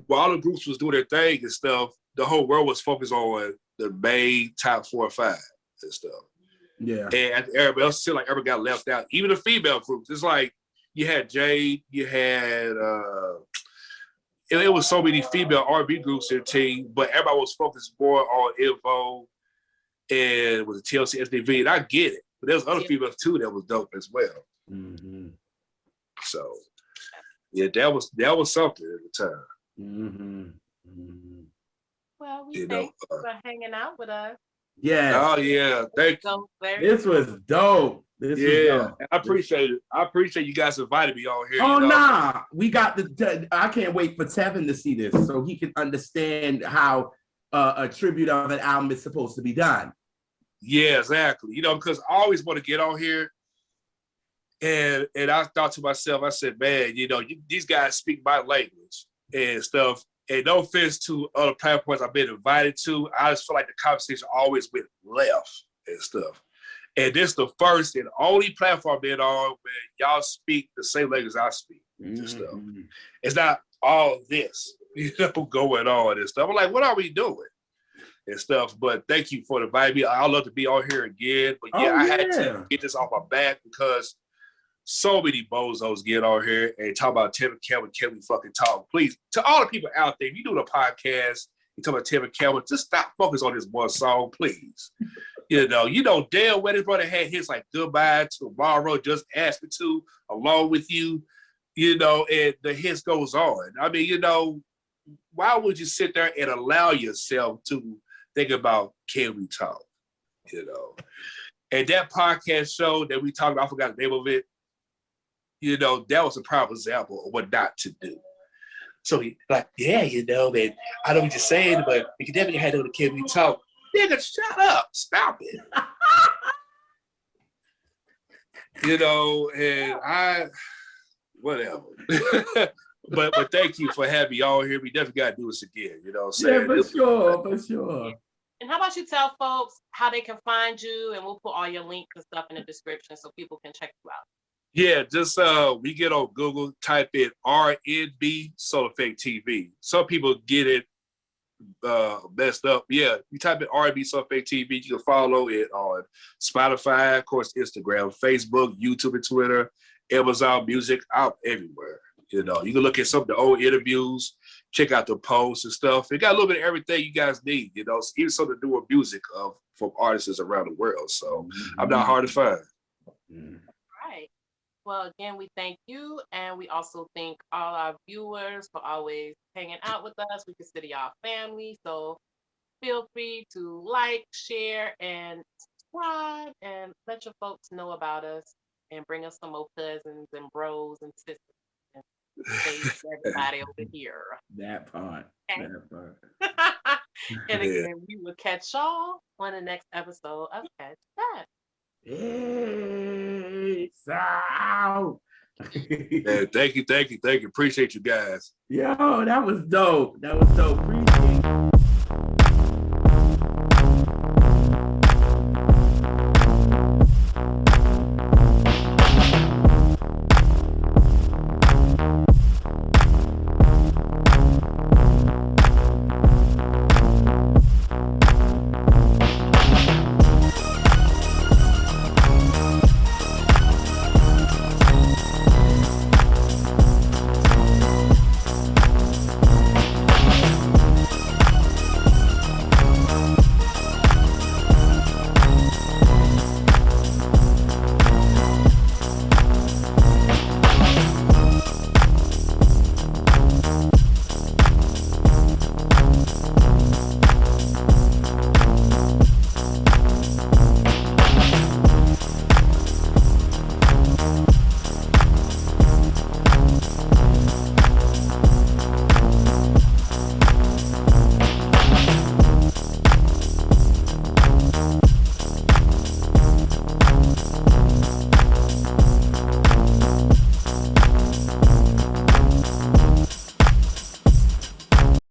while the groups was doing their thing and stuff, the whole world was focused on the main top 4 or 5 and stuff. Yeah. And everybody else still like everybody got left out. Even the female groups. It's like you had Jade, you had it was so many female R&B groups in the team, but everybody was focused more on Info and with the TLC SDV. And I get it, but there's other females too that was dope as well. Mm-hmm. So yeah, that was something at the time. Mm-hmm. Mm-hmm. Well, we You thank know. you for hanging out with us. Yes. Oh yeah, thank you. So very This was dope. This was Yeah, dope. I appreciate it. I appreciate you guys inviting me on here. Oh, you know? nah. We got I can't wait for Tevin to see this so he can understand how a tribute of an album is supposed to be done. Yeah, exactly. You know, because I always want to get on here. And I thought to myself, I said, man, you know, these guys speak my language and stuff. And no offense to other platforms I've been invited to, I just feel like the conversation always went left and stuff. And this is the first and only platform I've been on where y'all speak the same language I speak and stuff. It's not all this, you know, going on and stuff. I'm like, what are we doing? And stuff. But thank you for inviting me. I'd love to be on here again. But yeah, I had to get this off my back because so many bozos get on here and talk about Tevin Campbell. Can we fucking talk? Please, to all the people out there, if you're doing a podcast, you talk about Tevin Campbell, just stop focus on this one song, please. You know damn well this brother had hits like Goodbye Tomorrow, Just Ask Me To, Along With You, you know, and the hits goes on. I mean, you know, why would you sit there and allow yourself to think about Can We Talk? You know, and that podcast show that we talked about, I forgot the name of it. You know, that was a prime example of what not to do. So he like, yeah, you know, man, I know what you're saying, but you definitely had to the Can We Talk. Nigga, shut up. Stop it. You know, and whatever. but thank you for having me on here. We definitely got to do this again, you know what I'm saying? Yeah, for sure. And how about you tell folks how they can find you, and we'll put all your links and stuff in the description so people can check you out. Yeah, just we get on Google, type in RnBSouleffect-Tv. Some people get it messed up. Yeah, you type in RnBSouleffect-Tv, you can follow it on Spotify, of course, Instagram, Facebook, YouTube, and Twitter, Amazon Music, out everywhere. You know, you can look at some of the old interviews, check out the posts and stuff. It got a little bit of everything you guys need, you know, even something to do with music from artists around the world. So I'm not hard to find. Right. Well, again, we thank you, and we also thank all our viewers for always hanging out with us. We consider y'all family, so feel free to like, share, and subscribe, and let your folks know about us, and bring us some more cousins and bros and sisters, and save everybody over here. That part. Okay. That part. And again, we will catch y'all on the next episode of Catch That. Peace out. Yeah, thank you. Appreciate you guys. Yo, that was dope. Appreciate